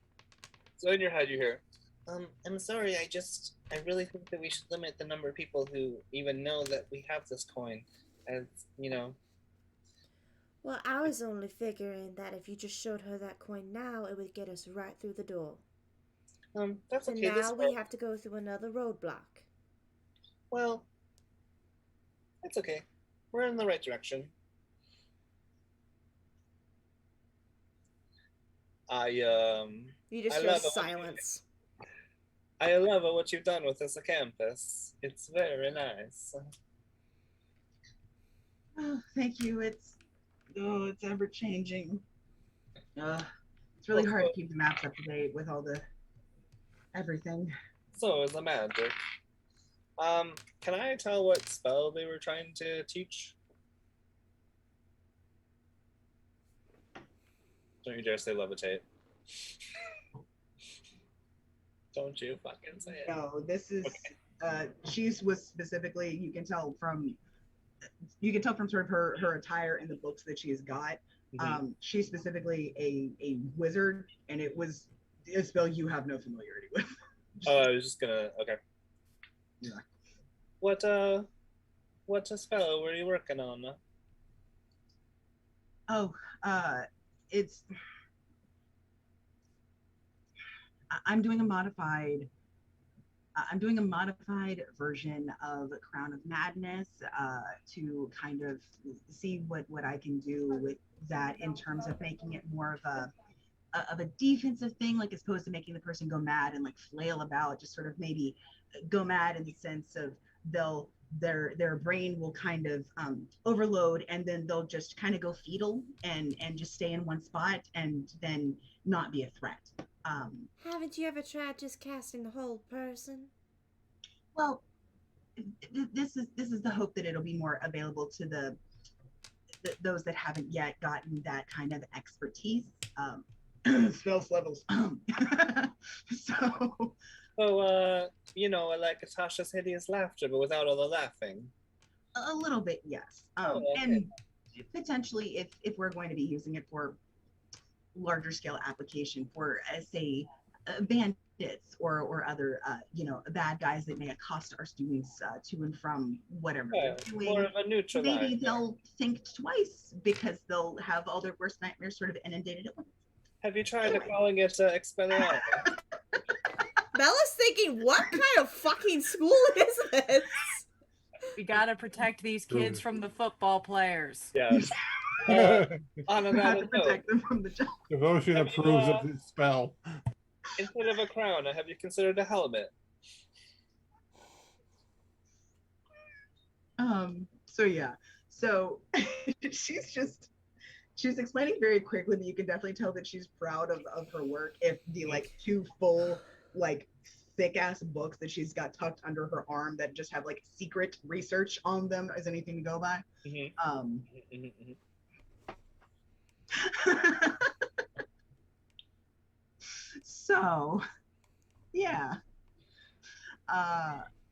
your head, you hear, I'm sorry, I really think that we should limit the number of people who even know that we have this coin. As, you know. Well, I was only figuring that if you just showed her that coin now, it would get us right through the door. That's So okay. now we have to go through another roadblock. Well, it's okay. We're in the right direction. You just hear silence. I love what you've done with this campus. It's very nice. Oh, thank you. It's ever changing. It's really hard to keep the maps up to date with all the everything. So is the magic. Can I tell what spell they were trying to teach? Don't you dare say levitate. Don't you fucking say it. No, this is okay. She was specifically, you can tell from sort of her attire in the books that she's got. Mm-hmm. She's specifically a wizard, and it was a spell you have no familiarity with. I was just gonna okay. Yeah. What spell were you working on? It's I'm doing a modified version of Crown of Madness to kind of see what I can do with that in terms of making it more of a defensive thing, like as opposed to making the person go mad and like flail about, just sort of maybe go mad in the sense of their brain will kind of overload, and then they'll just kind of go fetal and just stay in one spot and then not be a threat. Haven't you ever tried just casting the whole person? Well, this is the hope that it'll be more available to those that haven't yet gotten that kind of expertise. Spells levels. So, like Tasha's hideous laughter, but without all the laughing. A little bit, yes. Okay. And potentially, if we're going to be using it for larger scale application for, say, bandits or other, bad guys that may accost our students to and from whatever they're doing. More of a neutralizer. Maybe they'll think twice because they'll have all their worst nightmares sort of inundated at once. Have you tried calling it Expelliarmus? Bella's thinking, what kind of fucking school is this? We gotta protect these kids from the football players. Yes. On another protect them from the job. Devotion approves of this spell. Instead of a crown, have you considered a helmet? So yeah. So she's explaining very quickly, but you can definitely tell that she's proud of her work. If the like 2 full like thick ass books that she's got tucked under her arm that just have like secret research on them is anything to go by. So yeah.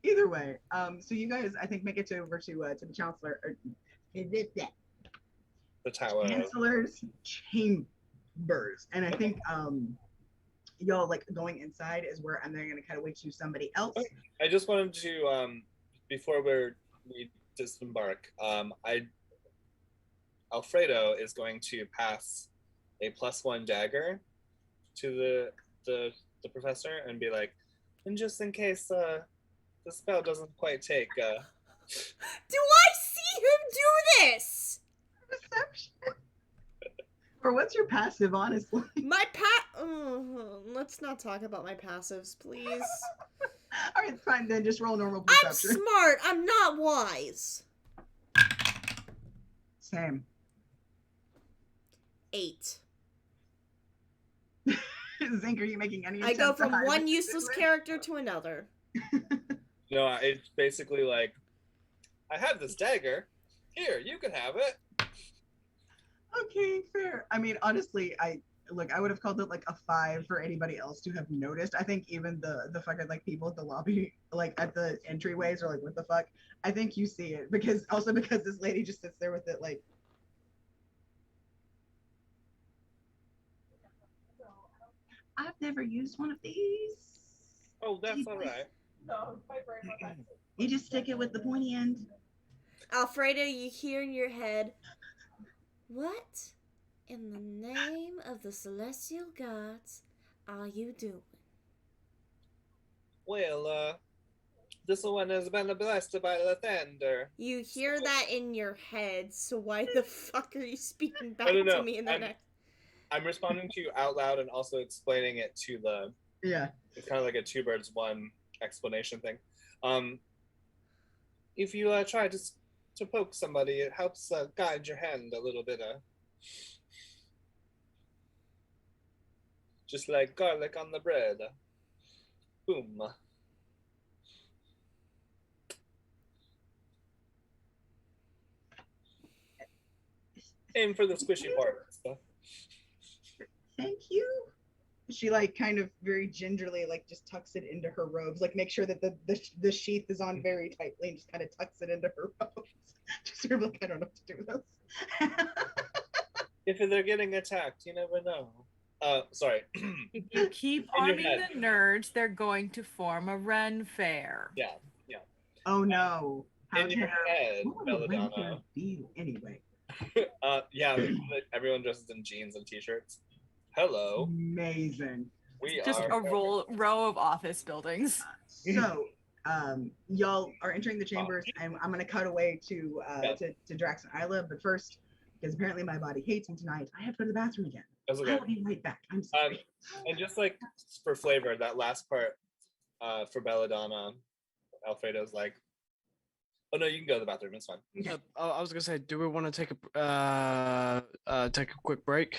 Either way, so you guys I think make it over to the chancellor, or the tower, chancellor's chambers, and I think y'all like going inside is where I'm then gonna kind of wait to somebody else. I just wanted to before we disembark, Alfredo is going to pass a +1 dagger to the professor and be like, and just in case the spell doesn't quite take. Do I see him do this? Perception. Or what's your passive, honestly? My let's not talk about my passives, please. All right, fine then. Just roll normal perception. I'm smart. I'm not wise. Same. 8. Zink, are you making any? I go from one useless character to another. No, it's basically like, I have this dagger. Here, you can have it. Okay, fair. I mean, honestly, I would have called it like a 5 for anybody else to have noticed. I think even the fucking like people at the lobby, like at the entryways, are like, what the fuck? I think you see it because this lady just sits there with it like. I've never used one of these. Oh, that's all right. You just stick it with the pointy end. Alfredo, you hear in your head, what in the name of the celestial gods are you doing? Well, this one has been blessed by the thunder. You hear that in your head, so why the fuck are you speaking back No. to me in that? I'm responding to you out loud and also explaining it to the. Yeah. It's kind of like a two birds one explanation thing. If you try to poke somebody, it helps guide your hand a little bit. Just like garlic on the bread. Boom. Aim for the squishy part. Thank you. She like kind of very gingerly like just tucks it into her robes, like make sure that the sheath is on very tightly and just kind of tucks it into her robes. Just sort of like, I don't know what to do with this. If they're getting attacked, you never know. Sorry. If you keep In your arming head. the nerds, they're going to form a Ren fair. Yeah. Oh no. How In your dare head, what would a Belladonna. winter be anyway? Yeah, everyone dresses in jeans and t-shirts. Hello. Amazing. We Just are a row of office buildings. So y'all are entering the chambers and I'm gonna cut away to Drax and Isla, but first, because apparently my body hates me tonight, I have to go to the bathroom again. That's okay. I'll be right back. I'm sorry. And just like for flavor, that last part for Belladonna, Alfredo's like, oh no, you can go to the bathroom. It's fine. I was gonna say, do we want to take a quick break?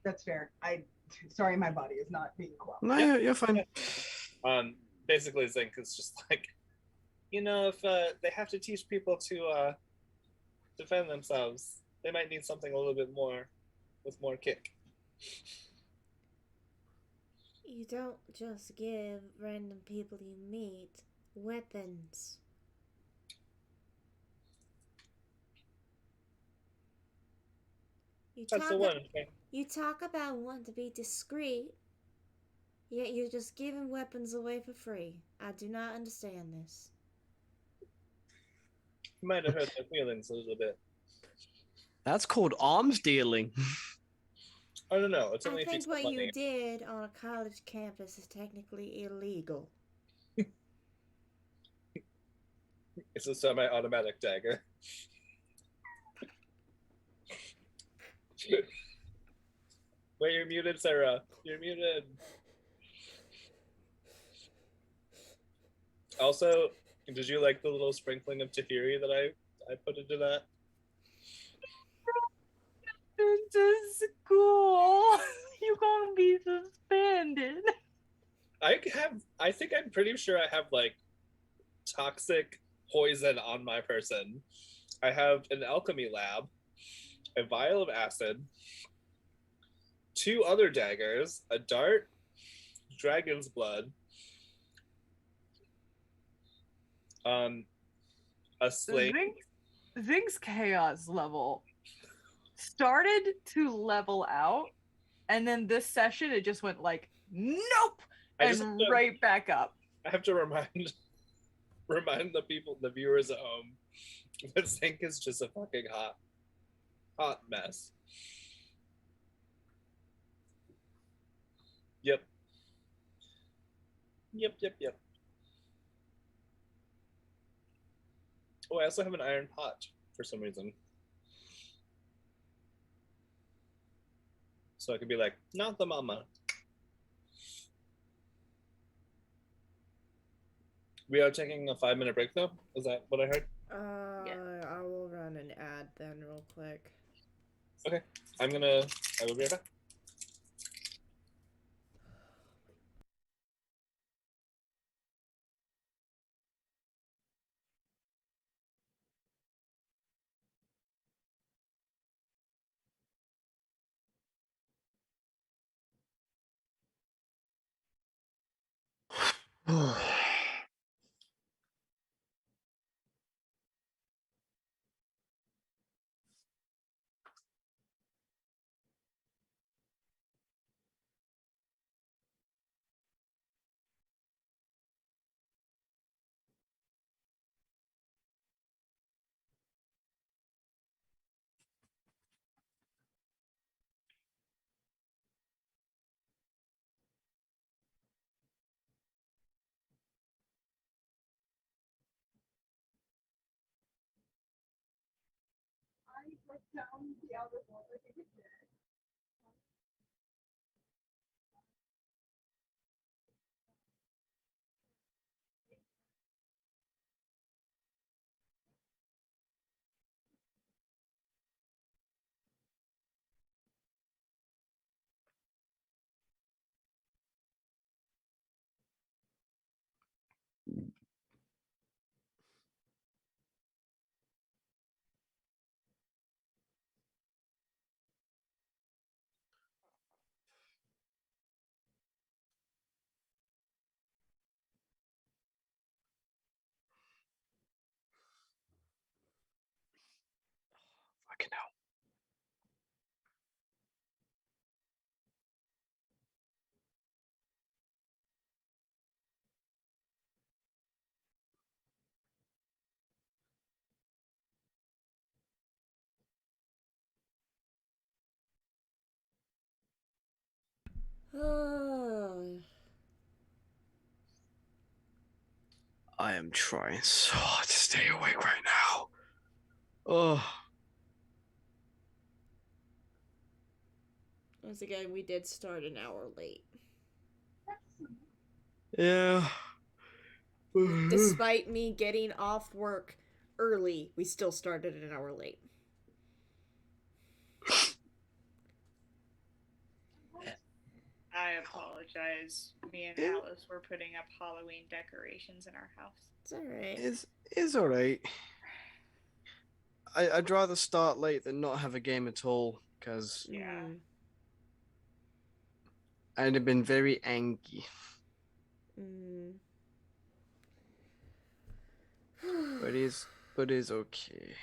That's fair. Sorry, my body is not being cooperative. No, you're fine. Basically, Zink is just like, if they have to teach people to defend themselves, they might need something a little bit more with more kick. You don't just give random people you meet weapons. That's the one. Okay. You talk about wanting to be discreet, yet you're just giving weapons away for free. I do not understand this. You might have hurt their feelings a little bit. That's called arms dealing. I don't know. It's only I if you think what spend you money. did on a college campus is technically illegal. It's a semi-automatic dagger. Wait, you're muted, Sarah. You're muted. Also, did you like the little sprinkling of Tahiri that I put into that? Into school. You're gonna be suspended. I think I'm pretty sure I have like toxic poison on my person. I have an alchemy lab, a vial of acid, 2 other daggers, a dart, dragon's blood, a sling. Zing's chaos level started to level out, and then this session it just went like nope, and right back up. I have to remind the people, the viewers at home, that Zink is just a fucking hot mess. Yep. Oh, I also have an iron pot for some reason. So I could be like, not the mama. We are taking a 5-minute break though? Is that what I heard? I will run an ad then real quick. Okay. I will be right back. Fucking hell. I am trying so hard to stay awake right now. Oh. Once again, we did start an hour late. Yeah. Despite me getting off work early, we still started an hour late. I apologize. Me and Alice were putting up Halloween decorations in our house. It's alright. It's alright. I'd rather start late than not have a game at all, because Yeah. I'd have been very angry. But it's okay.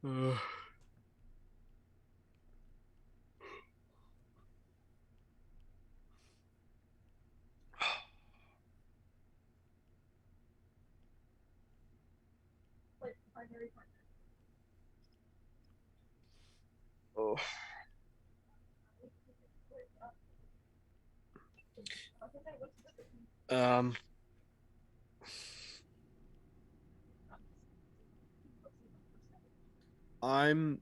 Oh. I'm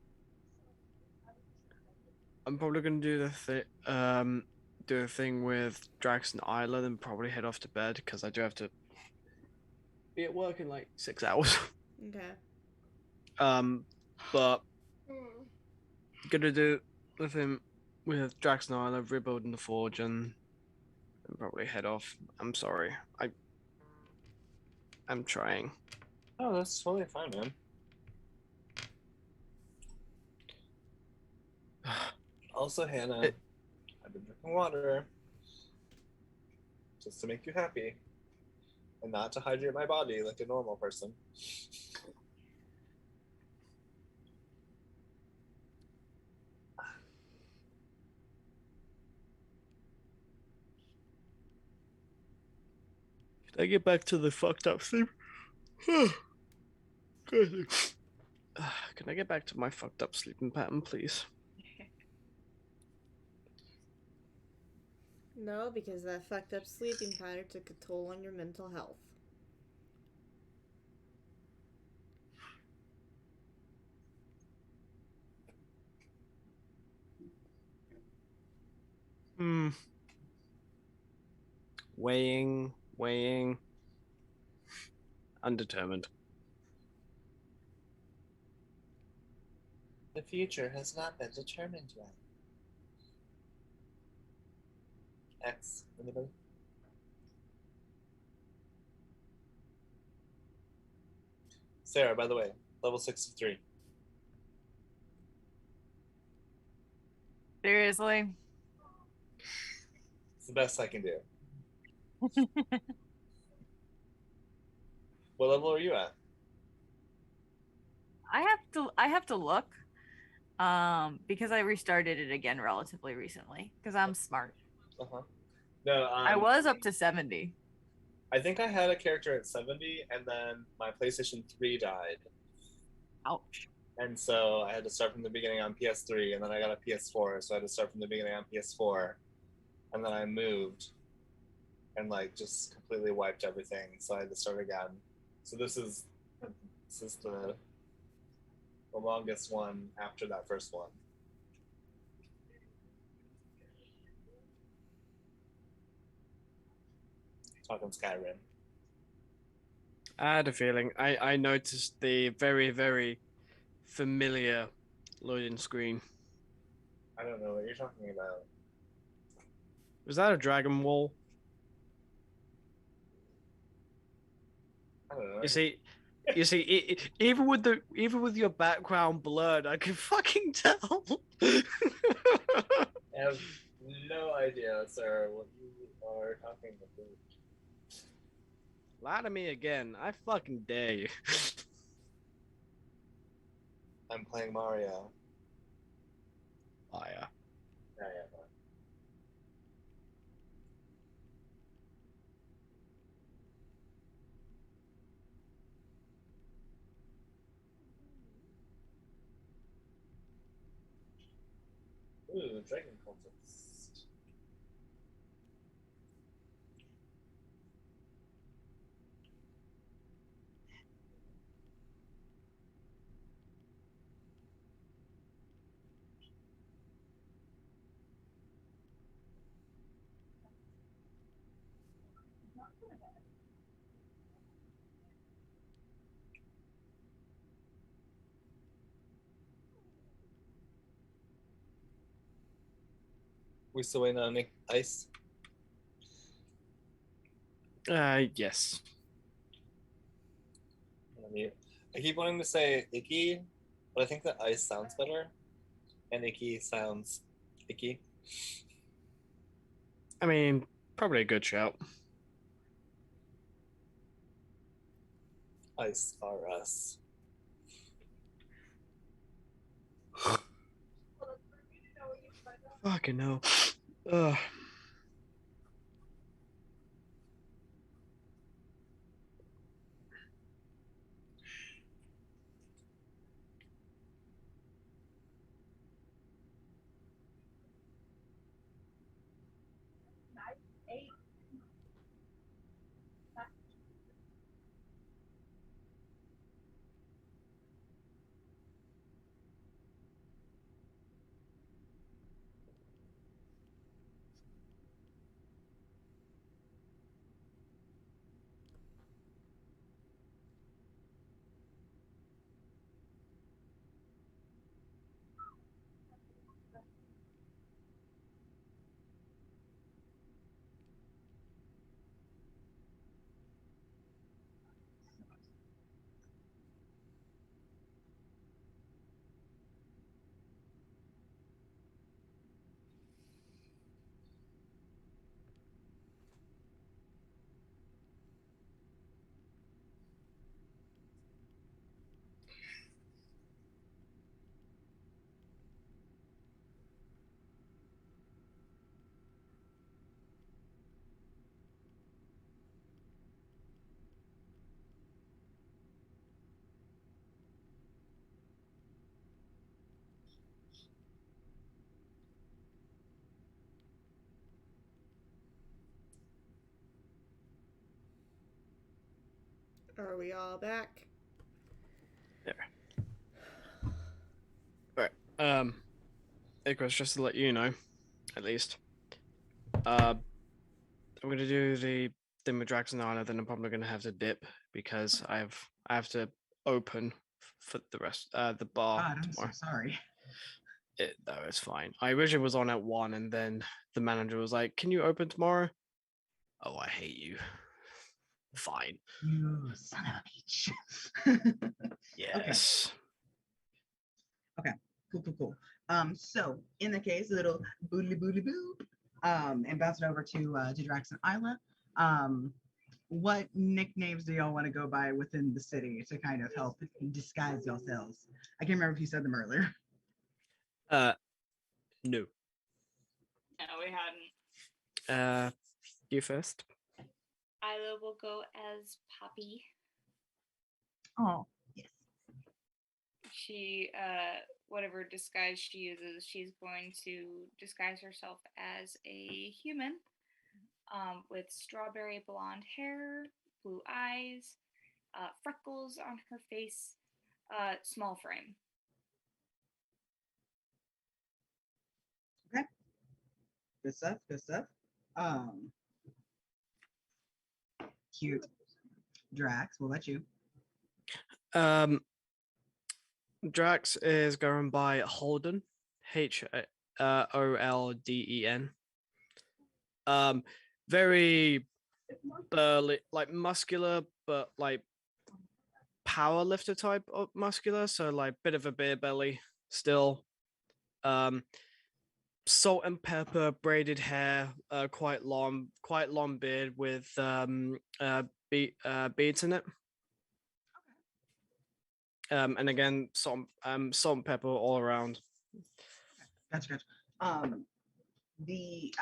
probably gonna do the thing with Drax and Isla, and probably head off to bed because I do have to be at work in like 6 hours. Okay. But gonna do the thing with Drax and Isla, rebuilding the forge, and probably head off. I'm sorry. I'm trying. Oh, that's totally fine, man. Also, Hannah, I've been drinking water just to make you happy and not to hydrate my body like a normal person. Can I get back to the fucked up sleep? Can I get back to my fucked up sleeping pattern, please? No, because that fucked up sleeping pattern took a toll on your mental health. Weighing. Undetermined. The future has not been determined yet. X, anybody? Sarah, by the way, level 63. Seriously? It's the best I can do. What level are you at? I have to look. Because I restarted it again relatively recently. Because I'm smart. Uh-huh. No, I was up to 70. I think I had a character at 70, and then my PlayStation 3 died. Ouch. And so I had to start from the beginning on PS3, and then I got a PS4, so I had to start from the beginning on PS4. And then I moved. and like just completely wiped everything. So I had to start again. So this is the longest one after that first one. Talking Skyrim. I had a feeling. I noticed the very, very familiar loading screen. I don't know what you're talking about. Was that a dragon wall? I don't know. You see, even with your background blurred, I could fucking tell. I have no idea, sir, what you are talking about. Lie to me again. I fucking dare you. I'm playing Mario. Liar. Yeah. Ooh, Dragon Cultist. We still waiting on ice? Yes. I keep wanting to say icky, but I think that ice sounds better, and icky sounds icky. I mean, probably a good shout. Ice are us. Fucking hell. Ugh. Are we all back? There. Alright. Icarus, just to let you know, at least. I'm gonna do the thing with Draxon Island, then I'm probably gonna have to dip because I have to open for the rest the bar God, I'm so tomorrow. sorry. No, it's fine. I originally was on at 1 and then the manager was like, "Can you open tomorrow?" Oh, I hate you. Fine. You son of a bitch. Yes. Okay. Cool. So in the case, a little boodly boop, and bounce it over to Draxon Isla. What nicknames do y'all want to go by within the city to kind of help disguise yourselves? I can't remember if you said them earlier. No. No, we hadn't. You first. Isla will go as Poppy. Oh, yes. She, whatever disguise she uses, she's going to disguise herself as a human. with strawberry blonde hair, blue eyes, freckles on her face, small frame. Okay. Good stuff. Good stuff. Cute. Drax, what about you? Drax is going by Holden, Holden. Very burly, like muscular, but like power lifter type of muscular. So like bit of a beer belly still. Salt and pepper, braided hair, quite long beard with beads in it. And again, salt and pepper all around. Gotcha. The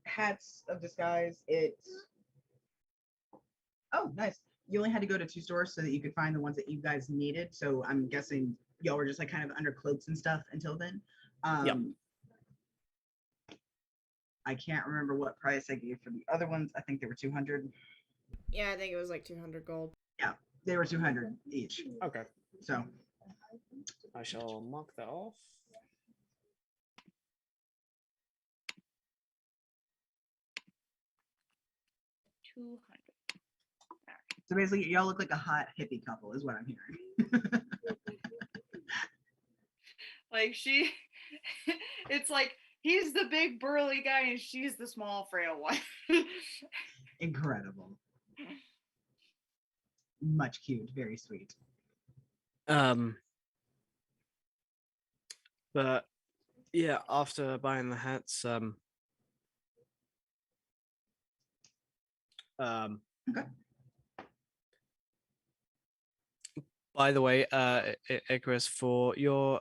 hats of disguise, it's nice. You only had to go to 2 stores so that you could find the ones that you guys needed. So I'm guessing y'all were just like kind of under cloaks and stuff until then. Yep. I can't remember what price I gave for the other ones. I think they were 200. Yeah, I think it was like 200 gold. Yeah, they were 200 each. Okay. So I shall mark that off. $200. So basically, y'all look like a hot hippie couple, is what I'm hearing. Like it's like he's the big burly guy and she's the small frail one. Incredible. Much cute, very sweet. But yeah, after buying the hats, Okay. By the way, Icarus, for your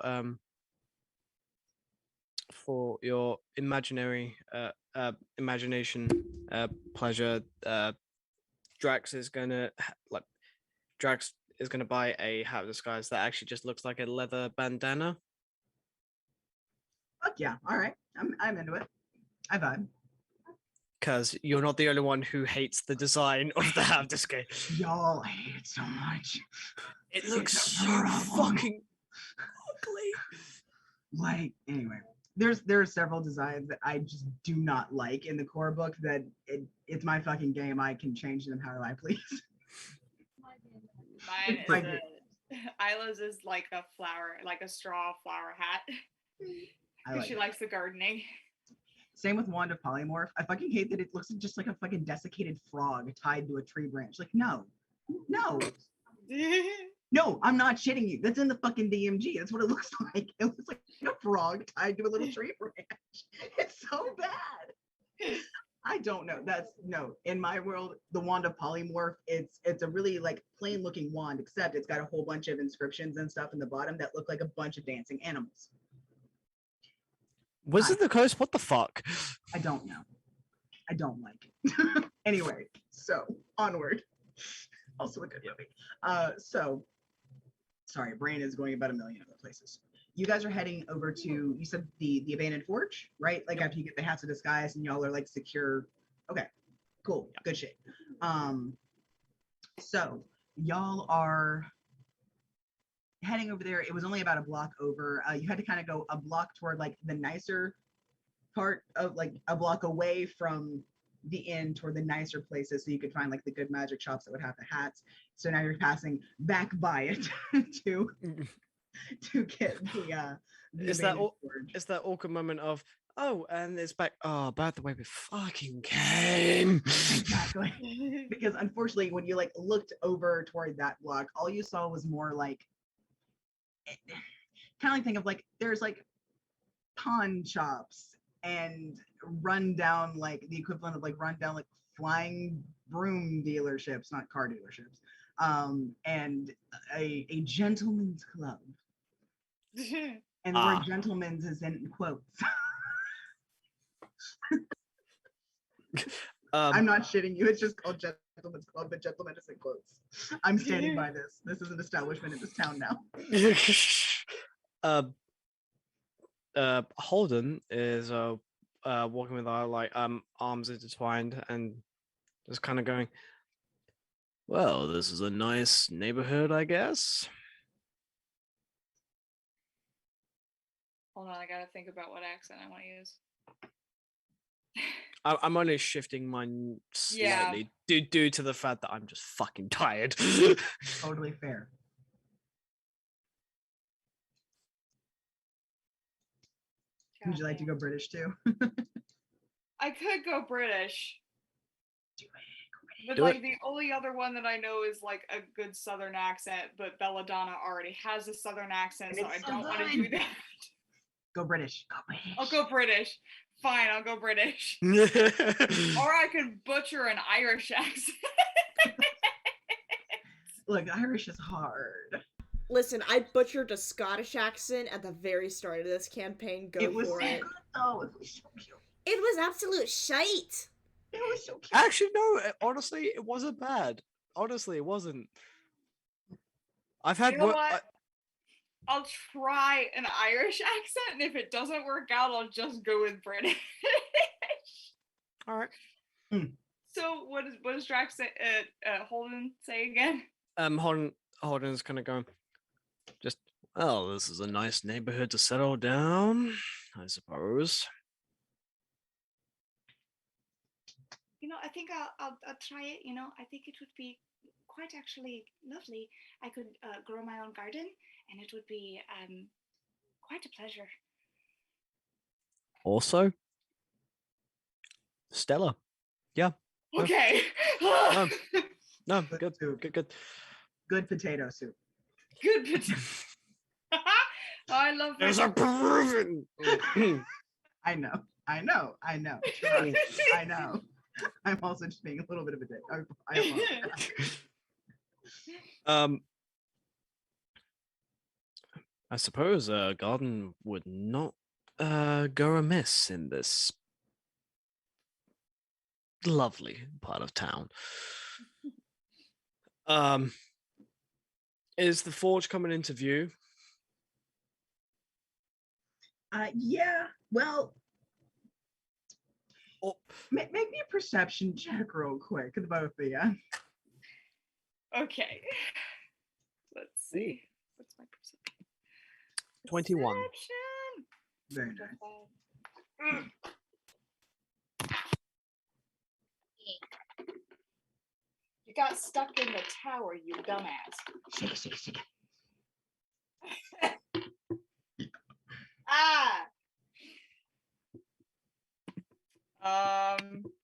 imagination pleasure, Drax is gonna buy a hat of disguise that actually just looks like a leather bandana. Fuck yeah! All right, I'm into it. I vibe. Because you're not the only one who hates the design of the hat of disguise. Y'all hate it so much. It looks It's a so problem. fucking ugly. Like, anyway, there are several designs that I just do not like in the core book that it's my fucking game. I can change them however I please. Mine is Like Isla's is like a flower, like a straw flower hat. I like She it. likes the gardening. Same with Wand of Polymorph. I fucking hate that it looks just like a fucking desiccated frog tied to a tree branch. Like, no. No, I'm not shitting you. That's in the fucking DMG. That's what it looks like. It looks like a frog tied to a little tree branch. It's so bad. I don't know. In my world, the Wand of Polymorph, it's a really like plain looking wand, except it's got a whole bunch of inscriptions and stuff in the bottom that look like a bunch of dancing animals. Wizard of the Coast? What the fuck? I don't know. I don't like it. Anyway, so onward. Also a good movie. So sorry, brain is going about a million other places. You guys are heading over to, you said the abandoned forge, right? Like after you get the hats of disguise and y'all are like secure. Okay, cool, good shit. So y'all are heading over there. It was only about a block over. You had to kind of go a block toward like the nicer part of, like a block away from the inn toward the nicer places, so you could find like the good magic shops that would have the hats. So now you're passing back by it to get the Is that awkward moment of, oh, and it's back, oh, by the way, we fucking came. Exactly. Because unfortunately, when you like looked over toward that block, all you saw was more like kind of like think of like there's like pawn shops and run down, like the equivalent of like run down like flying broom dealerships, not car dealerships, and a gentleman's club. And the word gentleman's is in quotes. I'm not shitting you. It's just called Gentleman's Club, but gentleman is in quotes. I'm standing by this. This is an establishment in this town now. Holden is walking with our arms intertwined and just kind of going, well, this is a nice neighborhood, I guess. Hold on, I gotta think about what accent I want to use. I'm only shifting mine slightly due to the fact that I'm just fucking tired. Totally fair. Would you like to go British too? I could go British. But Do like it. the only other one that I know is like a good Southern accent, but Belladonna already has a Southern accent, so I don't want to do that. Go British. Go British. I'll go British. Fine, I'll go British. Or I could butcher an Irish accent. Look, Irish is hard. Listen, I butchered a Scottish accent at the very start of this campaign. Go It was for so it. good though. It was so cute. It was absolute shite. It was so cute. Actually, no. Honestly, it wasn't bad. Honestly, it wasn't. I've had You know what? I'll try an Irish accent, and if it doesn't work out, I'll just go with British. All right. So, what does Drax say? Holden say again? Holden's kind of going. Just, well, this is a nice neighborhood to settle down, I suppose. You know, I think I'll try it. You know, I think it would be quite actually lovely. I could grow my own garden, and it would be quite a pleasure. Also, Stella. Yeah. Okay. No, good. Good potato soup. Good potato. I love There's a proven. I know. Trust. I know. I'm also just being a little bit of a dick. I apologize. I suppose a garden would not go amiss in this lovely part of town. Is the forge coming into view? Yeah. Well, make me a perception check real quick, the both of you. Okay. Let's see. What's my perception? 21. Perception. Very nice. You got stuck in the tower, you dumbass. Shake it.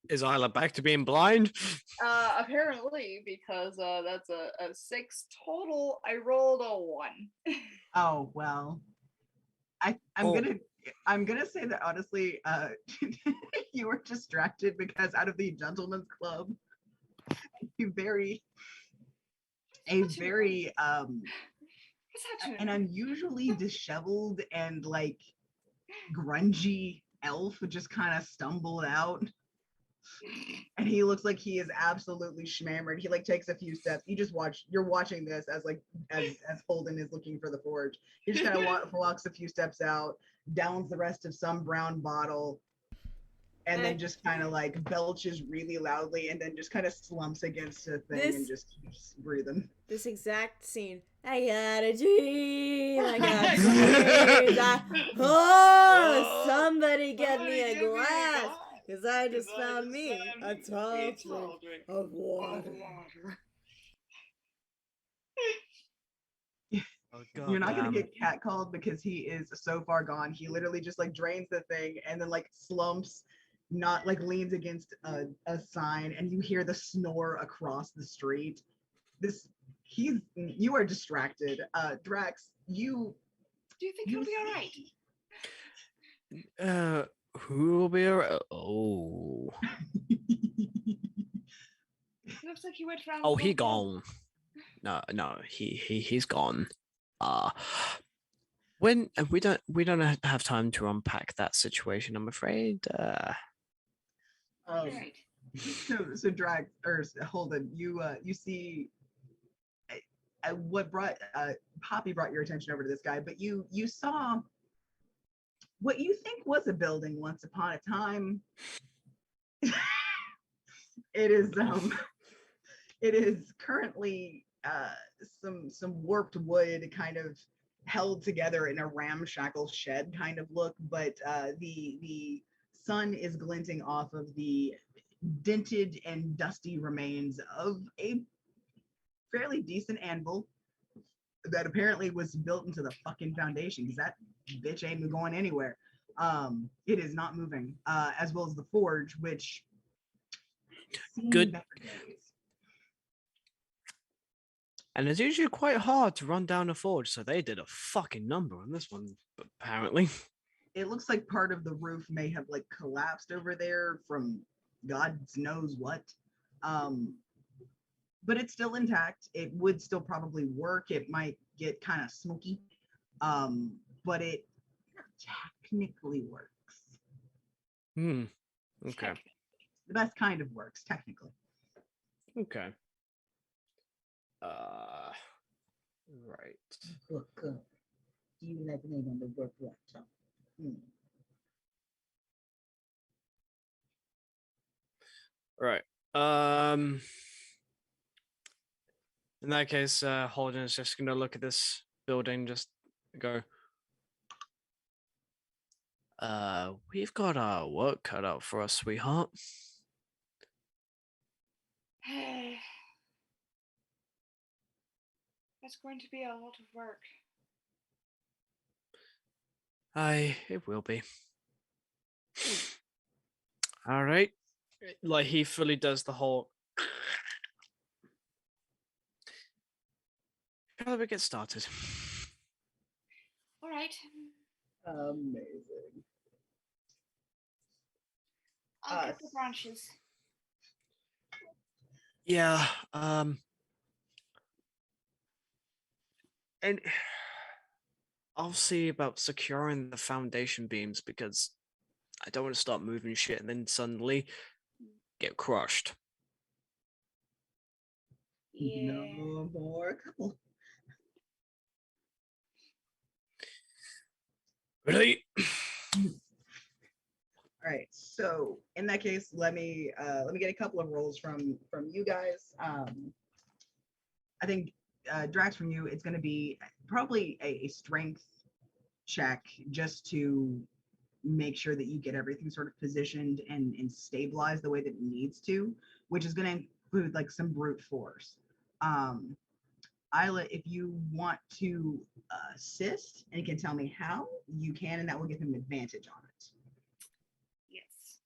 Is Isla back to being blind? Apparently, because that's a 6 total. I rolled a 1. Oh well. I'm gonna say that honestly, you were distracted because out of the gentleman's club, an unusually disheveled and like grungy elf just kind of stumbled out, and he looks like he is absolutely schmammered. He like takes a few steps. You're watching this as Holden is looking for the forge. He just kind of walks a few steps out, downs the rest of some brown bottle, and then just kind of like belches really loudly, and then just kind of slumps against a thing and just keeps breathing. This exact scene. I got a dream. I got a dream. Oh, somebody get me a glass. Because I just found me a tall drink of water. Oh, God, you're not gonna get catcalled because he is so far gone. He literally just like drains the thing and then like slumps, not like leans against a sign, and you hear the snore across the street. You are distracted. Drax, Do you think he'll be all right? Who will be around? Oh. Looks like he went around. Oh, he gone. No, he's gone. When we don't have time to unpack that situation, I'm afraid. Right. So Drax or Holden, you see what brought Poppy brought your attention over to this guy, but you saw what you think was a building once upon a time, it is currently some warped wood kind of held together in a ramshackle shed kind of look, but the sun is glinting off of the dented and dusty remains of a fairly decent anvil that apparently was built into the fucking foundation, because that bitch ain't going anywhere. It is not moving, as well as the forge, which Good. better days. And it's usually quite hard to run down a forge, so they did a fucking number on this one, apparently. It looks like part of the roof may have like collapsed over there from God knows what. But it's still intact. It would still probably work. It might get kind of smoky, but it technically works. Okay. The best kind of works, technically. Okay. Right. Book. Do you like the name on the work laptop? Right. In that case, Holden is just gonna look at this building, just go. We've got our work cut out for us, sweetheart. That's going to be a lot of work. It will be. All right. Like he fully does the whole. How do we get started? All right. Amazing. I'll get the branches. Yeah. And I'll see about securing the foundation beams, because I don't want to start moving shit and then suddenly get crushed. Yeah. No more couple. Ready? All right. So in that case, let me get a couple of rolls from you guys. I think Drax, from you, it's going to be probably a strength check just to make sure that you get everything sort of positioned and stabilized the way that it needs to, which is going to include like some brute force. Isla, if you want to assist and can tell me how, you can, and that will give him advantage on it. Yes.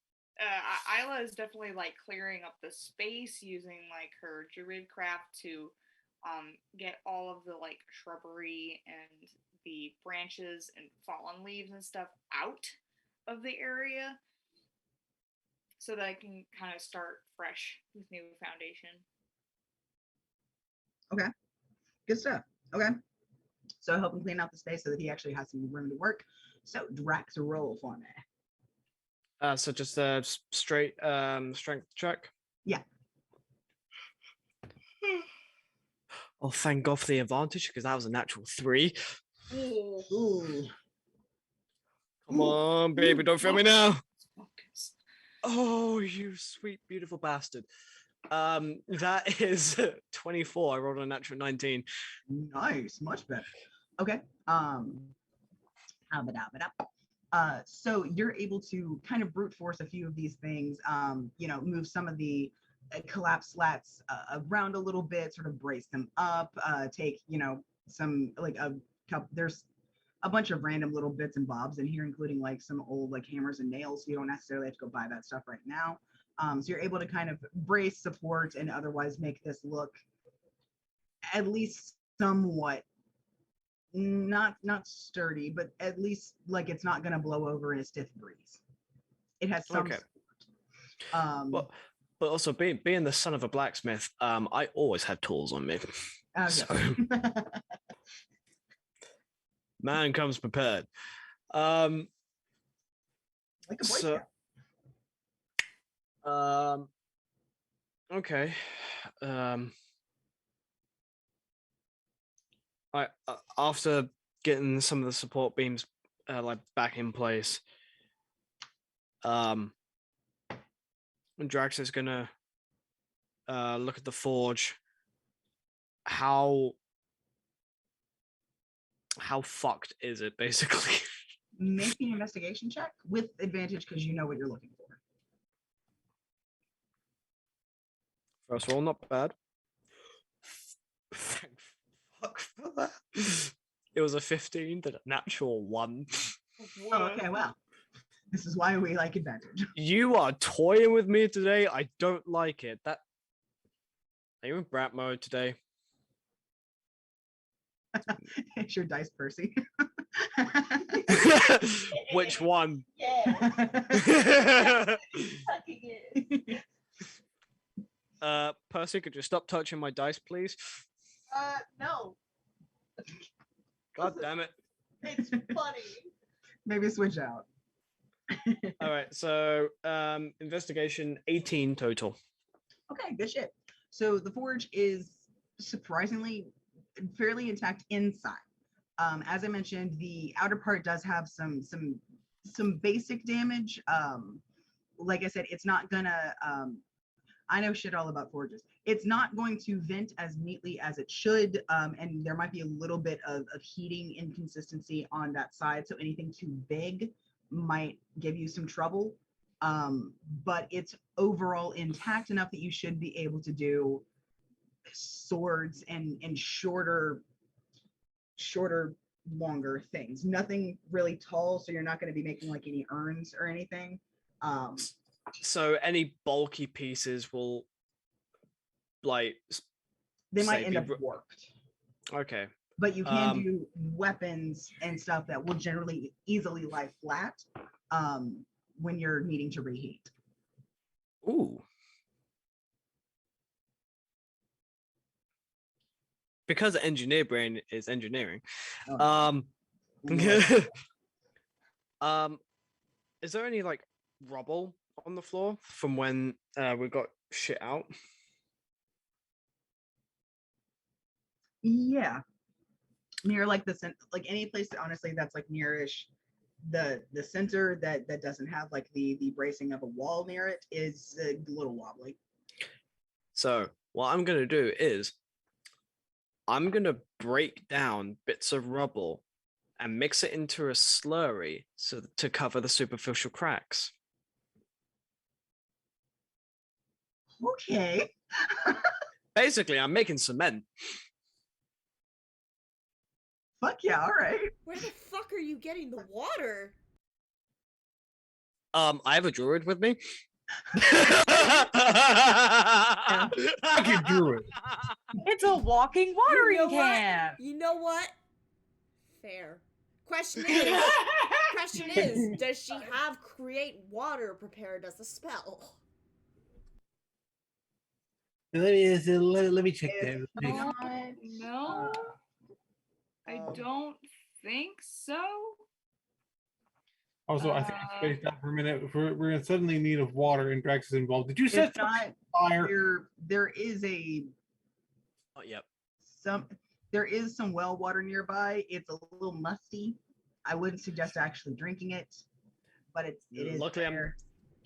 Isla is definitely like clearing up the space using like her druid craft to get all of the like shrubbery and the branches and fallen leaves and stuff out of the area so that I can kind of start fresh with new foundation. Okay, good stuff. Okay, so help him clean out the space so that he actually has some room to work. So Drax, roll for me. So just a straight strength check. Yeah. Oh, thank God for the advantage, because that was a natural 3. Ooh. Come on, baby, don't fail me now. Oh, you sweet, beautiful bastard. That is 24. I rolled a natural 19. Nice, much better. Okay. So you're able to kind of brute force a few of these things. Move some of the collapsed slats around a little bit, sort of brace them up. Take some like a couple. There's a bunch of random little bits and bobs in here, including like some old like hammers and nails. So you don't necessarily have to go buy that stuff right now. So you're able to kind of brace, support, and otherwise make this look at least somewhat not sturdy, but at least like it's not going to blow over in a stiff breeze. It has some support. But also being the son of a blacksmith, I always have tools on me. Okay. So man comes prepared. Like a Boy Scout. Okay. After getting some of the support beams like back in place. And Drax is gonna look at the forge. How fucked is it, basically? Make an investigation check with advantage because you know what you're looking for. First roll, not bad. Thank fuck for that. It was a 15, then a natural 1. Oh, okay, well. This is why we like advantage. You are toying with me today. I don't like it. Are you in brat mode today? It's your dice, Percy. Which one? Percy, could you stop touching my dice, please? No. God damn it. It's funny. Maybe switch out. All right, so investigation 18 total. Okay, good shit. So the forge is surprisingly fairly intact inside. As I mentioned, the outer part does have some basic damage. Like I said, it's not gonna. I know shit all about forges. It's not going to vent as neatly as it should, and there might be a little bit of heating inconsistency on that side. So anything too big might give you some trouble. But it's overall intact enough that you should be able to do swords and shorter, longer things. Nothing really tall, so you're not going to be making like any urns or anything. So any bulky pieces will, like, they might end up warped. Okay. But you can do weapons and stuff that will generally easily lie flat when you're needing to reheat. Ooh. Because engineer brain is engineering. Is there any like rubble on the floor from when we got shit out? Yeah, near like like any place that honestly that's like nearish the center that doesn't have like the bracing of a wall near it is a little wobbly. So what I'm gonna do is I'm gonna break down bits of rubble and mix it into a slurry to cover the superficial cracks. Okay. Basically, I'm making cement. Fuck yeah, all right. Where the fuck are you getting the water? I have a druid with me. Fucking druid. It's a walking watering can. You know what? Fair. Question is, does she have create water prepared as a spell? Let me check that. No, I don't think so. Also, I think I spaced out for a minute. We're in suddenly need of water, and Drax is involved. Did you set fire? There is a. Oh, yep. There is some well water nearby. It's a little musty. I wouldn't suggest actually drinking it, but it is. Luckily, there.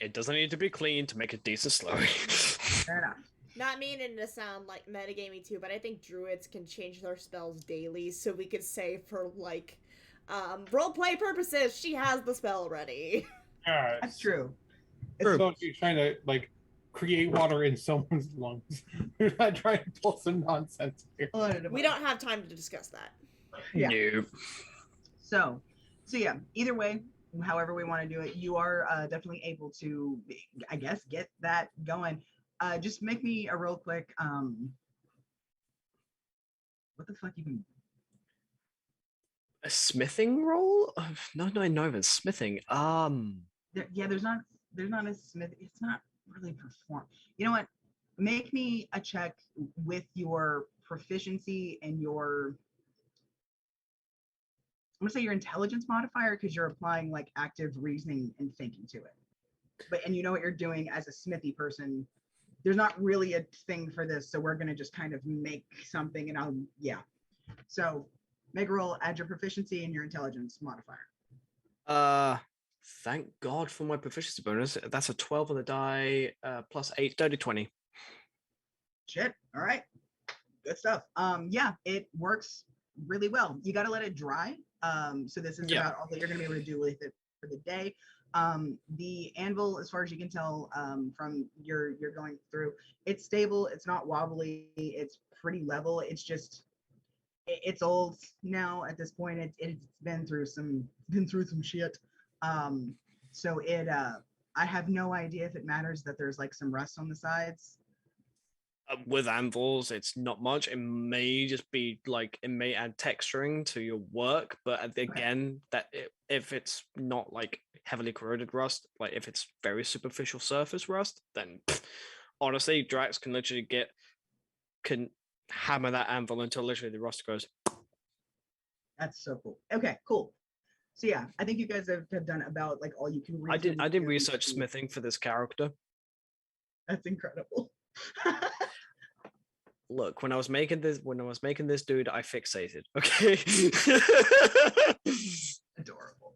It doesn't need to be clean to make a decent slurry. Fair enough. Not meaning to sound like metagaming too, but I think druids can change their spells daily, so we could say for like roleplay purposes, she has the spell ready. That's true. So you're trying to like create water in someone's lungs. You're not trying to pull some nonsense here. We don't have time to discuss that. Yeah. Nope. So yeah, either way, however we want to do it, you are definitely able to, I guess, get that going. Just make me a real quick, what the fuck even? A smithing roll? No, it's smithing. There's not a smith. It's not really perform. You know what? Make me a check with your proficiency and your, I'm gonna say your intelligence modifier because you're applying like active reasoning and thinking to it. And you know what you're doing as a smithy person. There's not really a thing for this, so we're gonna just kind of make something, and yeah. So make a roll, add your proficiency and your intelligence modifier. Thank God for my proficiency bonus. That's a 12 on the die, plus 8, dirty 20. Shit. All right. Good stuff. Yeah, it works really well. You got to let it dry. So this is about all that you're going to be able to do with it for the day. The anvil, as far as you can tell, from you're going through, it's stable. It's not wobbly. It's pretty level. It's just, it's old now at this point. It's been through some shit. So I have no idea if it matters that there's like some rust on the sides. With anvils, it's not much. It may just be like, it may add texturing to your work, but again, if it's not like heavily corroded rust, like if it's very superficial surface rust, then honestly, Drax can literally can hammer that anvil until literally the rust goes. That's so cool. Okay, cool. So yeah, I think you guys have done about like all you can read. I did research smithing for this character. That's incredible. Look, when I was making this dude, I fixated. Okay. Adorable.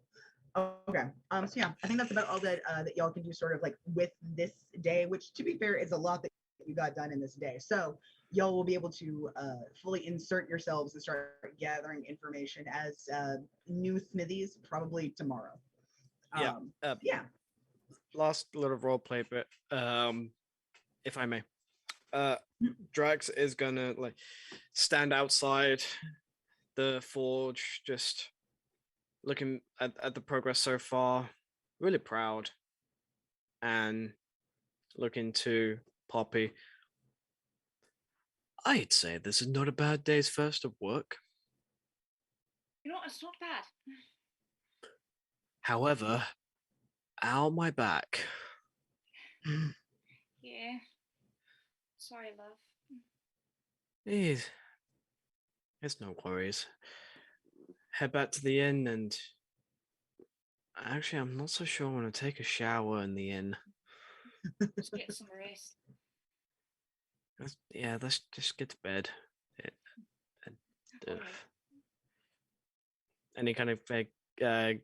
Okay. So yeah, I think that's about all that that y'all can do sort of like with this day, which to be fair is a lot that you got done in this day. So y'all will be able to fully insert yourselves and start gathering information as new smithies probably tomorrow. Yeah. Last little role play bit, if I may. Drax is gonna like stand outside the forge, just looking at the progress so far, really proud, and looking to Poppy. I'd say this is not a bad day's first of work. You know, it's not bad. However, ow my back. Yeah. Sorry, love. It's no worries. Head back to the inn, and actually, I'm not so sure I want to take a shower in the inn. Just get some rest. Let's just get to bed. And he kind of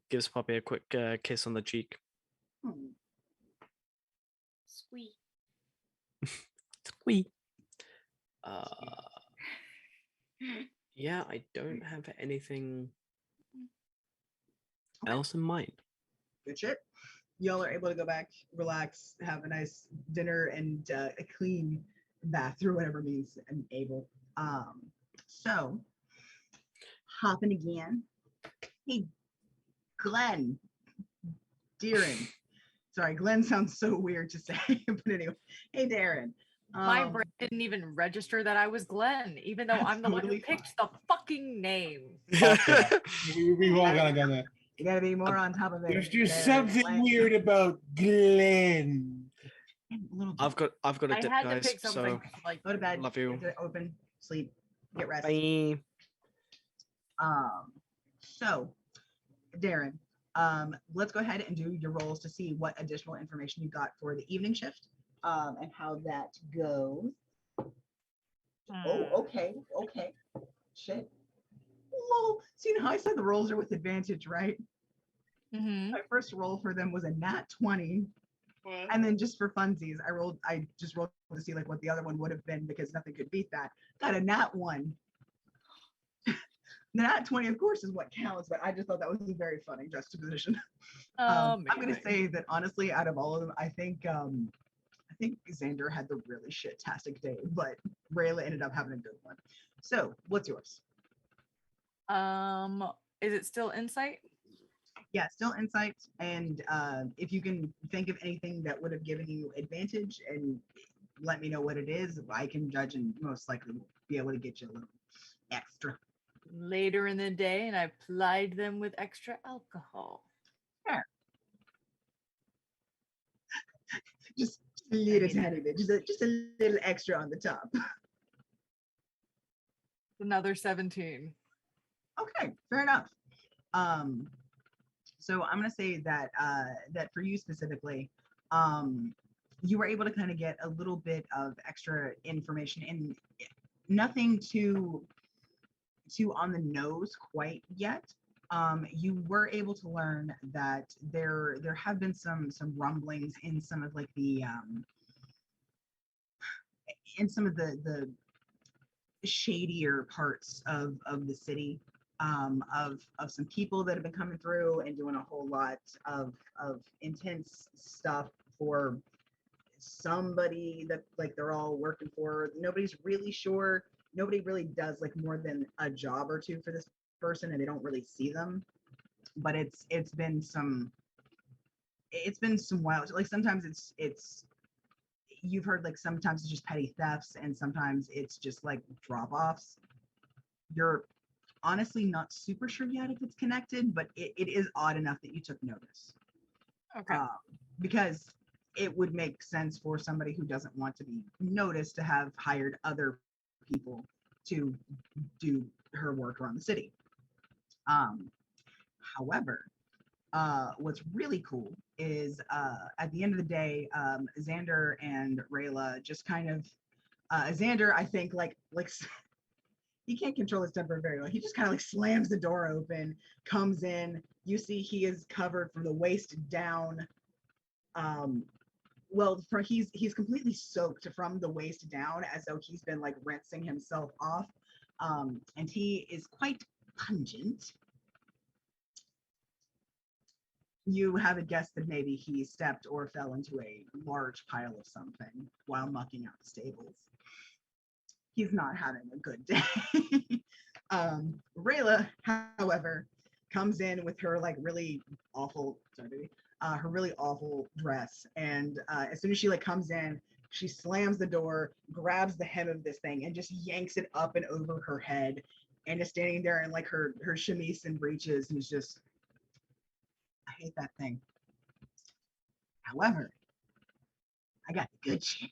gives Poppy a quick kiss on the cheek. Squee. Squee. Yeah, I don't have anything else in mind. Good shit. Y'all are able to go back, relax, have a nice dinner, and a clean bath through whatever means I'm able. So hopping again. Hey, Glenn. Darren. Sorry, Glenn sounds so weird to say, but anyway. Hey, Darren. My brain didn't even register that I was Glenn, even though I'm the one who picked the fucking name. We've all kind of done that. You gotta be more on top of it. There's just something weird about Glenn. I've got a dip, guys. So like, go to bed. Love you. Open, sleep, get rest. Bye. So, Darren, let's go ahead and do your rolls to see what additional information you got for the evening shift, and how that goes. Oh, okay. Shit. Lol. See how I said the rolls are with advantage, right? My first roll for them was a nat 20. What? And then just for funsies, I just rolled to see like what the other one would have been because nothing could beat that. Got a nat 1. The nat 20, of course, is what counts, but I just thought that was a very funny juxtaposition. I'm gonna say that honestly, out of all of them, I think Xander had the really shit-tastic day, but Rayla ended up having a good one. So, what's yours? Is it still insight? Yeah, still insight, and if you can think of anything that would have given you advantage and let me know what it is, I can judge and most likely be able to get you a little extra. Later in the day, and I plied them with extra alcohol. Fair. Just a little tiny bit, just a little extra on the top. Another 17. Okay, fair enough. So I'm gonna say that that for you specifically, you were able to kind of get a little bit of extra information, and nothing too on the nose quite yet. You were able to learn that there have been some rumblings in some of like the in some of the shadier parts of the city, of some people that have been coming through and doing a whole lot of intense stuff for somebody that like they're all working for. Nobody's really sure. Nobody really does like more than a job or two for this person, and they don't really see them. But it's been some wild. Like sometimes it's you've heard like sometimes it's just petty thefts and sometimes it's just like drop offs. You're honestly not super sure yet if it's connected, but it is odd enough that you took notice. Okay. Because it would make sense for somebody who doesn't want to be noticed to have hired other people to do her work around the city. However, what's really cool is at the end of the day, Xander and Rayla just kind of Xander, I think like he can't control his temper very well. He just kind of like slams the door open, comes in. You see he is covered from the waist down. Well, he's completely soaked from the waist down as though he's been like rinsing himself off. And he is quite pungent. You have a guess that maybe he stepped or fell into a large pile of something while mucking out the stables. He's not having a good day. Rayla, however, comes in with her like really awful, sorry, baby, her really awful dress, and as soon as she like comes in, she slams the door, grabs the hem of this thing, and just yanks it up and over her head, and is standing there in like her chemise and breeches, and is just, I hate that thing. However, I got the good shit.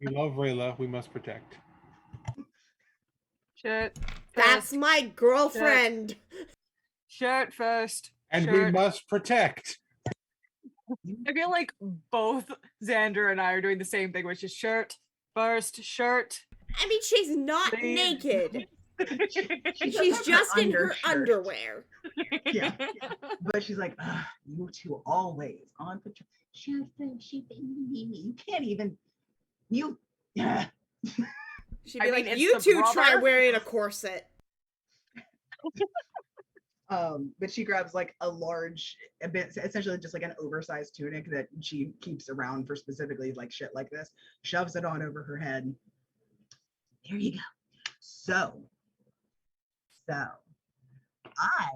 We love Rayla. We must protect. Shirt. That's First. my girlfriend. Shirt first. And shirt. we must protect. I feel like both Xander and I are doing the same thing, which is shirt first, shirt. I mean, she's not Please. naked. She's She's just in her underwear. Yeah. But she's like, you two always on patrol. Sure, she you can't even you. Yeah. She'd be I like, mean, it's you the two try brother." wearing a corset. But she grabs like a bit, essentially just like an oversized tunic that she keeps around for specifically like shit like this, shoves it on over her head. There you go. So I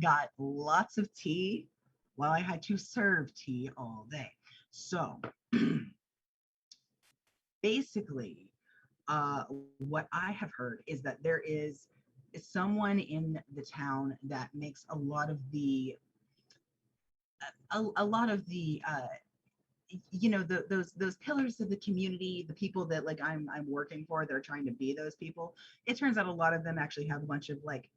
got lots of tea while I had to serve tea all day. So basically, what I have heard is that there is someone in the town that makes a lot of the those pillars of the community, the people that like I'm working for, they're trying to be those people. It turns out a lot of them actually have a bunch of like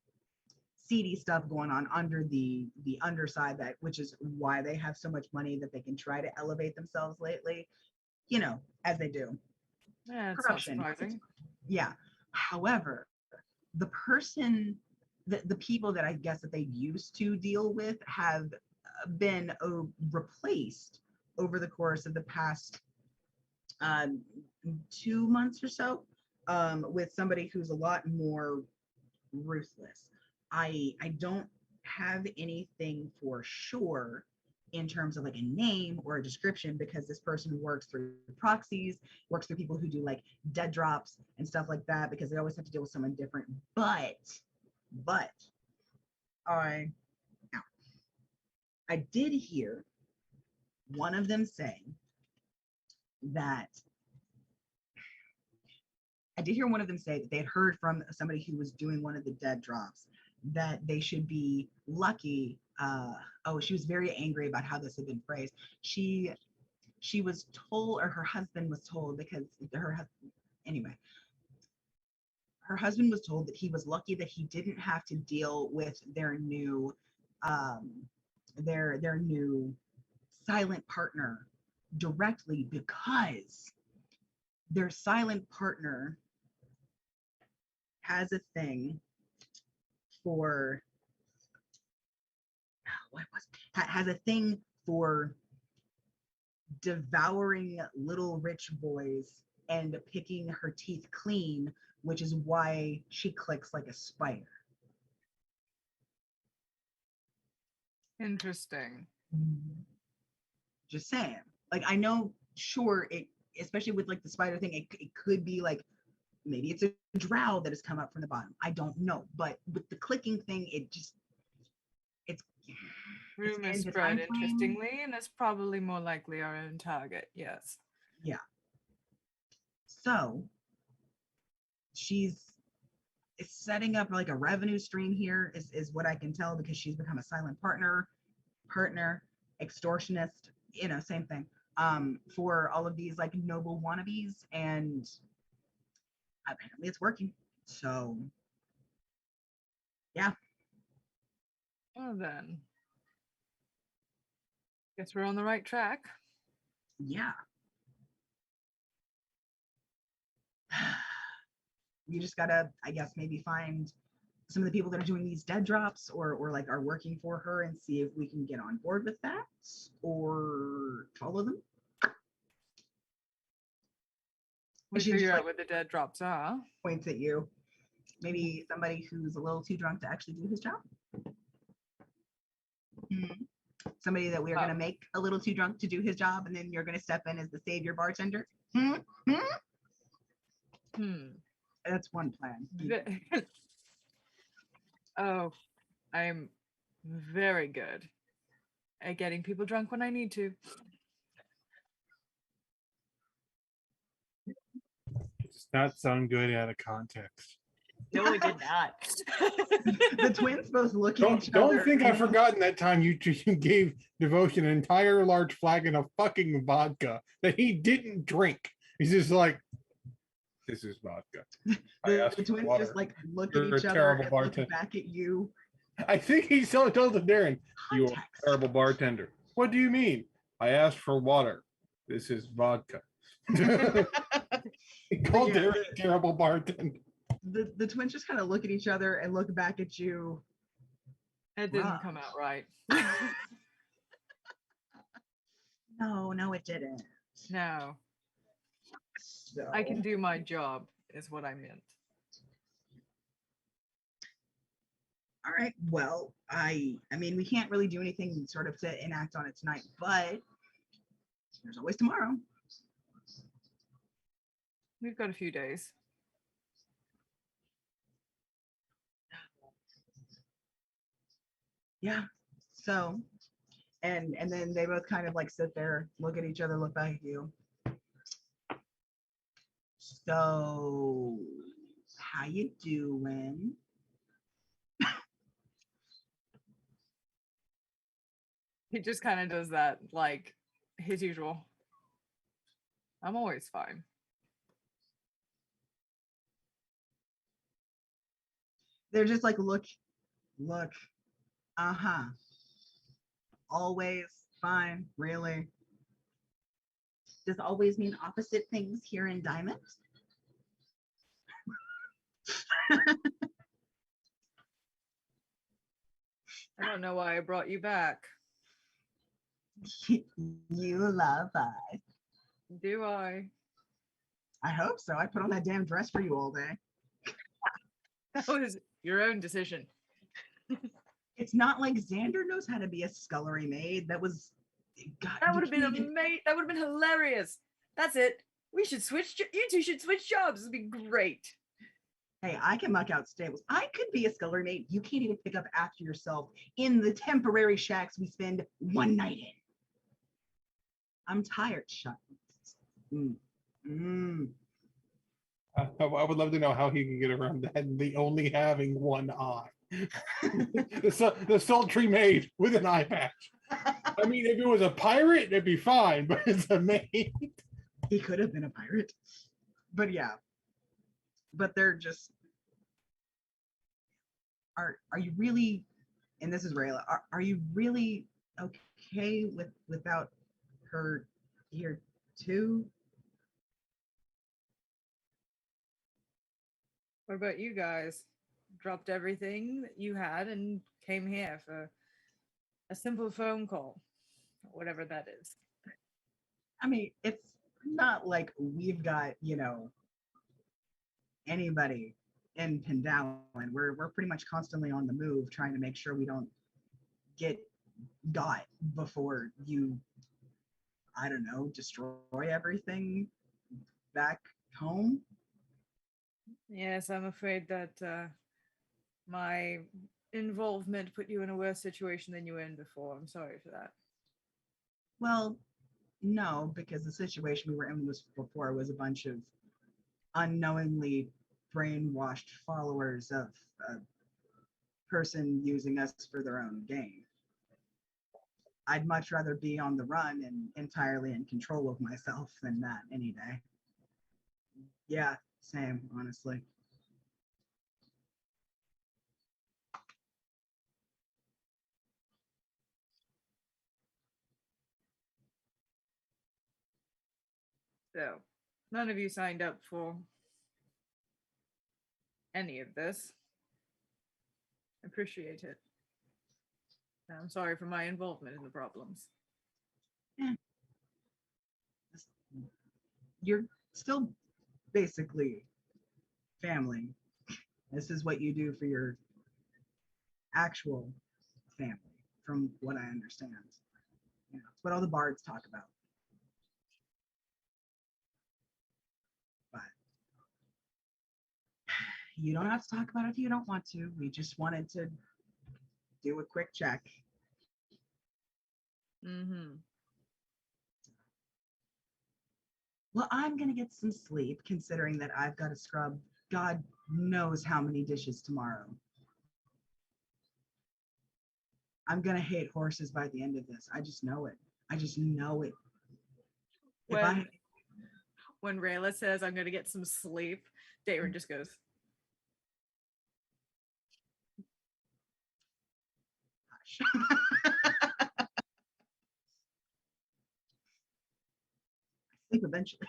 seedy stuff going on under the underside, that which is why they have so much money that they can try to elevate themselves lately, as they do. Yeah, it's Corruption. not surprising. Yeah. However, the people that I guess that they used to deal with have been replaced over the course of the past 2 months or so, with somebody who's a lot more ruthless. I don't have anything for sure in terms of like a name or a description, because this person works through proxies, works through people who do like dead drops and stuff like that, because they always have to deal with someone different. But I did hear one of them say that they had heard from somebody who was doing one of the dead drops that they should be lucky. She was very angry about how this had been phrased. She was told, or her husband was told, because her husband was told that he was lucky that he didn't have to deal with their new silent partner directly because their silent partner has a thing for has a thing for devouring little rich boys and picking her teeth clean, which is why she clicks like a spider. Interesting. Just saying. Like, I know, sure, it, especially with like the spider thing, it could be like maybe it's a drow that has come up from the bottom. I don't know, but with the clicking thing, it's Rumor in the spread time frame. interestingly, and it's probably more likely our own target. Yes. Yeah. So she's setting up like a revenue stream here, is what I can tell, because she's become a silent partner, extortionist, you know, same thing, for all of these like noble wannabes, and apparently it's working. So yeah. Well then, guess we're on the right track. Yeah. You just gotta, I guess, maybe find some of the people that are doing these dead drops or like are working for her and see if we can get on board with that or follow them. We She figure just, out like, what the dead drops are. points at you. Maybe somebody who's a little too drunk to actually do his job. Somebody that we are going to make a little too drunk to do his job, and then you're going to step in as the savior bartender. That's one plan. Oh, I'm very good at getting people drunk when I need to. It does not sound good out of context. No, it did not. The twins both look at each other. Don't think I've forgotten that time you gave Devotion an entire large flagon of fucking vodka that he didn't drink. He's just like, this is vodka. The twins just like look You're at each a other terrible and bartender. look back at you. I think he told Darren, you're a terrible bartender. What do you mean? I asked for water. This is vodka. He called Darren a terrible bartender. The twins just kind of look at each other and look back at you. It didn't come out right. No, it didn't. No. So, I can do my job, is what I meant. all right. Well, I mean, we can't really do anything sort of to enact on it tonight, but there's always tomorrow. We've got a few days. Yeah. So, and then they both kind of like sit there, look at each other, look back at you. So, how you doing? He just kind of does that, like his usual. I'm always fine. They're just like, look, always fine, really? Does always mean opposite things here in Diamond? I don't know why I brought you back. You love us. Do I? I hope so. I put on that damn dress for you all day. That was your own decision. It's not like Xander knows how to be a scullery maid. That was, God, That would have been amazing. That would have been hilarious. That's it. We should switch. You two should switch jobs. It'd be great. Hey, I can muck out stables. I could be a scullery maid. You can't even pick up after yourself in the temporary shacks we spend one night in. I'm tired. Shut I would love to know how he can get around that. The only having one eye. the sultry maid with an eye patch. I mean, if it was a pirate, it'd be fine, but it's a maid. He could have been a pirate. But yeah. But they're just, are you really, and this is Rayla, are you really okay without her Year 2. What about you guys? Dropped everything that you had and came here for a simple phone call, whatever that is. I mean, it's not like we've got, anybody in Pendowan. We're pretty much constantly on the move trying to make sure we don't get got before you, I don't know, destroy everything back home. Yes, I'm afraid that my involvement put you in a worse situation than you were in before. I'm sorry for that. Well, no, because the situation we were in before was a bunch of unknowingly brainwashed followers of a person using us for their own gain. I'd much rather be on the run and entirely in control of myself than that any day. Yeah, same, honestly. So, none of you signed up for any of this. Appreciate it. I'm sorry for my involvement in the problems. You're still basically family. This is what you do for your actual family, from what I understand. It's what all the bards talk about. But you don't have to talk about it if you don't want to. We just wanted to do a quick check. Mm-hmm. Well, I'm gonna get some sleep, considering that I've got to scrub God knows how many dishes tomorrow. I'm gonna hate horses by the end of this. I just know it. I just know it. When Rayla says I'm gonna get some sleep, David just goes, sleep eventually.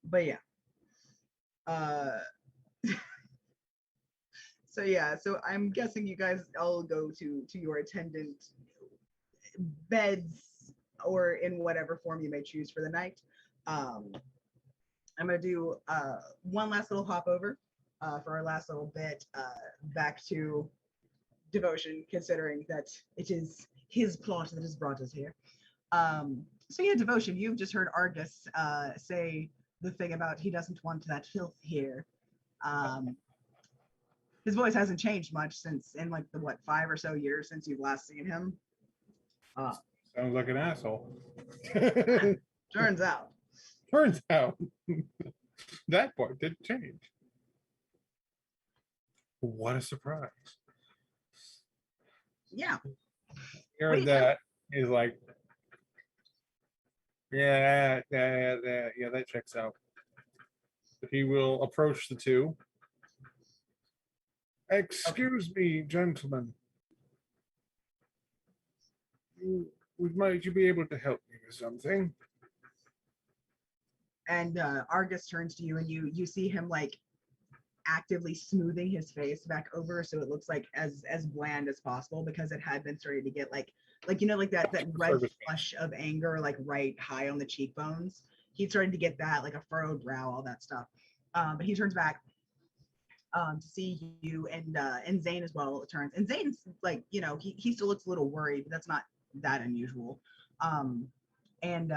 But yeah. So I'm guessing you guys all go to your attendant beds, or in whatever form you may choose for the night. I'm gonna do one last little hop over for our last little bit back to Devotion, considering that it is his plot that has brought us here. So yeah, Devotion, you've just heard Argus say the thing about he doesn't want that filth here. His voice hasn't changed much since in like the 5 or so years since you've last seen him. Sounds like an asshole. Turns out. Turns out that part didn't change. What a surprise. Yeah. Hearing that is like, yeah, that checks out. He will approach the two. Excuse me, gentlemen. Might you be able to help me with something? And Argus turns to you, and you see him like actively smoothing his face back over so it looks like as bland as possible, because it had been starting to get like that red flush of anger like right high on the cheekbones. He's starting to get that, like a furrowed brow, all that stuff. But he turns back to see you, and Zane as well turns, and Zane's like, he still looks a little worried, but that's not that unusual. And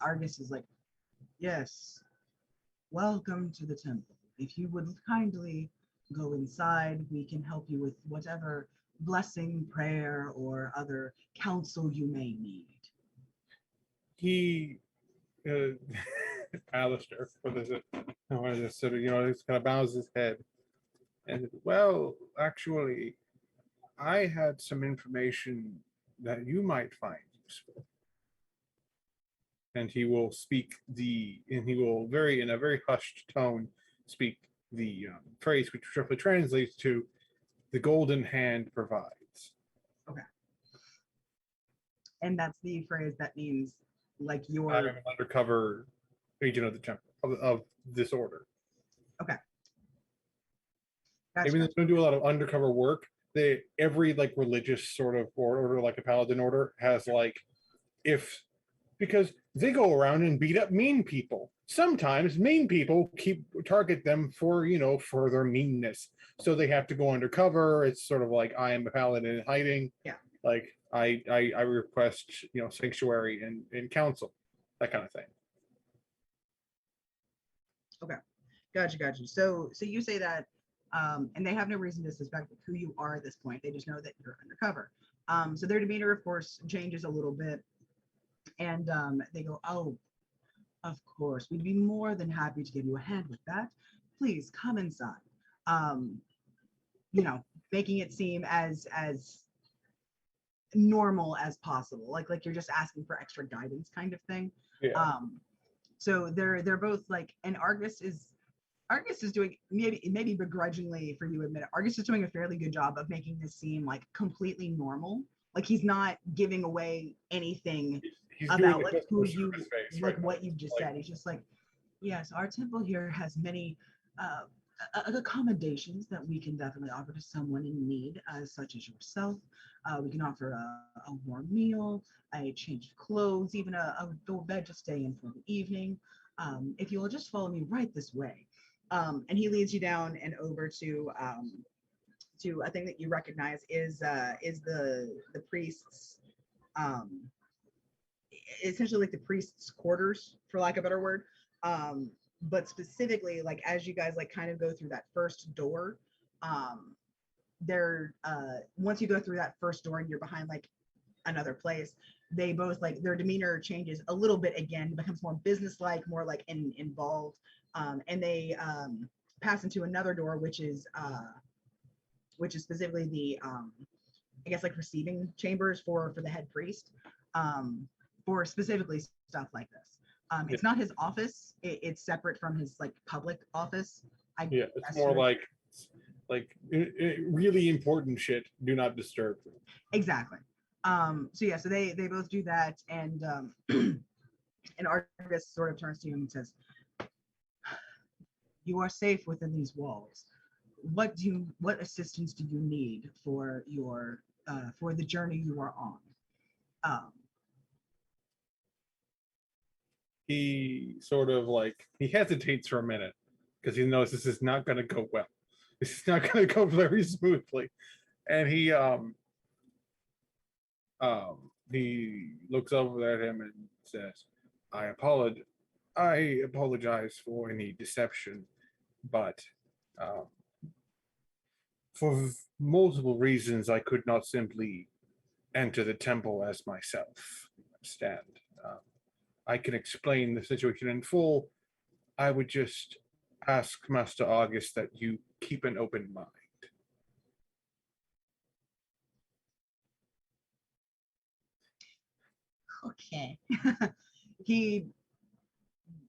Argus is like, yes, welcome to the temple. If you would kindly go inside, we can help you with whatever blessing, prayer, or other counsel you may need. He, Alistair, what is it? Just sort of, just kind of bows his head. And, well, actually, I had some information that you might find useful. And he will in a very hushed tone, speak the phrase, which roughly translates to "the golden hand provides." Okay. And that's the phrase that means like I'm you're an undercover agent of the temple of this order. okay. Even though Gotcha. they don't do a lot of undercover work, every like religious sort of order, like a paladin order, has like because they go around and beat up mean people. Sometimes mean people target them for for their meanness, so they have to go undercover. It's sort of like I am a paladin in hiding. Yeah. Like I request sanctuary and counsel, that kind of thing. Okay. Gotcha. So you say that, and they have no reason to suspect who you are at this point. They just know that you're undercover. So their demeanor, of course, changes a little bit, and they go, "Oh, of course, we'd be more than happy to give you a hand with that. Please come inside." Making it seem as normal as possible, like you're just asking for extra guidance, kind of thing. Yeah. So they're both like, and Argus is doing, maybe begrudgingly for you to admit it, Argus is doing a fairly good job of making this seem like completely normal. Like he's not giving away anything He's about doing like the who customer you service face like right what now. you've just Like, said. He's just like, yes, our temple here has many accommodations that we can definitely offer to someone in need, such as yourself. We can offer a warm meal, a change of clothes, even a bed to stay in for the evening. If you will just follow me right this way. And he leads you down and over to a thing that you recognize is the priest's, essentially like the priest's quarters, for lack of a better word. But specifically, like as you guys like kind of go through that first door, once you go through that first door and you're behind like another place, they both like their demeanor changes a little bit again, becomes more businesslike, more like involved, and they pass into another door, which is specifically the I guess like receiving chambers for the head priest, for specifically stuff like this. It's not his office. It's separate from his like public office. it's more like really important shit. Do not disturb them. Exactly. So they both do that, and and Argus sort of turns to you and says, "You are safe within these walls. What assistance do you need for your for the journey you are on?" He sort of like he hesitates for a minute because he knows this is not going to go well. This is not going to go very smoothly, and he looks over at him and says, I apologize for any deception, but for multiple reasons I could not simply enter the temple as myself. Understand? I can explain the situation in full. I would just ask Master August that you keep an open mind. Okay. He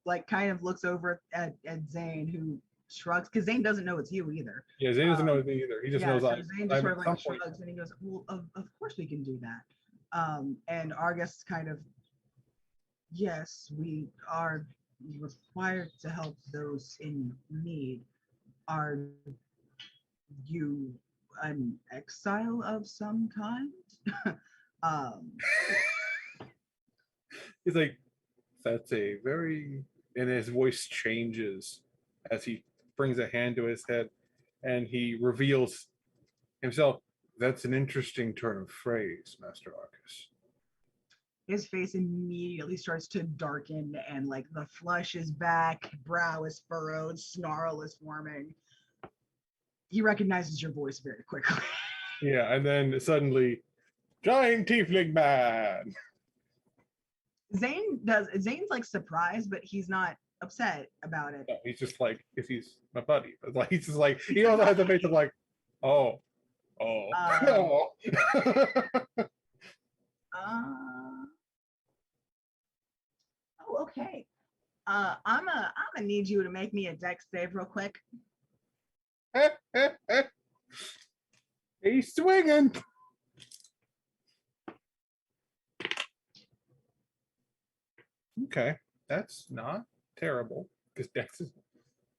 like kind of looks over at Zane, who shrugs, because Zane doesn't know it's you either. Yeah, Zane doesn't know anything either. He just knows so I. Zane just sort of like shrugs, and he goes, "Well, of course we can do that." And Argus kind of, yes, we are required to help those in need. Are you an exile of some kind? He's like, that's a very, and his voice changes as he brings a hand to his head and he reveals himself. That's an interesting turn of phrase, Master Arcus. His face immediately starts to darken, and like the flush is back, brow is furrowed, snarl is forming. He recognizes your voice very quickly. Yeah, and then suddenly, giant tiefling man. Zane's like surprised, but he's not upset about it. No, he's just like, because he's my buddy. But like, he's just like, he also has the face of like, oh. Okay. I'm gonna need you to make me a dex save real quick. He's swinging. Okay, that's not terrible because Dex is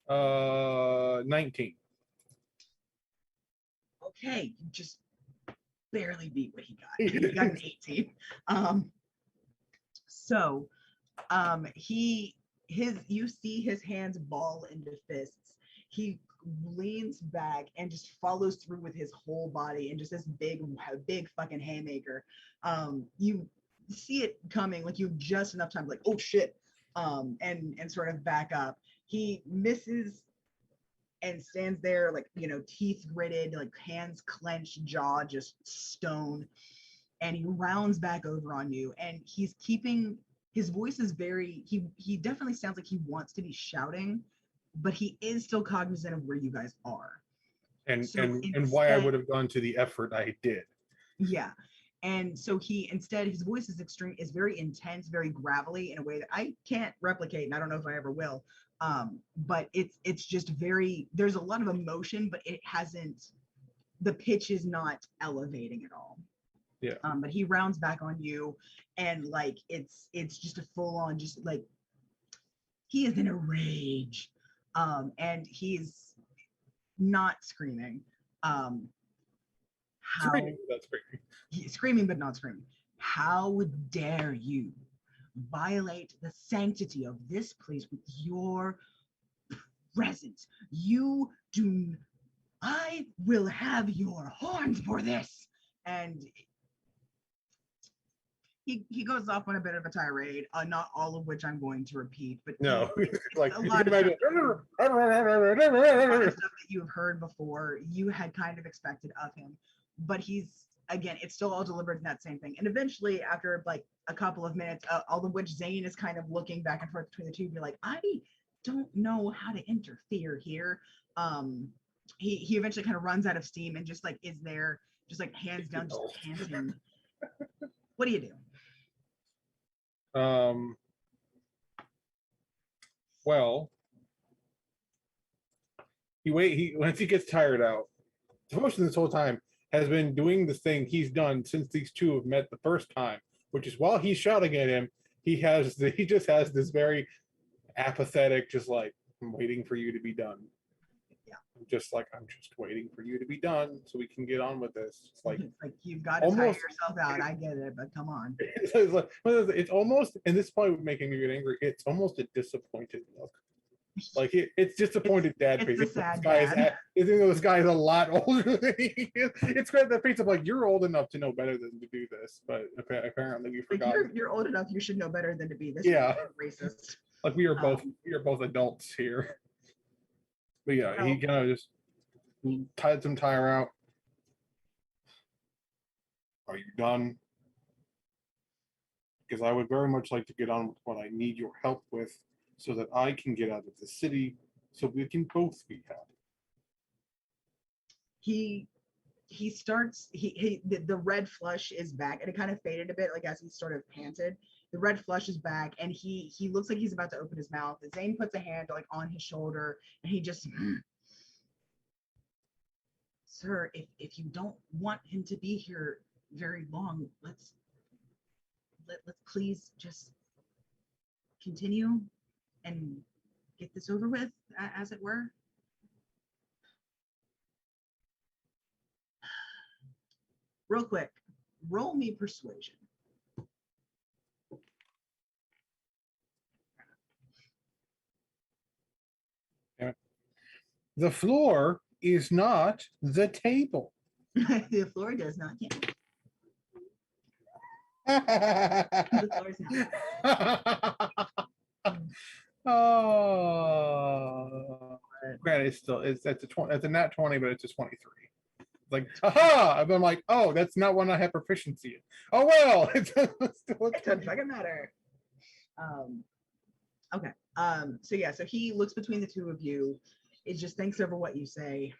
19. Okay, you just barely beat what he got. He got an 18. So you see his hands ball into fists. He leans back and just follows through with his whole body and just this big fucking haymaker. You see it coming, like you have just enough time, like, oh shit, and sort of back up. He misses and stands there, like, teeth gritted, like hands clenched, jaw just stone, and he rounds back over on you, and he's keeping his voice is very, he definitely sounds like he wants to be shouting, but he is still cognizant of where you guys are. And So and why I would have gone to the effort I did. Yeah. And so his voice is very intense, very gravelly in a way that I can't replicate, and I don't know if I ever will. But it's just very, there's a lot of emotion, but the pitch is not elevating at all. Yeah. But he rounds back on you, and like it's just a full on, just like, he is in a rage, and he's not screaming. Screaming but not screaming. How dare you violate the sanctity of this place with your presence? I will have your horns for this. And he goes off on a bit of a tirade, not all of which I'm going to repeat, but no, like a lot of stuff that you've heard before, you had kind of expected of him, but again, it's still all delivered in that same thing. And eventually, after like a couple of minutes, all of which Zane is kind of looking back and forth between the two, you're like, I don't know how to interfere here. He eventually kind of runs out of steam and just like is there, just like hands down, just panting. What do you do? Well, once he gets tired out, Devotion this whole time has been doing the thing he's done since these two have met the first time, which is while he's shouting at him, he just has this very apathetic, just like, I'm waiting for you to be done. Yeah. I'm just waiting for you to be done so we can get on with this. It's like you've got to tire yourself out. I get it, but come on. It's almost, and this probably making me get angry, it's almost a disappointed look. Like it's disappointed dad face. It's a sad dad. Even though this guy is a lot older than he is, it's great that face of like, you're old enough to know better than to do this, but apparently we forgot. Like you're old enough, you should know better than to be this racist. Like we are both adults here. But yeah, he kind of just tied some tire out. Are you done? Because I would very much like to get on with what I need your help with, so that I can get out of the city, so we can both be happy. He starts, the red flush is back, and it kind of faded a bit, like as he sort of panted. The red flush is back, and he looks like he's about to open his mouth. Zane puts a hand like on his shoulder, and he just, sir, if you don't want him to be here very long, let's please just continue and get this over with, as it were. Real quick, roll me persuasion. The floor is not the table. The floor does not count. The floor is not. Oh, granted, that's a nat 20, but it's a 23. Like, aha! I'm like, oh, that's not one I have proficiency in. Oh well, it's still it doesn't fucking matter. Okay. So yeah, so he looks between the two of you. It just thinks over what you say.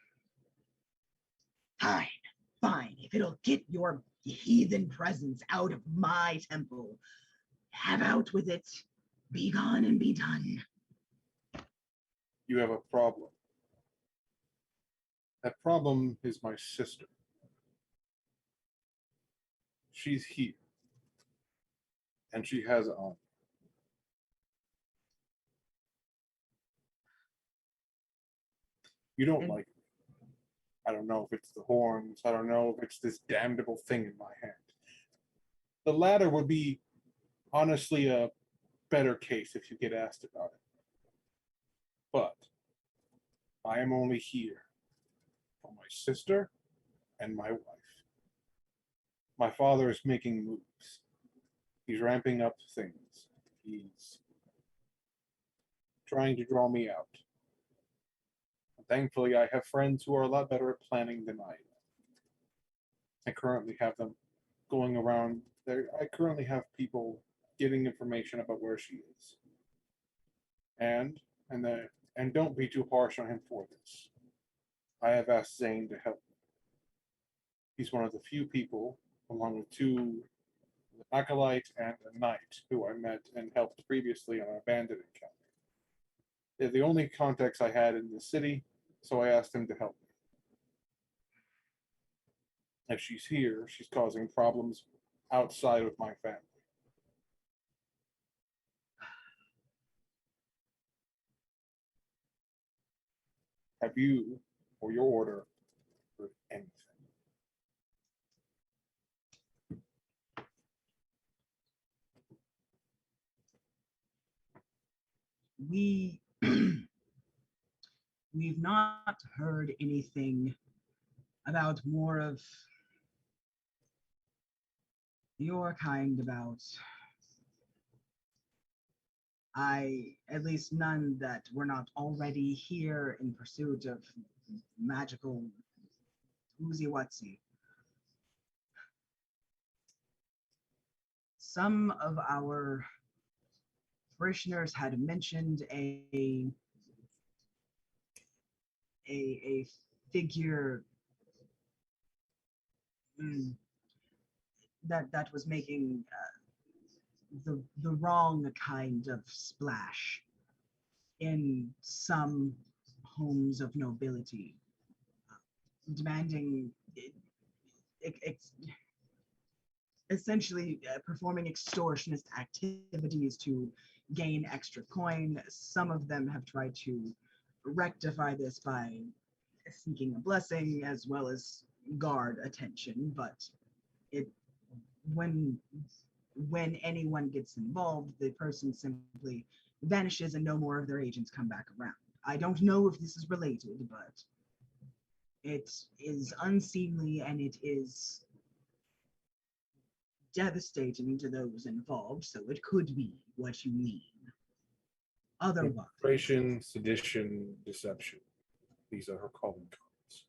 Fine. If it'll get your heathen presence out of my temple, have out with it. Be gone and be done. You have a problem. That problem is my sister. She's here. And she has on. You don't And- like me. I don't know if it's the horns. I don't know if it's this damnable thing in my hand. The latter would be honestly a better case if you get asked about it. But I am only here for my sister and my wife. My father is making moves. He's ramping up things. He's trying to draw me out. Thankfully, I have friends who are a lot better at planning than I am. I currently have them going around there. I currently have people getting information about where she is. And don't be too harsh on him for this. I have asked Zane to help me. He's one of the few people, along with two, an acolyte and a knight, who I met and helped previously on an abandoned encounter. They're the only contacts I had in the city, so I asked him to help me. If she's here, she's causing problems outside of my family. Have you, or your order, heard anything? We we've not heard anything about more of your kind about at least none that were not already here in pursuit of magical woozy-watsy. Some of our parishioners had mentioned a figure that was making the wrong kind of splash in some homes of nobility, demanding essentially performing extortionist activities to gain extra coin. Some of them have tried to rectify this by seeking a blessing as well as guard attention, but it when anyone gets involved, the person simply vanishes and no more of their agents come back around. I don't know if this is related, but it is unseemly and it is devastating to those involved, so it could be what you mean. Otherwise, Infiltration, sedition, deception. These are her calling cards.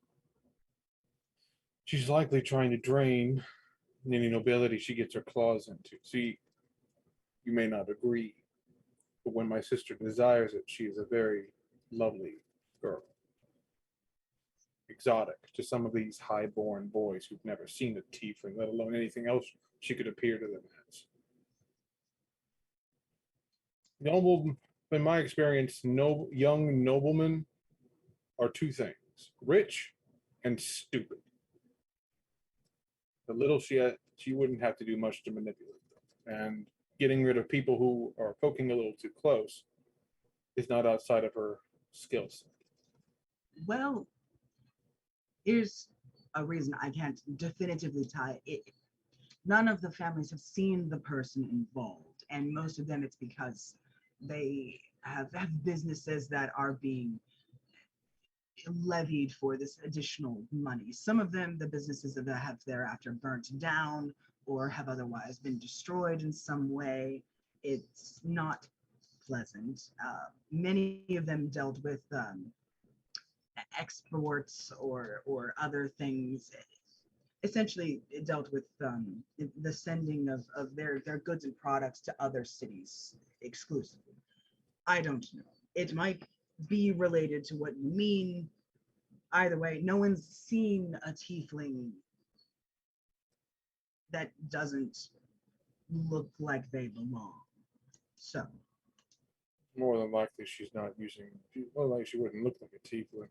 She's likely trying to drain any nobility she gets her claws into. See, you may not agree, but when my sister desires it, she is a very lovely girl. Exotic to some of these high-born boys who've never seen a tiefling, let alone anything else she could appear to them as. Noble, in my experience, young noblemen are two things: rich and stupid. The little she wouldn't have to do much to manipulate them. And getting rid of people who are poking a little too close is not outside of her skill set. well, here's a reason I can't definitively tie it. None of the families have seen the person involved, and most of them it's because they have businesses that are being levied for this additional money. Some of them, the businesses that have thereafter burnt down or have otherwise been destroyed in some way. It's not pleasant. Many of them dealt with exports or other things. Essentially, it dealt with the sending of their goods and products to other cities exclusively. I don't know. It might be related to what you mean. Either way, no one's seen a tiefling that doesn't look like they belong. So, More than likely, she's not using. More likely, she wouldn't look like a tiefling.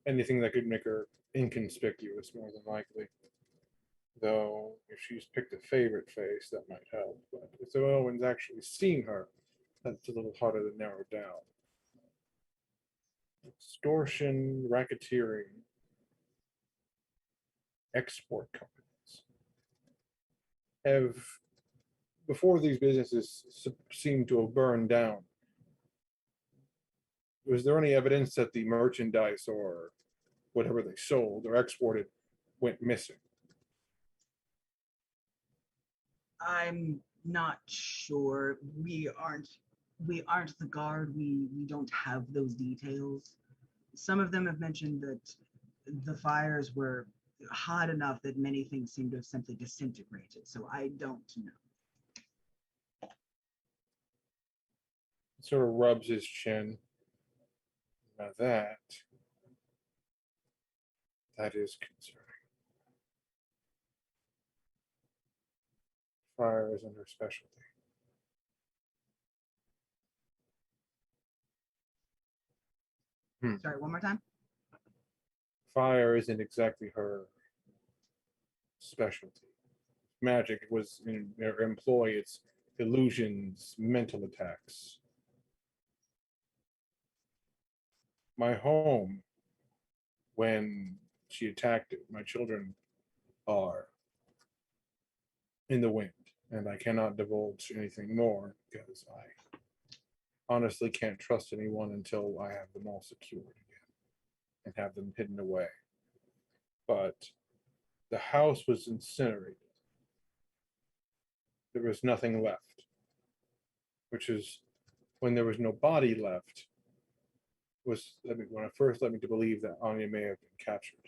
Anything that could make her inconspicuous, more than likely. Though, if she's picked a favorite face, that might help. But if no one's actually seen her, that's a little harder to narrow down. extortion, racketeering, export companies have, before these businesses seem to have burned down, was there any evidence that the merchandise or whatever they sold or exported went missing? I'm not sure. We aren't the guard. We don't have those details. Some of them have mentioned that the fires were hot enough that many things seem to have simply disintegrated. So I don't know. Sort of rubs his chin. Now that is concerning. Fire isn't her specialty. Sorry, one more time. Fire isn't exactly her specialty. Magic was in her employ, it's illusions, mental attacks. My home, when she attacked it, my children are in the wind, and I cannot divulge anything more because I honestly can't trust anyone until I have them all secured again and have them hidden away. But the house was incinerated. There was nothing left, which is when there was no body left, was when it first led me to believe that Anya may have been captured.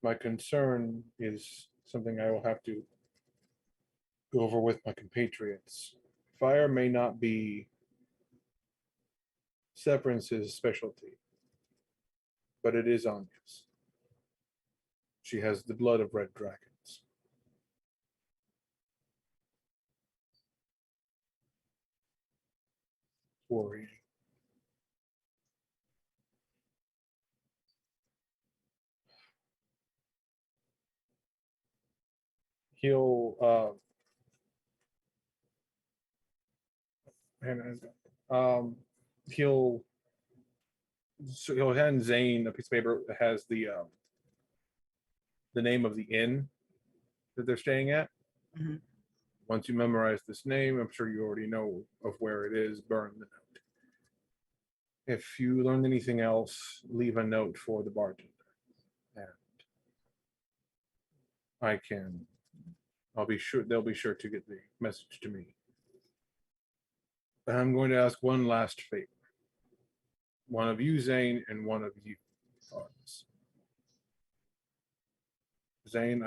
My concern is something I will have to go over with my compatriots. Fire may not be Severance's specialty, but it is Anya's. She has the blood of red dragons. Worrying. He'll he'll hand Zane a piece of paper that has the name of the inn that they're staying at. Mhm. Once you memorize this name, I'm sure you already know of where it is, burn the note. If you learn anything else, leave a note for the bartender. And I'll be sure, they'll be sure to get the message to me. But I'm going to ask one last favor. One of you, Zane, and one of you, Artemis. Zane,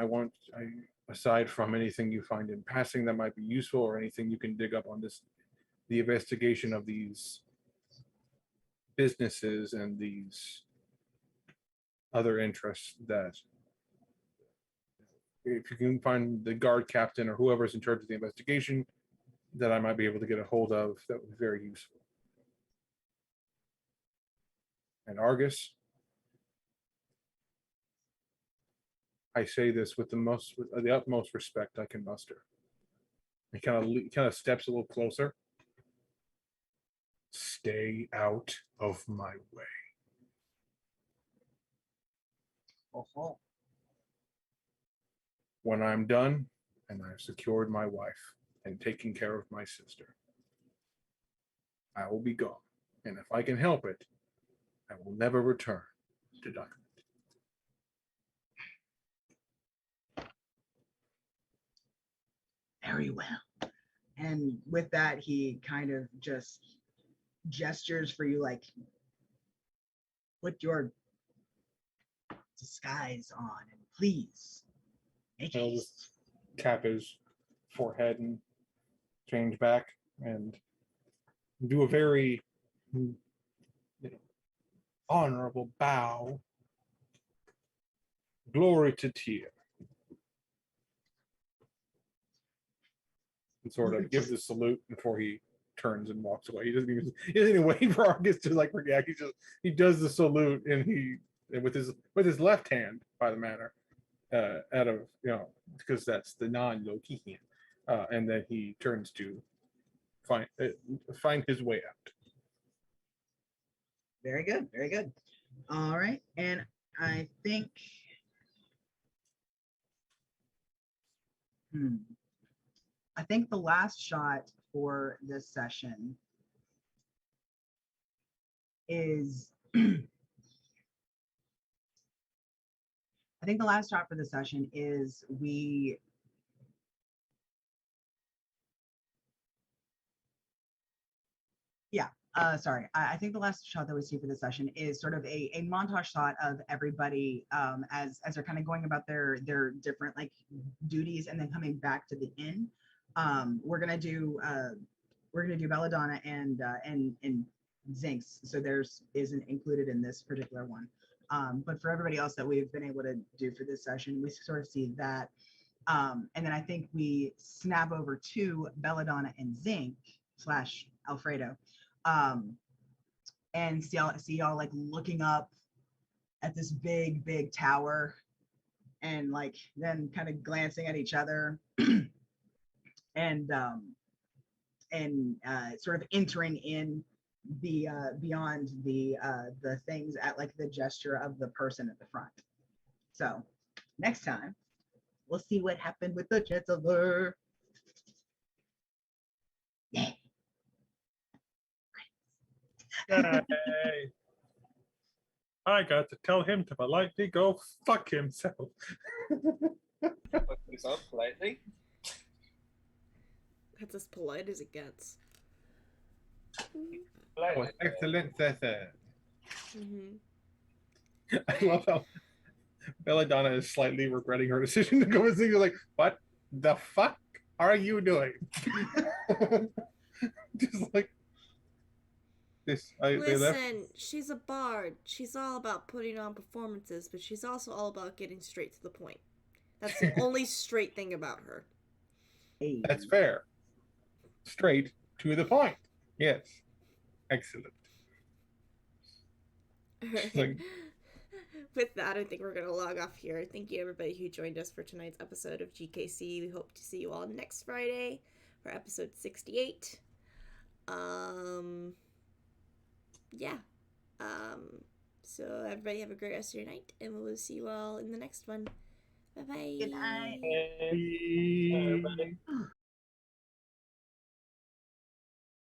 aside from anything you find in passing that might be useful or anything you can dig up on the investigation of these businesses and these other interests, that if you can find the guard captain or whoever's in charge of the investigation that I might be able to get a hold of, that would be very useful. And Argus, I say this with the utmost respect I can muster. He kind of steps a little closer. Stay out of my way. Oh. When I'm done and I've secured my wife and taken care of my sister, I will be gone. And if I can help it, I will never return to Diamond. Very well. And with that, he kind of just gestures for you, like, put your disguise on and please make He'll haste. just tap his forehead and change back and do a very honorable bow. Glory to Tyr. And sort of gives a salute before he turns and walks away. He doesn't even wait for Argus to like react. He does the salute and with his left hand, by the matter, out of because that's the non-Loki hand, and then he turns to find his way out. Very good, very good. All right, and I think I think the last shot for this session is I think the last shot for the session is I think the last shot that we see for this session is sort of a montage shot of everybody as they're kind of going about their different like duties and then coming back to the inn. We're gonna do Belladonna and Zinx, so theirs isn't included in this particular one. But for everybody else that we've been able to do for this session, we sort of see that. And then I think we snap over to Belladonna and Zinc / Alfredo. And see y'all like looking up at this big tower and like then kind of glancing at each other and sort of entering in the beyond the things at like the gesture of the person at the front. So next time we'll see what happened with the Chancellor. Yeah. Yay. I got to tell him to politely go fuck himself. Fuck yourself politely. That's as polite as it gets. Oh, excellent, Seth. Mm-hmm. I love how Belladonna is slightly regretting her decision to go with Zing. You're like, what the fuck are you doing? Just like this. Listen, she's a bard. She's all about putting on performances, but she's also all about getting straight to the point. That's the only straight thing about her. That's fair. Straight to the point. Yes. Excellent. Like, with that, I think we're going to log off here. Thank you, everybody who joined us for tonight's episode of GKC. We hope to see you all next Friday for episode 68. Yeah. So everybody have a great rest of your night, and we'll see you all in the next one. Bye-bye. Good night. Hey. Bye, everybody.